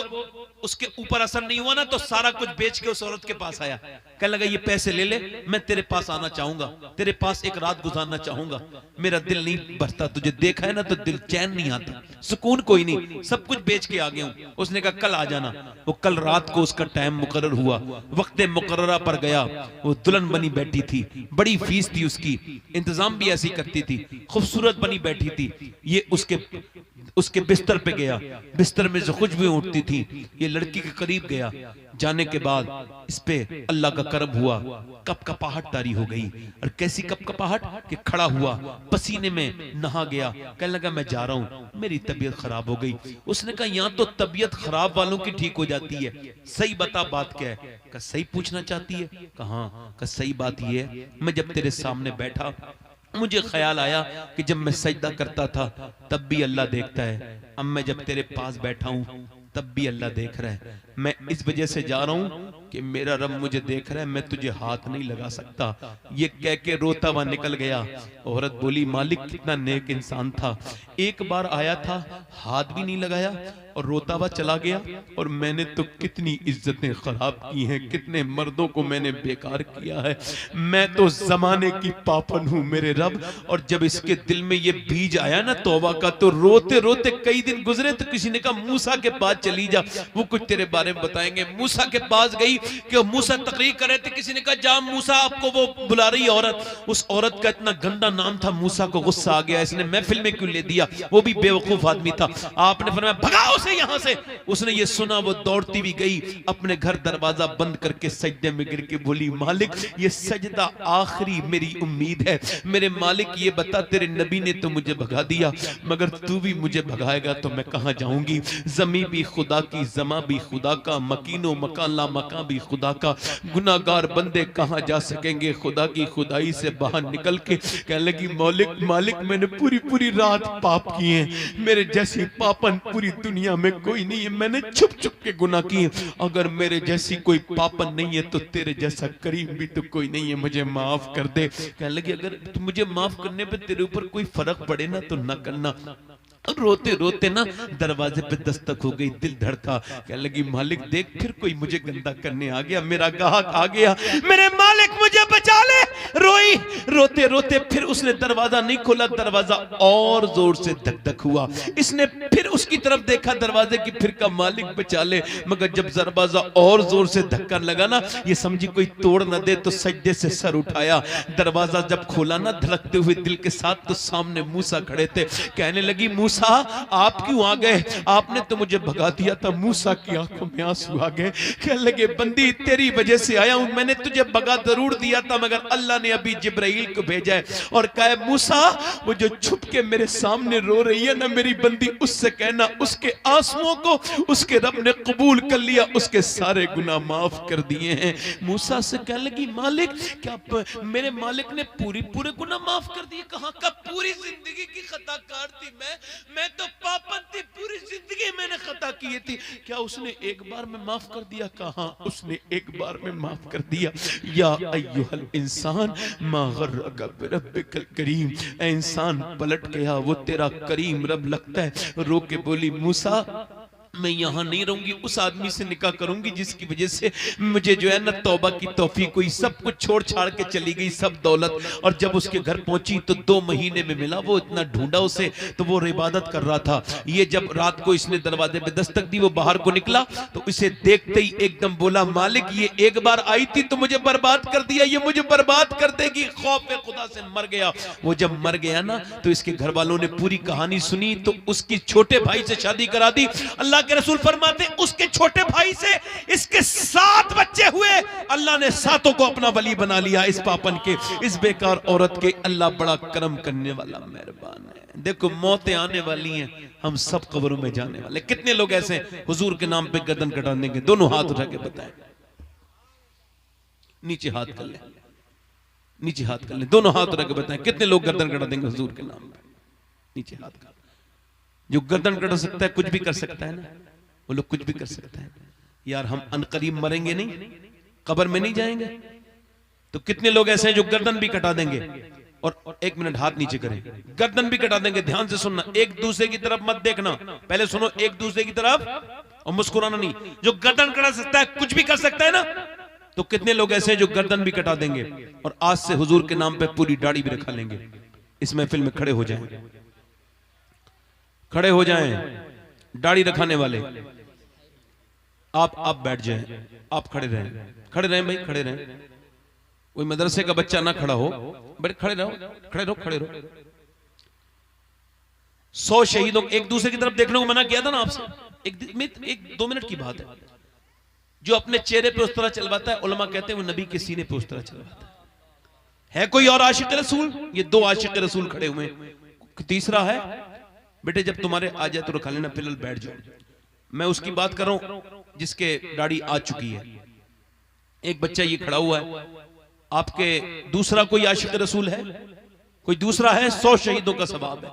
उसके ऊपर असर नहीं हुआ ना, तो सारा कुछ बेच के उस औरत के पास आया। कह लगा ये पैसे ले ले, मैं तेरे पास आना चाहूंगा, तेरे पास एक रात गुजारना चाहूंगा, मेरा दिल नहीं भरता, तुझे देखा है ना तो दिल चैन नहीं आता, सुकून कोई नहीं, सब कुछ बेच के आ गया हूं। उसने कहा कल आ जाना। वो कल रात को उसका टाइम मुकर्रर हुआ, वक्त मुकर्ररा पर गया। वो दुल्हन बनी बैठी थी, बड़ी फीस थी उसकी, इंतजाम भी ऐसी करती थी, खूबसूरत बनी बैठी थी। ये उसके बिस्तर पे गया, बिस्तर में से खुशबू उठती थी। ये लड़की के करीब गया, जाने के बाद इस पे अल्लाह का करम हुआ, कपकपाहट तारी हो गई। और कैसी कपकपाहट कि खड़ा हुआ, पसीने में नहा गया, कहने लगा मैं जा रहा हूं, मेरी तबीयत खराब हो गई। उसने कहा यहाँ तो तबीयत खराब वालों की ठीक हो जाती है, सही बता बात क्या है? कहा सही पूछना चाहती है? कहा सही बात ये है, मैं जब तेरे सामने बैठा मुझे ख्याल आया कि जब मैं सजदा करता था तब भी अल्लाह देखता है, अब मैं जब तेरे पास बैठा हूं तब भी अल्लाह देख रहा है। मैं इस वजह से जा रहा हूं कि मेरा रब मुझे देख रहा है, मैं तुझे हाथ नहीं लगा सकता। ये कह के रोता हुआ निकल गया। औरत बोली मालिक कितना नेक इंसान था, एक बार आया था हाथ भी नहीं लगाया और रोता हुआ चला गया, और मैंने तो कितनी इज्जतें खराब की हैं, कितने मर्दों को मैंने बेकार किया है। मैं तो जमाने की पापन हूं मेरे रब। और जब इसके दिल में ये बीज आया ना तौबा का, तो रोते रोते कई दिन गुजरे। तो किसी ने कहा मूसा के पास चली जा, वो कुछ तेरे बारे में बताएंगे। मूसा के पास गई कि मूसा तकरीर कर रहे थे, किसी ने कहा जा मूसा, आपको वो बुला रही औरत। उस औरत का इतना गंदा नाम था, मूसा को गुस्सा आ गया, इसने महफिल में क्यों ले दिया, वो भी बेवकूफ आदमी था। आपने फरमाया भगाओ उसे यहां से। उसने ये सुना, वो दौड़ती हुई गई, अपने घर दरवाजा बंद करके सजदे में गिर के बोली मालिक ये सजदा आखिरी मेरी उम्मीद है, मेरे मालिक ये बता तेरे नबी ने तो मुझे भगा दिया, मगर तू भी मुझे भगाएगा तो मैं कहां जाऊंगी। जमीन भी खुदा की, जमा भी खुदा का, मकीनो मकान ला मकान भी खुदा का। गुनाहगार बंदे कहाँ जा सकेंगे खुदा की खुदाई से बाहर निकल के। कहने लगी मालिक मालिक मैंने पूरी पूरी रात पाप किए, मेरे जैसी पापन पूरी दुनिया में कोई नहीं है, मैंने छुप छुप के गुनाह किए। अगर मेरे जैसी कोई पापन नहीं है तो तेरे जैसा करीम भी तो कोई नहीं है, मुझे माफ कर दे। कहने लगी अगर मुझे माफ करने पे तेरे ऊपर कोई फर्क पड़े ना तो ना करना। रोते रोते ना दरवाजे पे दस्तक हो गई, दिल धड़का। कहने लगी मालिक देख फिर कोई मुझे गंदा करने आ गया, मेरा गाहक आ गया, मेरे मालिक मुझे बचा ले। रोई, रोते रोते फिर उसने दरवाजा नहीं खोला, दरवाजा और जोर से धक धक हुआ। इसने फिर उसकी तरफ देखा दरवाजे की, फिर का मालिक बचा ले। मगर जब दरवाजा और जोर से धक्का लगा ना, ये समझी कोई तोड़ न दे तो सजदे से सर उठाया। दरवाजा जब खोला ना धड़कते हुए दिल के साथ, तो सामने मूसा खड़े थे। कहने लगी मूसा आप क्यों आ गए, आपने तो मुझे भगा दिया था। मूसा की आंखों में आंसू आ गए। कहने लगे बंदी तेरी वजह से आया हूं, मैंने तुझे भगा जरूर दिया था मगर अल्लाह ने अभी जिब्राइल को भेजा है और कहा मूसा वो जो छुप के मेरे सामने रो रही है ना मेरी बंदी, उससे कहना उसके आंसुओं को उसके रब ने कबूल कर लिया, उसके सारे गुनाह माफ कर दिए हैं। मूसा से कहने लगी मालिक क्या मेरे मालिक ने पूरे गुनाह माफ कर दिए? कहां का पूरी जिंदगी की खताकार थी मैं तो पापन थी, पूरी जिंदगी मैंने खता की थी, क्या उसने एक बार में माफ कर दिया? कहां उसने एक बार में माफ कर दिया। या अय्युहल इंसान मा गर्रका बिरब्बिकल करीम, ऐ इंसान पलट गया वो तेरा करीम रब लगता है। रो के बोली मूसा मैं यहां नहीं रहूंगी, उस आदमी से निकाह करूंगी जिसकी वजह से मुझे जो है ना तौबा की तौफीक हुई। सब कुछ छोड़ छाड़ के चली गई, सब दौलत, और जब उसके घर पहुंची तो 2 महीने में मिला। वो इतना ढूंढा उसे तो वो इबादत कर रहा था। ये जब रात को इसने दरवाजे पे दस्तक दी, वो बाहर को निकला तो इसे देखते ही एकदम बोला मालिक ये एक बार आई थी तो मुझे बर्बाद कर दिया, ये मुझे बर्बाद कर देगी। खौफ खुदा से मर गया। वो जब मर गया ना तो इसके घर वालों ने पूरी कहानी सुनी तो उसकी छोटे भाई से शादी करा दी। अल्लाह के रसूल फरमाते उसके छोटे भाई से इसके 7 बच्चे हुए। अल्लाह ने 7 को अपना वली बना लिया। इस पापन के, इस बेकार औरत के अल्लाह बड़ा करम करने वाला मेहरबान है। देखो मौतें आने वाली हैं, हम सब कब्रों में जाने वाले। कितने लोग ऐसे हैं हुजूर के नाम पे गर्दन कटा देंगे? दोनों हाथ उठा के बताएं, नीचे हाथ कर ले, नीचे हाथ कर ले, दोनों हाथ उठा के बताएं कितने लोग गर्दन कटा देंगे हुजूर के नाम पे? नीचे हाथ कर। जो गर्दन कटा सकता है कुछ भी कर सकता है ना, वो लोग कुछ भी कर सकता है। यार हम अनकरीब मरेंगे नहीं, कब्र में नहीं जाएंगे, तो कितने लोग ऐसे हैं जो गर्दन भी कटा देंगे। और 1 मिनट हाथ नीचे करें, गर्दन भी कटा देंगे। ध्यान से सुनना, एक दूसरे की तरफ मत देखना, पहले सुनो एक दूसरे की तरफ और मुस्कुराना नहीं। जो गर्दन कटा सकता है कुछ भी कर सकता है ना, तो कितने लोग ऐसे हैं जो गर्दन भी कटा देंगे और आज से हुजूर के नाम पे पूरी दाढ़ी भी रखा लेंगे। इस महफिल में खड़े हो जाएं, खड़े हो जाएं दाढ़ी रखाने वाले। आप बैठ जाएं, आप खड़े रहें भाई, खड़े रहें। कोई मदरसे का बच्चा ना खड़ा हो, बड़े खड़े रहो, खड़े रहो, खड़े रहो। 100 शहीदों एक दूसरे की तरफ देखने को मना किया था ना आपसे। एक 2 मिनट की बात है। जो अपने चेहरे पे उस तरह चलवाता है, उलमा कहते हैं वो नबी के सीने पे उस तरह चलवाता है। कोई और आशिक रसूल? ये 2 आशिक रसूल खड़े हुए, तीसरा है बेटे जब तुम्हारे आ जाए तो रखा लेना, फिलहाल बैठ जाओ। मैं उसकी बात कर रहा हूं जिसके दाढ़ी आ चुकी है। एक बच्चा ये खड़ा हुआ है, आपके दूसरा कोई आशिक रसूल है? कोई दूसरा है? 100 शहीदों का सवाब है,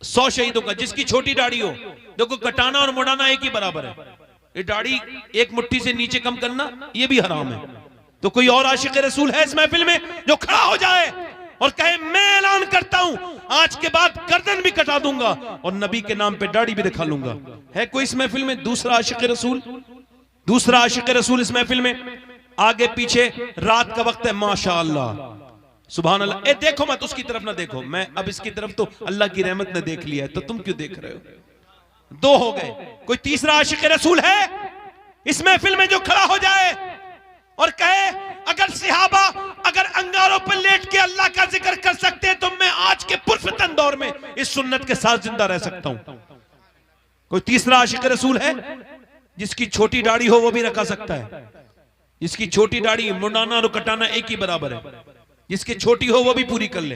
100 शहीदों का। जिसकी छोटी दाढ़ी हो, देखो कटाना और मुड़ाना एक ही बराबर है। ये दाढ़ी एक मुट्ठी से नीचे कम करना ये भी हराम है। तो कोई और आशिक रसूल है इस महफिल में जो खड़ा हो जाए और कहे मैं ऐलान करता हूं आज के बाद गर्दन भी कटा दूंगा और नबी के नाम पे दाढ़ी भी दिखा लूंगा? है कोई इस महफिल में दूसरा आशिक रसूल? दूसरा आशिक रसूल इस महफिल में? आगे पीछे, रात का वक्त है, माशाअल्लाह सुभान अल्लाह। ए देखो मत, उसकी तरफ ना देखो। मैं अब इसकी तरफ तो अल्लाह की रहमत ने देख लिया है, तो तुम क्यों देख रहे हो? 2 हो गए। कोई तीसरा आशिक रसूल है इस महफिल में जो खड़ा हो जाए और कहे अगर सहाबा अगर अंगारों पर लेट के अल्लाह का जिक्र कर सकते हैं तो मैं आज के पुरफितन दौर में इस सुन्नत के साथ जिंदा रह सकता हूं? कोई तीसरा आशिक रसूल है? जिसकी छोटी दाढ़ी हो वो भी रखा सकता है। जिसकी छोटी दाढ़ी, मुंडाना और कटाना एक ही बराबर है। जिसकी छोटी हो वो भी पूरी कर ले।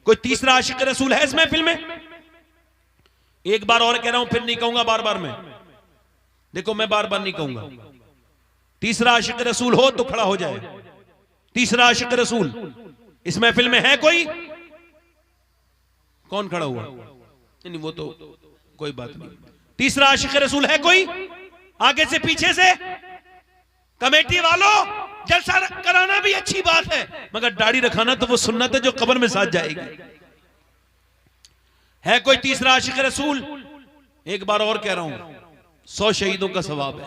कोई तीसरा आशिक रसूल है इस महफिल में? एक बार और कह रहा हूं, फिर नहीं कहूंगा बार बार मैं। देखो मैं बार बार नहीं कहूंगा। तीसरा आशिक रसूल हो तो खड़ा हो जाए। तीसरा आशिक रसूल इस महफिल में है कोई? कौन खड़ा हुआ? नहीं वो तो कोई बात नहीं। तीसरा आशिक रसूल है कोई? आगे से पीछे से? कमेटी वालों, जलसा कराना भी अच्छी बात है, मगर दाढ़ी रखाना तो वो सुन्नत है जो कब्र में साथ जाएगी। है कोई तीसरा आशिक रसूल? एक बार और कह रहा हूं, 100 शहीदों का सवाब है।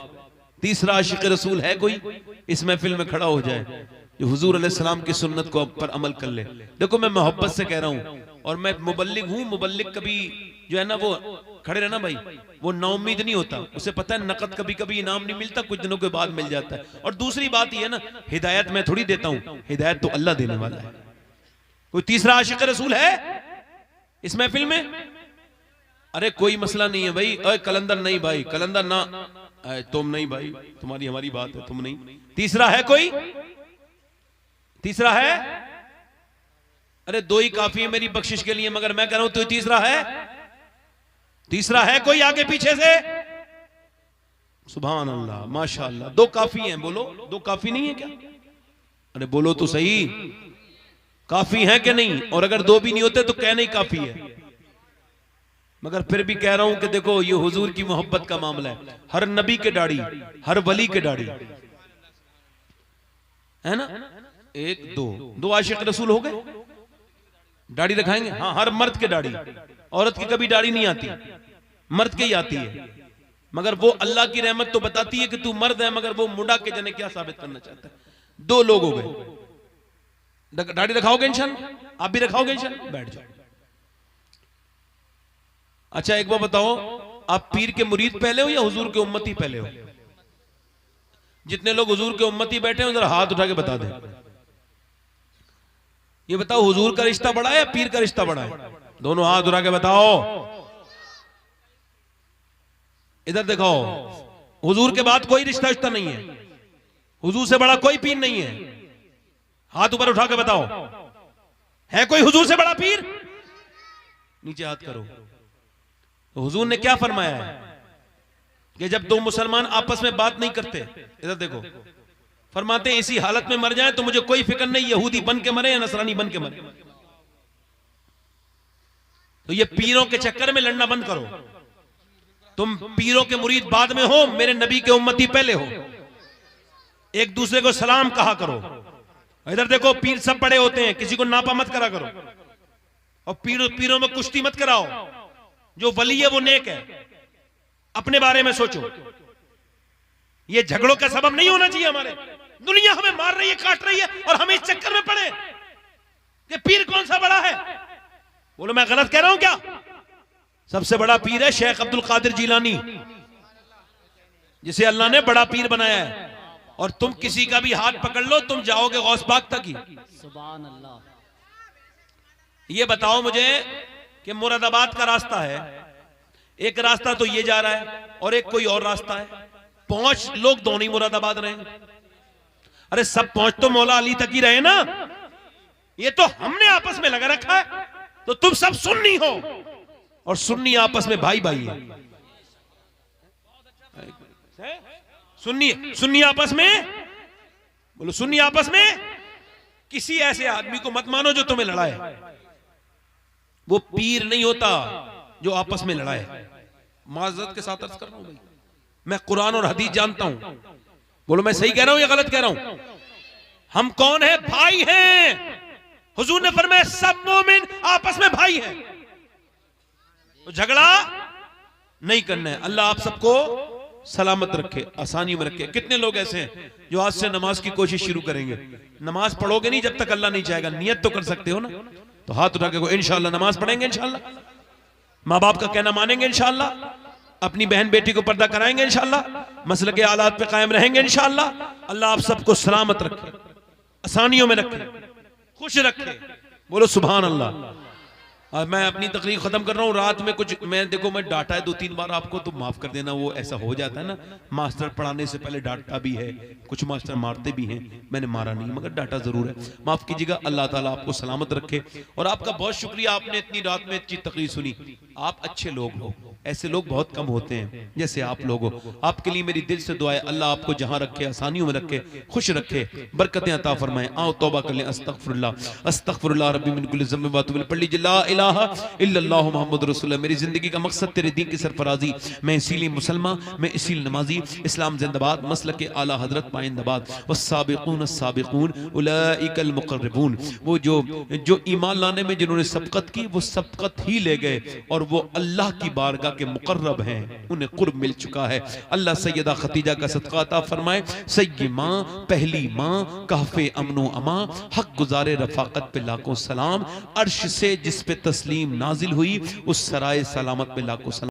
तीसरा आशिक रसूल है कोई? इस महफिल में खड़ा हो जाए जो हुजूर अलैहिस्सलाम की सुन्नत को पर अमल कर ले। देखो मैं मोहब्बत से कह रहा हूं, और मैं मुबल्लिग हूं। मुबल्लिग कभी जो है ना, वो खड़े रहना भाई, वो नाउम्मीद नहीं होता। उसे पता है नकद कभी कभी इनाम नहीं मिलता, कुछ दिनों के बाद मिल जाता है। और दूसरी बात ये है ना, हिदायत मैं थोड़ी देता हूं, हिदायत तो अल्लाह देने वाला है। कोई तीसरा आशिक रसूल है इस महफिल में? अरे कोई मसला नहीं है भाई। अरे कलंदर नहीं भाई, कलंदर ना, तुम नहीं भाई, तुम्हारी हमारी बात है, तुम नहीं। तीसरा है कोई? तीसरा है? अरे 2 ही काफी है मेरी बख्शिश के लिए, मगर मैं कह रहा हूं तो तीसरा है? तीसरा है कोई आगे पीछे से? सुभान अल्लाह, माशाअल्लाह। 2 काफी हैं, बोलो 2 काफी नहीं है क्या? अरे बोलो तो सही, काफी है कि नहीं? और अगर 2 भी नहीं होते तो कहना ही काफी है। मगर फिर भी कह रहा हूं कि देखो ये हुजूर की मोहब्बत का मामला है। हर नबी के दाढ़ी, हर वली के दाढ़ी है ना। 1 2 आशिक रसूल हो गए, दाढ़ी रखाएंगे। हाँ, हर मर्द के दाढ़ी, औरत की कभी दाढ़ी नहीं आती, मर्द के ही आती है। मगर वो अल्लाह की रहमत तो बताती है कि तू मर्द है, मगर वो मुंडा के जने क्या साबित करना चाहता है। 2 लोग हो गए। दाढ़ी रखाओगे इंशाल्लाह? आप भी रखाओगे इंशाल्लाह? बैठ जाओ। अच्छा एक बार बताओ, आप पीर के मुरीद पहले हो या हुजूर के उम्मती पहले हो? जितने लोग हुजूर के उम्मती बैठे हैं जरा हाथ उठा के बता दें। ये बताओ, हुजूर का रिश्ता बड़ा है या पीर का रिश्ता बड़ा है? दोनों हाथ उठा के बताओ। इधर देखो, हुजूर के बाद कोई रिश्ता नहीं है, हुजूर से बड़ा कोई पीर नहीं है। हाथ ऊपर उठा के बताओ, है कोई हुजूर से बड़ा पीर? नीचे हाथ करो। तो हुजूर ने क्या फरमाया है कि जब 2 मुसलमान आपस में बात नहीं करते, इधर देखो, फरमाते हैं इसी हालत में मर जाए तो मुझे कोई फिक्र नहीं, यहूदी बन के मरे या नसरानी बन के मरे। तो ये पीरों के चक्कर में लड़ना बंद करो। तुम पीरों के मुरीद बाद में हो, मेरे नबी के उम्मती पहले हो। एक दूसरे को सलाम कहा करो। इधर देखो, पीर सब बड़े होते हैं, किसी को नापा मत करा करो। और पीरों में कुश्ती मत कराओ। जो वली है वो नेक है, अपने बारे में सोचो। ये झगड़ों का सबब नहीं होना चाहिए हमारे। दुनिया हमें मार रही है, काट रही है, और हम इस चक्कर में पड़े कि पीर कौन सा बड़ा है। बोलो मैं गलत कह रहा हूं क्या? सबसे बड़ा पीर है शेख अब्दुल कादिर जिलानी, जिसे अल्लाह ने बड़ा पीर बनाया है। और तुम किसी का भी हाथ पकड़ लो, तुम जाओगे गौस पाक तक ही। सुभान अल्लाह। ये बताओ मुझे कि मुरादाबाद का रास्ता है, एक रास्ता तो ये जा रहा है और एक कोई और रास्ता है। पहुंच लोग दोनों ही मुरादाबाद रहे। अरे सब पहुंच तो मौला अली तक ही रहे ना। ये तो हमने आपस में लगा रखा है। तो तुम सब सुन्नी हो, और सुन्नी आपस में भाई भाई है। सुन्नी आपस में, बोलो सुन्नी आपस में। किसी ऐसे आदमी को मत मानो जो तुम्हें लड़ाए। वो पीर नहीं होता जो आपस में लड़ाए। माजरत के साथ अर्ज कर रहा हूं भाई, मैं कुरान और हदीस जानता हूं। बोलो मैं सही कह रहा हूं या गलत कह रहा हूं? हम कौन है? भाई हैं। हुजूर ने फरमाया सब मोमिन आपस में भाई हैं। तो झगड़ा नहीं करना है। अल्लाह आप सबको सलामत रखे, आसानी में रखे। कितने लोग ऐसे हैं जो आज से नमाज की कोशिश शुरू करेंगे? नमाज पढ़ोगे नहीं जब तक अल्लाह नहीं चाहेगा। नियत तो कर सकते हो ना। तो हाथ उठा के इंशाअल्लाह नमाज पढ़ेंगे, इंशाअल्लाह माँ बाप का कहना मानेंगे, इंशाअल्लाह अपनी बहन बेटी को पर्दा कराएंगे, इंशाअल्लाह मसले के हालात पे कायम रहेंगे, इंशाअल्लाह। अल्लाह आप सबको सलामत रखे, आसानियों में रखे, खुश रखे। बोलो सुभान अल्लाह। मैं अपनी तकरीर खत्म कर रहा हूँ। रात में कुछ मैं देखो मैं डांटा है 2-3 बार आपको, तो माफ कर देना, वो ऐसा हो जाता है ना, मास्टर पढ़ाने से पहले डांटा भी है, कुछ मास्टर मारते भी हैं, मैंने मारा नहीं मगर डांटा जरूर है, माफ कीजिएगा। अल्लाह ताला आपको सलामत रखे। और आपका बहुत शुक्रिया, आपने इतनी रात में अच्छी तकरीर सुनी। आप अच्छे लोग हो, ऐसे लोग बहुत कम होते हैं जैसे आप लोग हो। आपके लिए मेरी दिल से दुआ है, अल्लाह आपको जहां रखे आसानियों में रखे, खुश रखे, बरकतें अता फरमाए। आओ तौबा कर लें। अस्तगफिरुल्लाह अस्तगफिरुल्लाह रब्बी मिन कुल्ली ज़म्बिन व अतूबु इलैह। पढ़ लीजिए ला इलाहा इल्लल्लाह मुहम्मद रसूलुल्लाह। मेरी जिंदगी का मकसद तेरे दीन की सरफराजी, मैं इसीलिए मुसलमान, मैं इसीलिए नमाजी। इस्लाम जिंदाबाद, मसलक आला हजरत पाइंदाबाद। वस्साबिकून अस्साबिकून उलाइकल मुक़र्रबून। वो जो ईमान लाने में जिन्होंने सबकत की, वो सबकत ही ले गए और वो अल्लाह की बारगाह के मुकर्रब हैं, उन्हें कुर्ब मिल चुका है। अल्लाह सैयदा खतीजा का सदका अता फरमाए। सैय्यद माँ, पहली माँ, कहफे अमनो अमा, हक गुजारे रफाकत पे लाखों सलाम। अर्श से जिस पे तस्लीम नाजिल हुई, उस सराय सलामत पे लाखों सलाम।